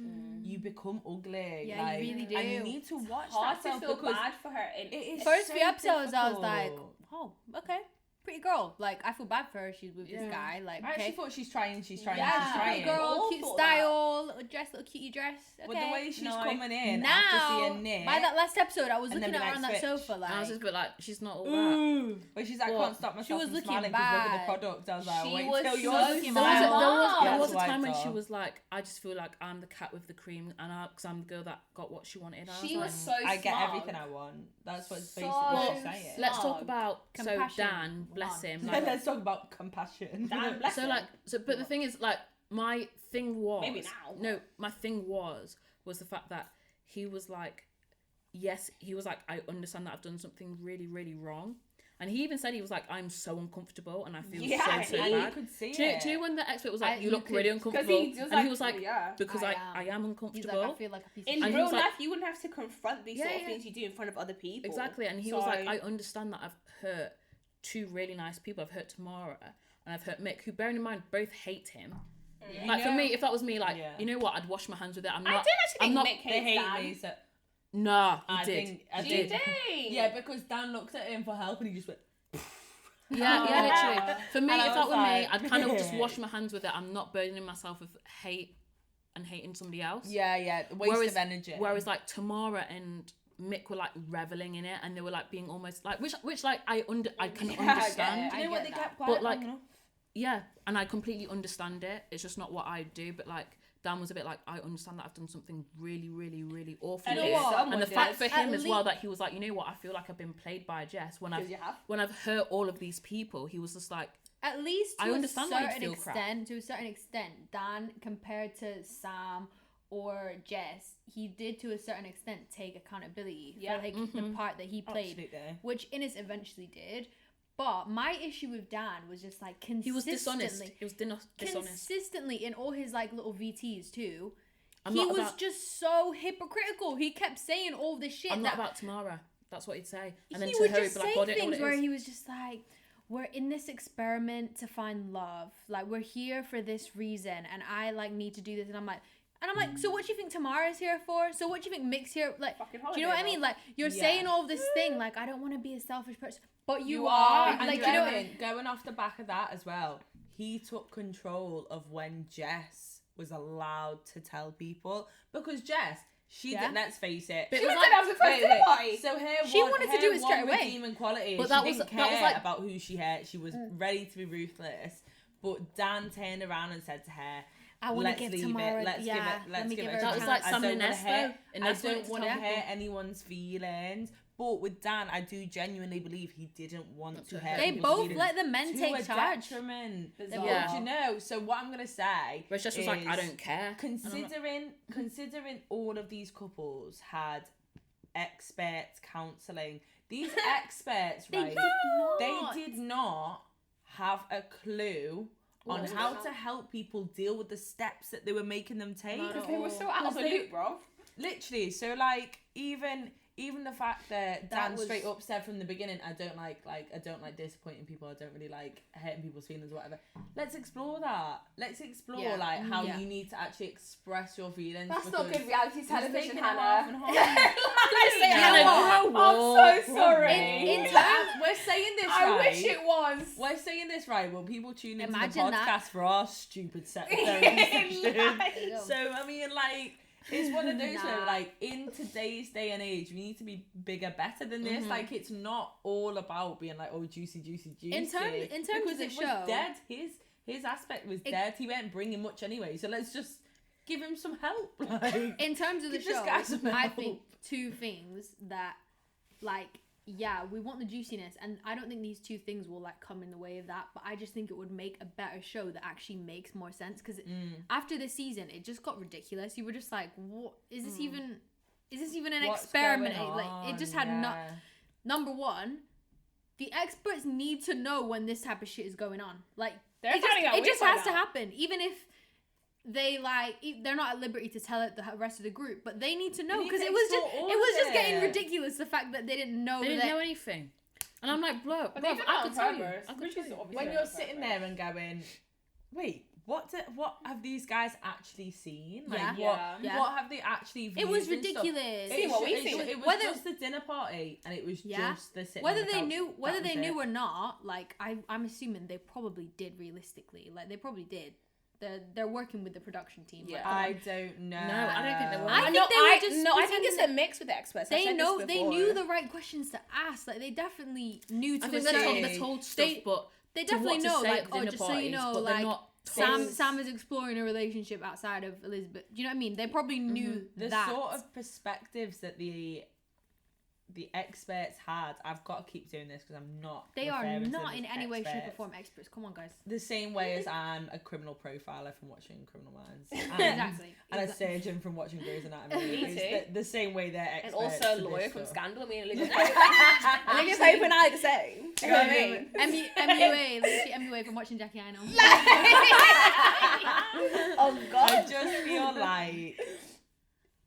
you become ugly. Yeah, you like, really do. And you need to watch Hard that to self, feel because bad for her. it is First so few episodes, I was like, difficult. oh, okay, pretty girl. Like, I feel bad for her. She's with this Yeah. guy. Like, I actually okay. thought she's trying, she's trying, Yeah, she's Pretty trying. girl, All cute thought style, little dress, little cutie dress. Okay. With the way she's No. coming in now, after seeing Nick, by that last episode, I was and looking then at her be on like, that switch. sofa, And I was like, just a bit like, she's not all that. ooh, but she's like, I Well, can't stop she myself was from looking smiling because look at the bad. product. I was like, She wait was till so you're looking There bad. was That's a why time I when she thought. was like, I just feel like I'm the cat with the cream, and because I'm the girl that got what she wanted. I She was was like, so I get smart. everything I want. That's what's So basically she's saying. let's talk Smart. about Compassion. so Dan, bless him. And Like, let's talk about compassion. Dan, bless so him. like, so but the thing is, like, my thing was Maybe now. No, my thing was the fact that he was like, yes, he was like, I understand that I've done something really, really wrong. And he even said, he was like, I'm so uncomfortable and I feel Yeah, so and you bad. could see Do you it. know when the expert was like, you you look could- really 'Cause uncomfortable? he was And he was like, yeah. because I I am He's uncomfortable. like, I feel like a piece of In And shit. he real was like- life, you wouldn't have to confront these Yeah, sort of yeah. things you do in front of other people. Exactly, and he was like, So- I understand that I've hurt 2 really nice people. I've hurt Tamara and I've hurt Mick, who, bearing in mind, both hate him. You Like, for know- me, if that was me, like, Yeah. you know what, I'd wash my hands with it. I'm I not. didn't actually I'm think not- Mick they hates hate Dan. me. So Nah, he I did. think I She did. did. Yeah, because Dan looked at him for help and he just went. Yeah, literally. For me, And I if that was were me, like- I'd kind of just wash my hands with it. I'm not burdening myself with hate and hating somebody else. Yeah, waste Whereas- of energy. Whereas like Tamara and Mick were like reveling in it, and they were like being almost like which like I can Yeah, I get understand. it. Do you know I what get they that. kept quiet But, like, long enough? Yeah, and I completely understand it. It's just not what I do. But like Dan was a bit like, I understand that I've done something really, really, really awful. And here. if someone And the did, fact for At him as well least- that he was like, you know what, I feel like I've been played by Jess when because I've you have. when I've hurt all of these people. He was just like, At least to I understand why a you'd certain feel crap. extent, to a certain extent, Dan compared to Sam or Jess, he did to a certain extent take accountability Yeah. for like the Mhm. part that he played, Absolutely. which Innes eventually did. But my issue with Dan was just like consistently, he was dishonest. He was dishonest. consistently in all his like little VTs too. I'm he not was about- just so hypocritical. He kept saying all this shit. I'm that not about Tamara. That's what he'd say. And then he to would her, he'd just be like, say God, I don't know things what it where is. he was just like, we're in this experiment to find love. Like, we're here for this reason, and I like need to do this. And I'm like, And I'm like, so what do you think Tamara's here for? So what do you think Mick's here? Like, Fucking do you know what I holiday, mean? Like, you're Yeah. saying all of this thing, like, I don't want to be a selfish person, but you You are. are. And Like, you know what? going off the back of that as well, he took control of when Jess was allowed to tell people, because Jess, she Yeah. did, let's face it, But She it was was gonna have the first dinner party. So She wanted to do it straight away. redeeming quality. But She that was- didn't that was care like- about who she hurt. She was ready to be ruthless. But Dan turned around and said to her, I want to let's give leave Tamara. it. Let's yeah, give it. Let's let me give give it. her a That a was chance. like chance. Sam I and don't Ines, wanna hurt- though. I Ines don't wanted to want to tell hurt people. anyone's feelings. But with Dan, I do genuinely believe he didn't want to hurt. They people's both feelings let the men to take a charge. detriment. Bizarre. Yeah. But you know, so what I'm gonna say, Where Jess was like, I is don't care. considering all of these couples had experts counselling, these experts, right? They did not have a clue on What? how to help people deal with the steps that they were making them take. Not Because they were so out of the Because they- loop, bro. Literally, so like even the fact that That Dan was- straight up said from the beginning, I don't like disappointing people. I don't really like hurting people's feelings or whatever. Let's explore that. Let's explore Yeah. like how Yeah. you need to actually express your feelings. That's not because good reality it's television, making it half Hannah. and half. Hannah, I'm so sorry. In We're saying this I right. wish it was. We're saying this right. Well, people tune into the Imagine podcast that. for our stupid therapy session. Nice. So I mean, like, it's one of those where, Nah. like, in today's day and age, we need to be bigger, better than this. Like, it's not all about being like, oh, juicy, juicy, juicy. In terms because of the it show, was dead. His aspect was dead. He weren't bringing much anyway. So let's just give him some help. Like, in terms of the give this show, guy some I help. think two things that, like, yeah, we want the juiciness, and I don't think these two things will like come in the way of that. But I just think it would make a better show that actually makes more sense. Because after this season, it just got ridiculous. You were just like, what is this even? Is this even an What's experiment? going Like, it just on? had no. Yeah. Number one, the experts need to know when this type of shit is going on. Like, They're it finding out just, it weird just by has to now. happen, even if they they're not at liberty to tell it the rest of the group, but they need to know They need because to it was explore all it was of just getting it. ridiculous the fact that they didn't know They didn't that. know anything. And I'm like, bro, But they did that I on could tell you. purpose, I could which tell is you. obviously When on you're purpose. sitting there and going, wait, what have these guys actually seen? Like, Yeah. what Yeah. what have they actually viewed? It was and stuff? ridiculous. See what we It see. was Whether- just the dinner party, and it was Yeah. just the sitting Whether on the they couch. knew That was it. or not, like I'm assuming they probably did realistically. Like they probably did. They're working with the production team. Like, Yeah. come on. I don't know. No, I don't think they were. I think no, they were just no, I think pretending it's a mix with the experts. I they said know this they before. knew the right questions to ask. Like they definitely knew to I a think certain they're told stuff, they- but they to what definitely to know, say like, at the oh, dinner just so you parties, know, but they're like, not Sam told. is exploring a relationship outside of Elizabeth. Do you know what I mean? They probably knew The that. sort of perspectives that the experts had. I've got to keep doing this because I'm not. They are referring to not them in as any way, shape, or experts. form experts. Come on, guys. The same way as I'm a criminal profiler from watching Criminal Minds, and, Exactly. and a Exactly. surgeon from watching Grey's Anatomy. Me It's too. the same way they're And experts. also a to lawyer this from stuff. Scandal. Me and Elizabeth. I think Pope and I are the same. Do you know what I mean? MUA, literally MUA from watching Jackie I know. Oh I God. just feel like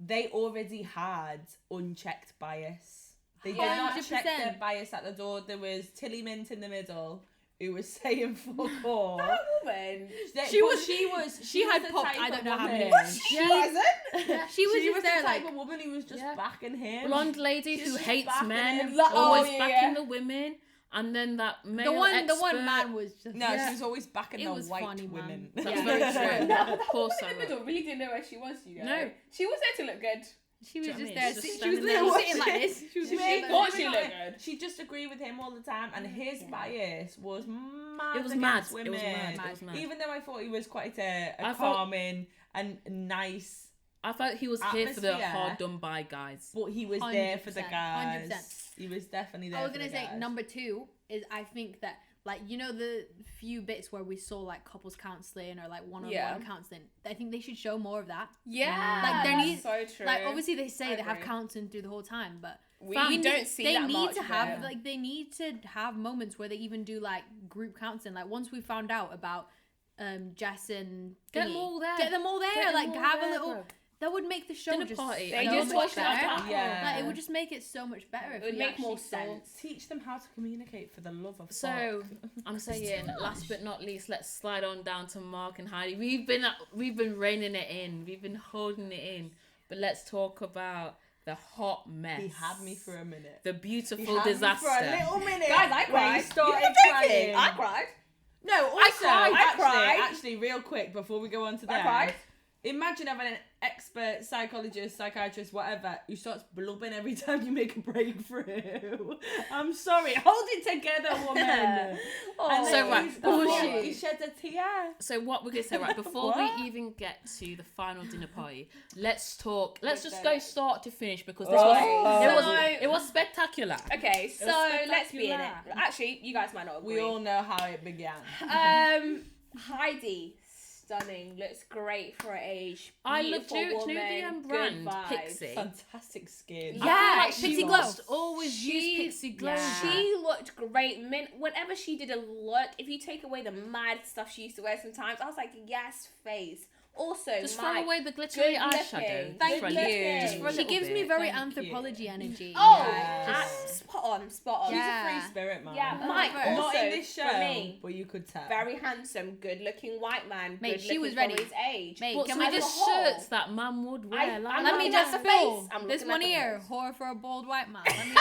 they already had unchecked bias. They did not check 100%. their bias at the door. There was Tilly Mint in the middle who was saying fuck all. That woman. She had the popped, type I don't of know how many. woman- She wasn't. She was She just was there the type like, of woman who was just Yeah. backing him. blonde lady She's who just hates backing men, him. always Oh, backing yeah. the women, and then that male the one expert. man was just No, Yeah. she was always backing It the was white funny, man. women. That's Yeah. very true. That Poor woman in Sarah. the middle really didn't know where she was. You know. No. She was there to look good. she was Do you know just what I there. mean? She Just was standing there there sitting like this. She was She just thought thought she looked good. She just agreed with him all the time, and his bias was mad. It was against mad. Women. It was mad. It was mad. Even though I thought he was quite a I thought- calming and nice, I felt he was here for the Atmosphere. hard done by guys. but he was there for the 100%, guys. 100%. He was definitely there. I was for gonna the say guys. number two is I think that like you know the few bits where we saw like couples counseling or like one-on-one Yeah. counseling. I think they should show more of that. Yeah. Like, there that's needs- so true. Like obviously they say I they have agree. counseling through the whole time, but we we don't need, see they that need much to of have it. like they need to have moments where they even do like group counseling. Like once we found out about Jess and Get thingy, them all there. get them all there. Get them Like all have there, a little. bro. That would make the show Dinner just party. They so just much watch better. that. Yeah. Like, it would just make it so much better. It if would you make more actually saw- sense. Teach them how to communicate for the love of So fuck. I'm saying, last but not least, let's slide on down to Mark and Heidi. We've been reining it in. We've been holding it in. But let's talk about the hot mess. He had me for a minute. The He beautiful had me disaster. for a little minute. Guys, I when cried. he started You're joking. crying. I cried. No, also, cried. I cried. actually, real quick before we go on to I that, cried. imagine having an expert psychologist, psychiatrist, whatever, who starts blubbing every time you make a breakthrough. I'm sorry, hold it together, woman. Oh. And So, then right, he's- before- he sheds a tear. So what we're gonna say, right, before What? we even get to the final dinner party, let's talk. Let's just Okay. go start to finish because this Oh. it was spectacular. Okay, so was let's be in it. spectacular. Actually, you guys might not agree. We all know how it began. Heidi, stunning, looks great for her age. I love Beautiful do you know woman, the good brand vibes. Pixie? Fantastic skin. Yeah, I feel like she she glow. must always use Pixie glow. yeah. She looked great. Whenever she did a look, if you take away the mad stuff she used to wear sometimes, I was like, yes, face. Also, Just Mike, throw away the glittery good eyeshadow. looking. Thank for a you. little- just for a She little gives me bit. very Thank anthropology energy. Oh, Yes. spot on, spot on. She's Yeah. a free spirit, man. Yeah, Oh, Mike very. also, Not in this show, for me, but you could tell. very handsome, good-looking white man. Mate, good she was looking ready. for his age. Mate, What, can some we of the as just a whole- shirts that man would wear? I'm like, let not me looking at just the spill face, I'm this looking one at the here, face. whore for a bald white man. Let me-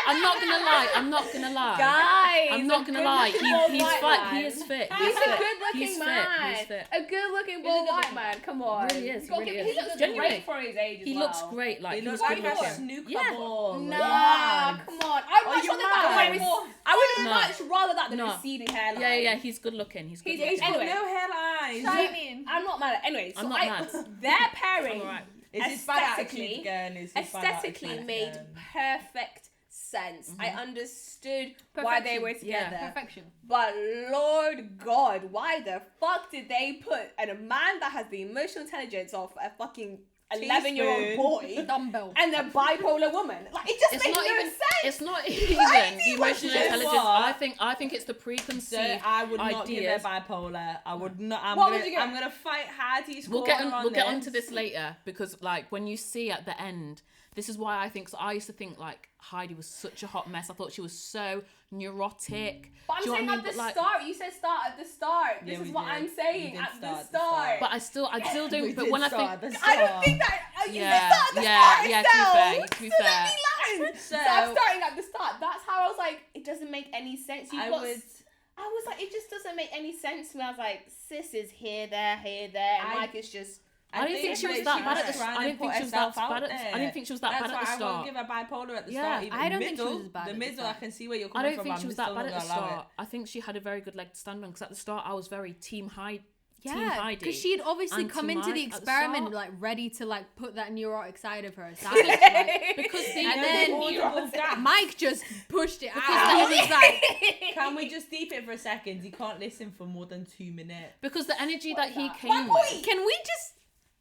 I'm not gonna lie. I'm not gonna lie. Guys, I'm not gonna lie. He's fit. He is fit. He's fit. a good-looking He's man. He's fit. A good-looking He's a bald good white looking man. Come on. Really is, You gotta really give- is. He looks Genuinely. great for his age as He well. looks great. Like He he was looks good like a looking. snooker Yeah. ball. Nah, Yeah. come on. I'd Are much you rather that mad? than I would No. much rather that than No. a receding hairline. Yeah. He's good looking. He's good He's- looking. He's got Anyway. no hairline. Shining. I'm not mad at anyway. So I'm not mad. Their pairing I'm alright. Is his bad attitude aesthetically- again? Is his bad aesthetically attitude made again? perfect sense. I Mm-hmm. understood why they Perfection. were Yeah. together. Perfection. But Lord God, why the fuck did they put a man that has the emotional intelligence of a fucking 11-year-old Teaspoon. boy Dumbbell. and a bipolar woman? Like, it just It's makes not no even. sense. It's not even Crazy, the what emotional she did. intelligence. What? I think it's the So preconceived I would not give her ideas. bipolar. I would not. What would you give? I'm gonna fight Heidi's We'll corner get on we'll get this. onto this later because like when you see at the end, this is why I think. So I used to think like Heidi was such a hot mess. I thought she was so neurotic. But I'm Do you know saying what I at mean? the But, like- start. You said start at the start. This Yeah, is we what did. I'm We saying did at start the at the start. start. But I still We do. But did when I start think at the I don't start. think that you Yeah, said start at the yeah, start yeah, itself. to be So fair. let me land. So I'm starting at the start. That's how I was like, it doesn't make any sense. I was like, it just doesn't make any sense to me. I was like, sis is here, there, and Mike is just. I didn't think she was that bad at the trying I to didn't think put she was that herself bad out at there. I didn't think she was that That's bad at the why I start. won't give her bipolar at the Yeah. start. Even I don't think she middle, was bad the at the middle, I start. can see where you're I coming don't from. think I'm she was still that bad not at the gonna allow start. I think she had a very good leg to stand on because at the start I was very team Heidi. Yeah, because she had obviously and come Team into the Mike at the experiment start. like ready to like put that neurotic side of her aside. Like, Because the And then audible gasp. Mike just pushed it out. the- He was like, Can we just deep it for a second? You can't listen for more than 2 minutes. because the energy that he My came point. with. can we just?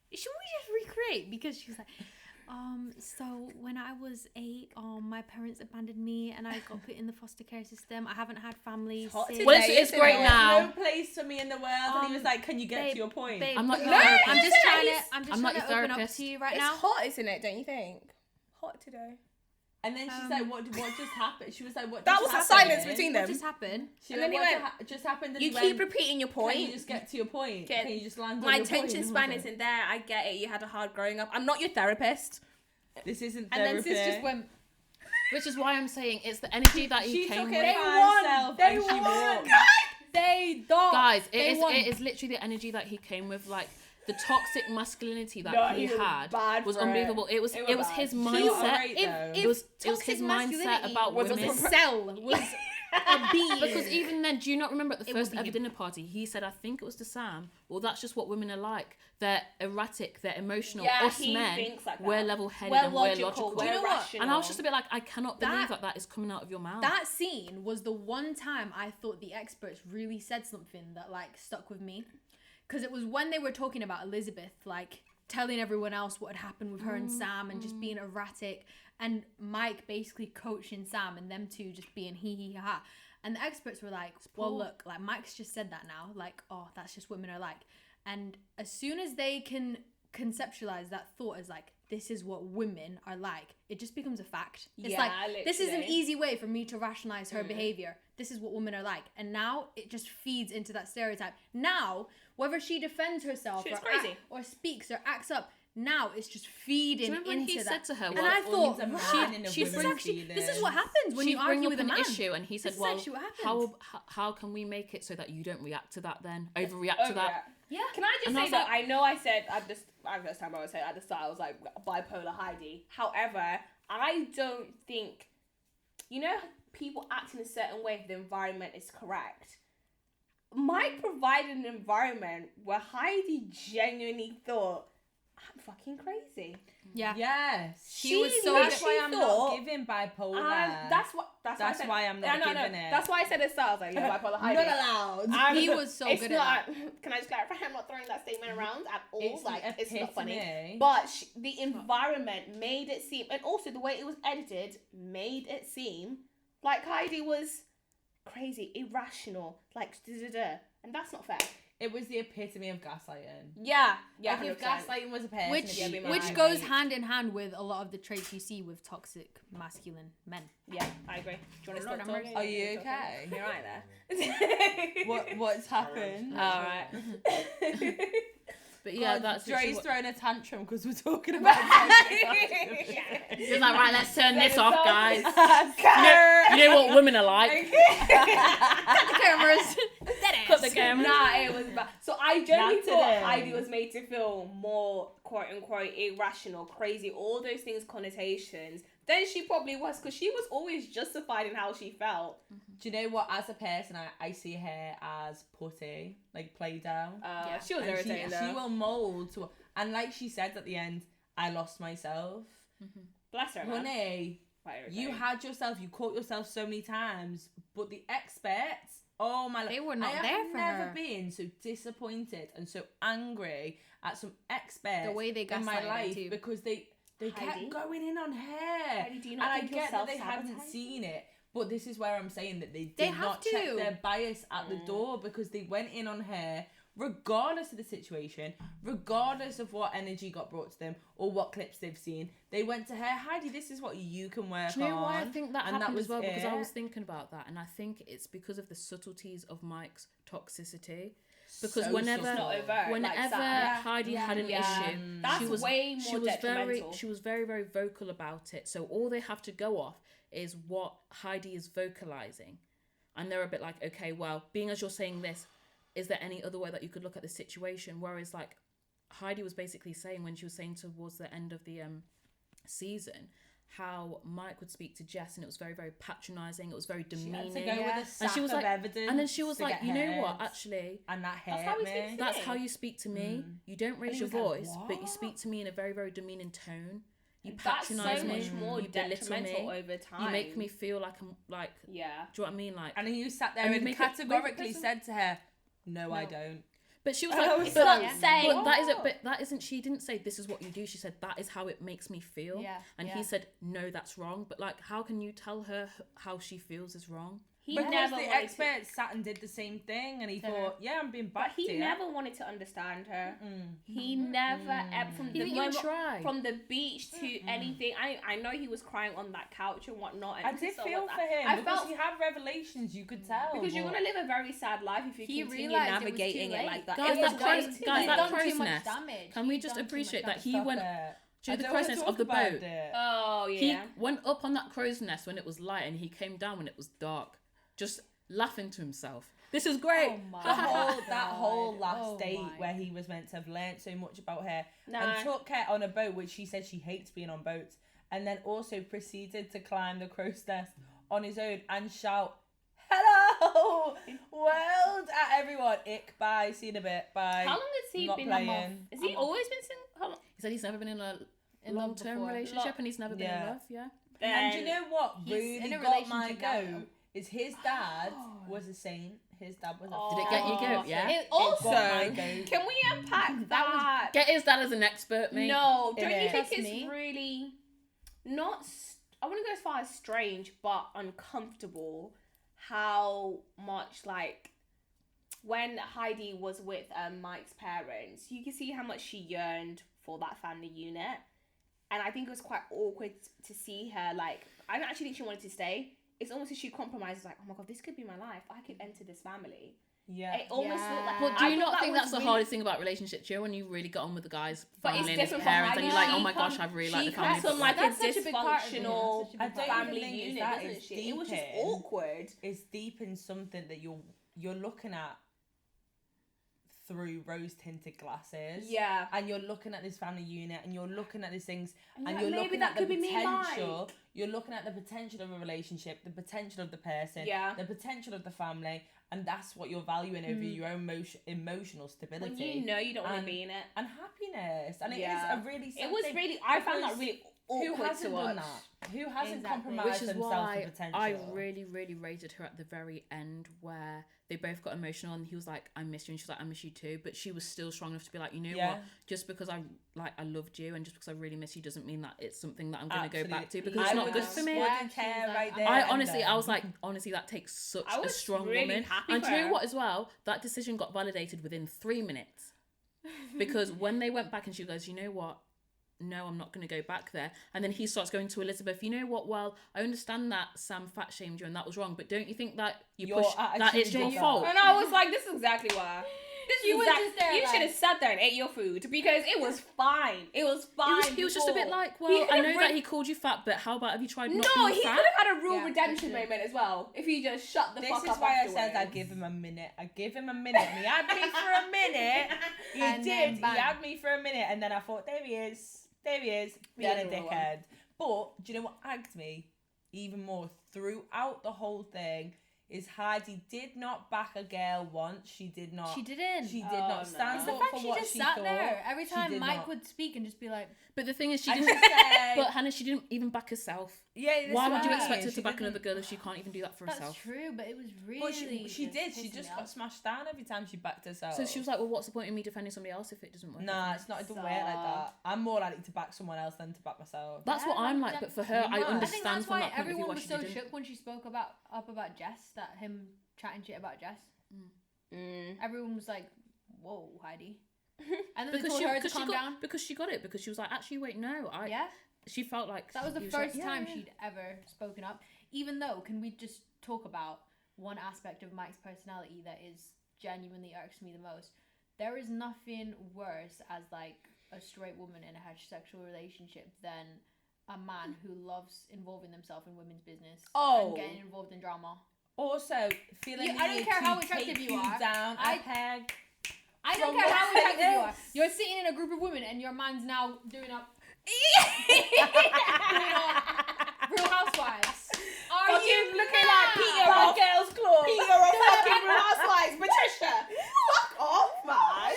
Should we just recreate? Because she was like, so when I was 8, my parents abandoned me and I got put in the foster care system. I haven't had family hot since. today. Well, it's isn't great it? now. No place for me in the world. And he was like, "Can you get babe, to your point?" Babe, I'm not no, your therapist. I'm just No, trying to. he's- I'm just I'm not trying to your open up therapist. to you right It's now. hot, isn't it? Don't you think? Hot today. And then she's like, "What just happened?" She was like, "What?" That just was the happened?" silence between What them. just happened? She And went, then "What he just happened?" And You he keep went, repeating your "Can point. you just get to your point? Okay. Can you just land on My your point?" attention And I span was like, isn't there. I get it. You had a hard growing up. I'm not your therapist. This isn't And then therapy. sis just went. Which is why I'm saying it's the energy that he She came took with. it They by won. herself They and she won. walked. They don't. Guys, They won. it is literally the energy that he came with, like the toxic masculinity that No, he he was had bad was for it. unbelievable. It was It was his bad. mindset. Great, If, though. if It was toxic his mindset masculinity about was women. a cell, was a being. Because even then, do you not remember at the It first would be ever him. dinner party, he said, I think it was to Sam, well, that's just what women are like. They're erratic, they're emotional. Yeah, Us he men, thinks like that. we're level-headed We're and logical. we're logical. We're Do you know what? rational. And I was just a bit like, I cannot believe That- that is coming out of your mouth. That scene was the one time I thought the experts really said something that like stuck with me, because it was when they were talking about Elizabeth like telling everyone else what had happened with her and Sam and just being erratic, and Mike basically coaching Sam and them two just being hee ha. And the experts were like, well, look, like Mike's just said that now, like, oh, that's just women are like. And as soon as they can conceptualize that thought as like, this is what women are like, it just becomes a fact. It's Yeah, like, this is an literally. easy way for me to rationalize her behavior. This is what women are like. And now it just feeds into that stereotype. Now, whether she defends herself She's or, crazy. or speaks or acts up, now it's just feeding Do you remember when into he that. said to her, and well, I thought, a man right, in a this is woman's actually, this is feelings. what happens when she'd you bring argue up with a an man. issue, and he said, This is well, actually what happens. how can we make it so that you don't react to that then? Overreact to that? Yeah. Can I just And I say was that like- I know I said at this time I was saying at the start I was like bipolar Heidi. However, I don't think, you know, people act in a certain way if the environment is correct. Mike provided an environment where Heidi genuinely thought, I'm fucking crazy. Yeah. Yes. She was so That's she why I'm thought- not giving bipolar. And that's That's I said, why I'm not no, giving it. That's why I said at the start, I was like, yeah, bipolar Heidi. not allowed. He was so It's good not, at that. Can I just clarify? I'm not throwing that statement around at all. It's like, the it's not funny. epitome. But the environment made it seem, and also the way it was edited made it seem like Heidi was crazy, irrational, like da-da-da. And that's not fair. It was the epitome of gaslighting. Yeah, Like if 100%. gaslighting was a person, Which it'd be mine. which goes hand in hand with a lot of the traits you see with toxic masculine men. Yeah, I agree. Do you want to Lord stop have talking? Are you You're okay? You're right there. What's happened? All right. But yeah, God, that's literally Dre's what- throwing a tantrum because we're talking about. He's like, right, let's turn this off, guys. Cut You know what women are like. Cut the cameras. Cut the camera. Nah, it was bad. So I generally Not thought today. Heidi was made to feel more quote unquote irrational, crazy, all those things, connotations. Then she probably was, because she was always justified in how she felt. Do you know what? As a person, I see her as putty, like play doh. Yeah, she was And irritating she will mold to, and like she said at the end, I lost myself. Bless her, man. Honey, Quite you irritating. had yourself, you caught yourself so many times, but the experts, oh my, They were not I there have for never her. been so disappointed and so angry at some experts The way they in my gaslighted her life too. because they Heidi? kept going in on her. Heidi, do you And not I think get you're that they haven't self-sabotaging? seen it, but this is where I'm saying that they They did have not check to. their bias at the door because they went in on her regardless of the situation, regardless of what energy got brought to them or what clips they've seen. They went to her, Heidi, this is what you can work Do you know on. why I think that and that happened was as well? Because I it. was thinking about that, and I think it's because of the subtleties of Mike's toxicity. Because So whenever, subtle. Not overt, whenever like that. Heidi had an Yeah. issue, That's she was way more she was detrimental. very vocal about it. So all they have to go off is what Heidi is vocalizing, and they're a bit like, okay, well, being as you're saying this, is there any other way that you could look at the situation? Whereas like Heidi was basically saying when she was saying towards the end of the season how Mike would speak to Jess and it was very patronizing, it was very She had demeaning, to go with a and sack she was of like, evidence and then she was to like, get you know what, hers. actually And that hurt how he me. speaks to that's me. how you speak to me. You don't raise he your was like, voice, but you "What?" speak to me in a very demeaning tone. You That's patronize so me. much more you belittle detrimental me. over time. You make me feel like I'm like. Yeah. Do you know what I mean? Like, And you sat there And you and make it- make it categorically personal. said to her, no, I don't. but she was And I like, was but, like, saying- but that isn't. But that isn't. She didn't say this is what you do. She said that is how it makes me feel. Yeah, And yeah. he said no, that's wrong. But like, how can you tell her how she feels is wrong? He Because never the wanted to- expert sat and did the same thing and he To thought, yeah, I'm being But backed he here. never wanted to understand her. Mm. He never, from He the didn't even moment, try. from the beach to anything. I know he was crying on that couch and whatnot. And I did so feel was for I. him I because felt he had revelations, you could tell. because you're but- gonna live a very sad life if you He continue realised it was too navigating it late. like that. Guys, It was that way crow's- too guys, late. that done crow's too much nest. damage. Can we He'd just done too appreciate much that he Stop went it. through I the don't crow's wanna nest talk of the about boat? it. Oh He yeah. went up on that crow's nest when it was light, and he came down when it was dark, just laughing to himself. This is great. Oh my That whole God. last Oh date my. where he was meant to have learnt so much about her Nah. and took her on a boat, which she said she hates being on boats, and then also proceeded to climb the crow's nest on his own and shout, "Hello, world!" at everyone. Ick, bye, see you in a bit, bye. How long has he Not been? playing. Has he always been single? How long? He said he's never been in a In love long-term before. relationship, and he's never been in Yeah. love. Yeah. And do you know what He's really in a got my relationship now, goat? though. Is his dad was a saint. His dad was a Did it get you Oh. goat? Yeah. It got my also, goat. can we unpack that? Get his dad as an expert, mate. No, don't Innit? you think Trust it's me. really not? I wouldn't go as far as strange, but uncomfortable. How much like when Heidi was with Mike's parents, you can see how much she yearned for that family unit. And I think it was quite awkward to see her, like, I don't actually think she wanted to stay. It's almost as she compromises, like, oh my God, this could be my life. I could enter this family. Yeah. It almost looked like... But do I you thought not think was that's the really- hardest thing about relationships? You know, when you really get on with the guy's But it's family and his different for parents, and you're like, Heidi. oh my gosh, I really like She the family. comes from but like a That's such a big part of it. dysfunctional That's such a big I don't family even think it's unit, that, doesn't it's she? It was just deep in. awkward. It's deep in something that you're looking at through rose-tinted glasses. Yeah. And you're looking at this family unit, and you're looking at these things, And and you're you're like, maybe looking that at the could be me, potential. Mike. You're looking at the potential of a relationship, the potential of the person, Yeah. the potential of the family, and that's what you're valuing over your own emotional stability. When you know you don't want to And- be in it. and happiness. And Yeah. it is a really sad It was thing, really... I found that because really who awkward to hasn't watch. done that? Who hasn't Exactly. compromised which is themselves why for potential? I really, really rated her at the very end, where they both got emotional, and he was like, "I miss you," and she was like, "I miss you too." But she was still strong enough to be like, you know Yeah. what? Just because I loved you, and just because I really miss you, doesn't mean that it's something that I'm going to go back to, Absolutely. because it's I not would good have for me. sworn Yeah, to she was tear like, right I there. I and honestly, then. I was like, honestly, that takes such I a was strong really woman. happy And for do you know her. what as well? That decision got validated within 3 minutes. Because when they went back and she goes, you know what? No, I'm not going to go back there. And then he starts going to Elizabeth, you know what? Well, I understand that Sam fat shamed you and that was wrong, but don't you think that Your that attitude it's your was fault? And I was like, this is exactly why. You were just there, You like- should have sat there and ate your food, because it was fine. It was fine. He was just a bit before. like, He well, I could've know re- that he called you fat, but how about have you tried not No, being he fat? could have had a real Yeah, redemption literally. moment as well if he just shut the This fuck is up why afterwards. I said I'd give him a minute. I give him a minute. And he had me for a minute. He And did. then He bang. had me for a minute, and then I thought, there he is. There he is. Yeah, Being a the real one. dickhead. But do you know what agged me even more throughout the whole thing? Is Heidi did not back a girl once. She did not. She didn't. She did Oh, not no. stand It's the up fact for she what just she sat thought. there every She time did Mike not. would speak and just be like, But the thing is, she And didn't. she said, But Hannah, she didn't even back herself. yeah, this Why is would you what I expect mean. her to She back didn't- another girl if she can't even do that for that's herself? true, but it was really. But she did. She pissing just me got off. smashed down every time she backed herself. So she was like, well, what's the point in me defending somebody else if it doesn't work? Nah, it's not. It doesn't work like that. I'm more likely to back someone else than to back myself. That's what Yeah, I'm like like, that- but for her, I You must. I think understand that's from why that point of view everyone why was she so didn't. shook when she spoke about Jess, that him chatting shit about Jess. Mm. Everyone was like, "Whoa, Heidi," and then they Because told she, her to because, she calm got, down. because she got it, because she was like, actually, wait, no. Yeah, She felt like... that was the he first like, time yeah. she'd ever spoken up. Even though, can we just talk about one aspect of Mike's personality that is genuinely irks me the most? There is nothing worse as like a straight woman in a heterosexual relationship than a man who loves involving themselves in women's business Oh. and getting involved in drama. Also, feeling I don't the care need how to attractive take you are. down I- a peg. I don't From care how what attractive you are. status? You're sitting in a group of women and your man's now doing up Real Housewives. Are Fucking you looking mad? like Peter Bad off Girls Club. Peter off fucking Real Housewives, Patricia. Fuck off, man.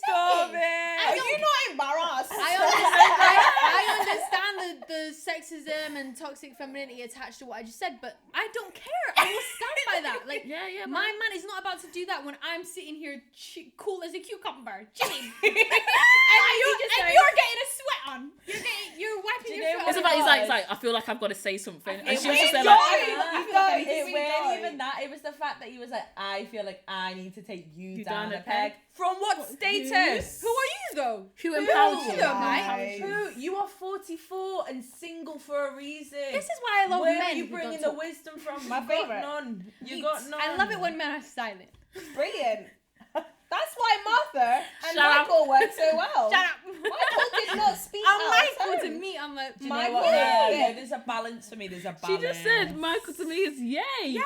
Stop Are it. you not embarrassed? I understand the sexism and toxic femininity attached to what I just said, but I don't care. I will stand by that. Like, Yeah, yeah, my man is not about to do that when I'm sitting here cool as a cucumber, chilling. And You're getting a sweat on. You're wiping Do you your know foot what It's on. about, was? he's like, I feel like I've got to say something. And It she was just there was like, joy. I You feel feel like like it's it sweet wasn't joy. even that. It was the fact that he was like, I feel like I need to take you You down down a a peg. peg? From what status? Who are you though? who empowered Who? you? Right. Who? You are 44 and single for a reason. This is why I love Where men. are you who bringing don't the talk. wisdom from? My You favourite. got none. You Eat. got none. I love it when men are silent. Brilliant. That's why Martha and Shut up. Michael work so well. Shut up. Michael did not speak I'm out Michael of to turn. me. I'm like, Do you know Michael. what? Yeah, Yeah. no, there's a balance for me. There's a balance. She just said, Michael to me is yay.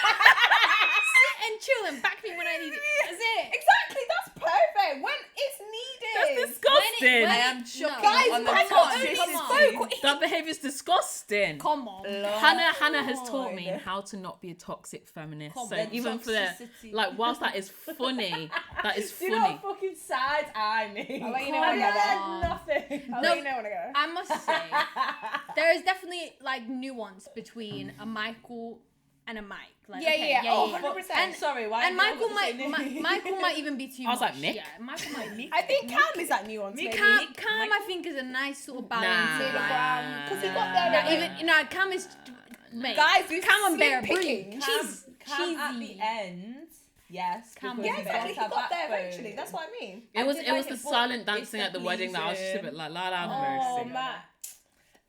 sit and chill and back me when I need it. That's it. Exactly, that's perfect. When it's needed. That's disgusting. when I it- am shocked Guys, on the Michael only toxicity. spoke. That behaviour's disgusting. Come on. Hannah has taught me how to not be a toxic feminist. Come So on, even for the, toxicity. like, whilst that is funny, that is Do you know funny. what fucking side eye me? I'll let you know I when I get learned nothing. I'll No. let you know when I go. I must say, there is definitely like nuance between a Michael and a Mike. Like, Yeah, okay, yeah, oh, yeah. 100%. And, Sorry, why? and did I Michael want to say might, Nick? Michael might even be too I was much. like, Mick? Yeah, Michael might be. I think Cam is that nuance. Me, maybe. Cam, I think is a nice sort of balance. Nah. Because he got there. Nah, even no, Cam is. Mate, Guys, we've Cam and slim Bear, pickings. Cheese, Cam at cheesy. the end Yes. Cam because Yeah, he exactly. lost He her got there backbone. eventually. That's what I mean. I It was did it was like the but silent it's dancing the at the wedding that I was just a bit pleasing. like, la la Oh, mercy. Matt.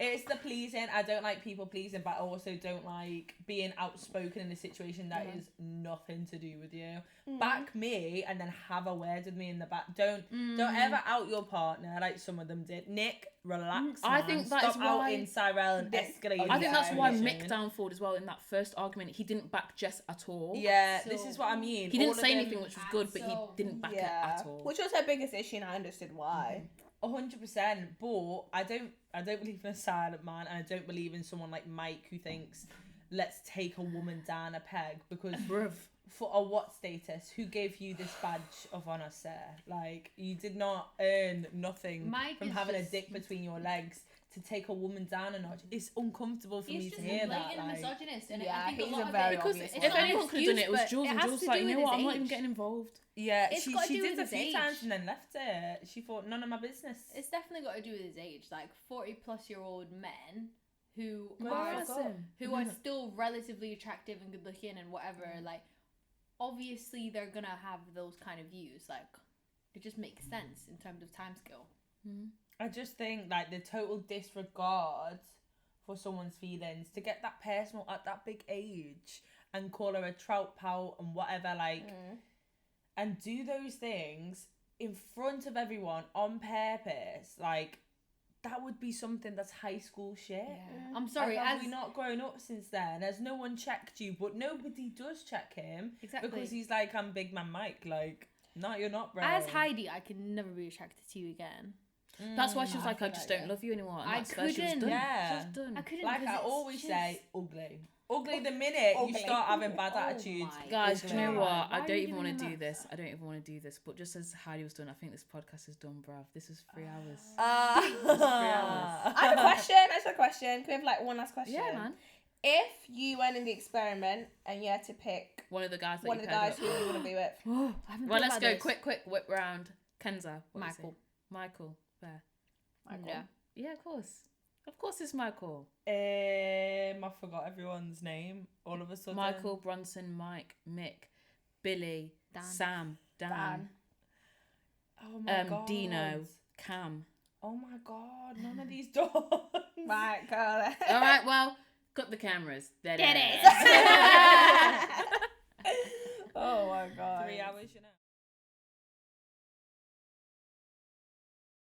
It's the pleasing. I don't like people pleasing, but I also don't like being outspoken in a situation that is nothing to do with you. Back me and then have a word with me in the back. Don't ever out your partner like some of them did. Nick, relax. I man. think that Stop is why- outing Cyrell and Nick- escalating. I think that's why situation. Mick downfalled as well in that first argument. He didn't back Jess at all. Yeah, So this is what I mean. He didn't All of say them- anything, which was good, but he so- didn't back it Yeah. at all. Which was her biggest issue, and I understood why. 100%, but I don't believe in a silent man, and I don't believe in someone like Mike who thinks let's take a woman down a peg because Bruv. for a what status? Who gave you this badge of honor, sir? Like you did not earn nothing Mike from is having just- a dick between your legs to take a woman down a notch. It's uncomfortable for He's me just to hear that. blatant Like, misogynist, and Yeah, I think a he's lot a of very it, obvious because one. If not an anyone could have done it, it was excuse, Jules. but And has Jules to was like, do you know with what, his I'm not even age. getting involved. yeah, It's she got to do did with a his few age. times and then left it. She thought none of my business. It's definitely got to do with his age. Like 40-plus-year-old men who Good are for God. who are still relatively attractive and good looking and whatever. Like, obviously they're gonna have those kind of views. Like, it just makes sense in terms of timescale. I just think like the total disregard for someone's feelings to get that personal at that big age and call her a trout pout and whatever, like, and do those things in front of everyone on purpose, like that would be something that's high school shit. I'm sorry, Like, have as we not grown up since then? Has no one checked you? But nobody does check him exactly because he's like, I'm Big Man Mike. Like, no, you're not, bro. as Heidi, I can never be attracted to you again. That's why she was like, I feel just like don't that. love you anymore. And I that's why she was couldn't. done. Yeah. She was done. I couldn't. Like 'cause I it's always just- say, ugly the minute you Ugly. start having bad Oh attitudes. my Guys, do you know Ugly. what? Why I are don't you even want giving to him do that this. stuff? I don't even want to do this. But just as Heidi was done, I think this podcast is done, bruv. This was 3 hours. I have a question. Can we have like one last question? Yeah, man. If you went in the experiment and you had to pick One of the guys that one of you the paired guys who up. you want to be with, I haven't Well, thought let's about go. this. Quick whip round. Kenza. What is it? Michael. Michael. There. Michael. Yeah. Yeah, of course. Of course it's Michael. I forgot everyone's name all of a sudden. Michael, Bronson, Mike, Mick, Billy, Dan. Sam, Dan, Dan. Oh my god. Dino, Cam. Oh my god, none of these dogs. Right, girl. All right, well, cut the cameras. There Get it it. is. Oh my god. 3 hours, you know.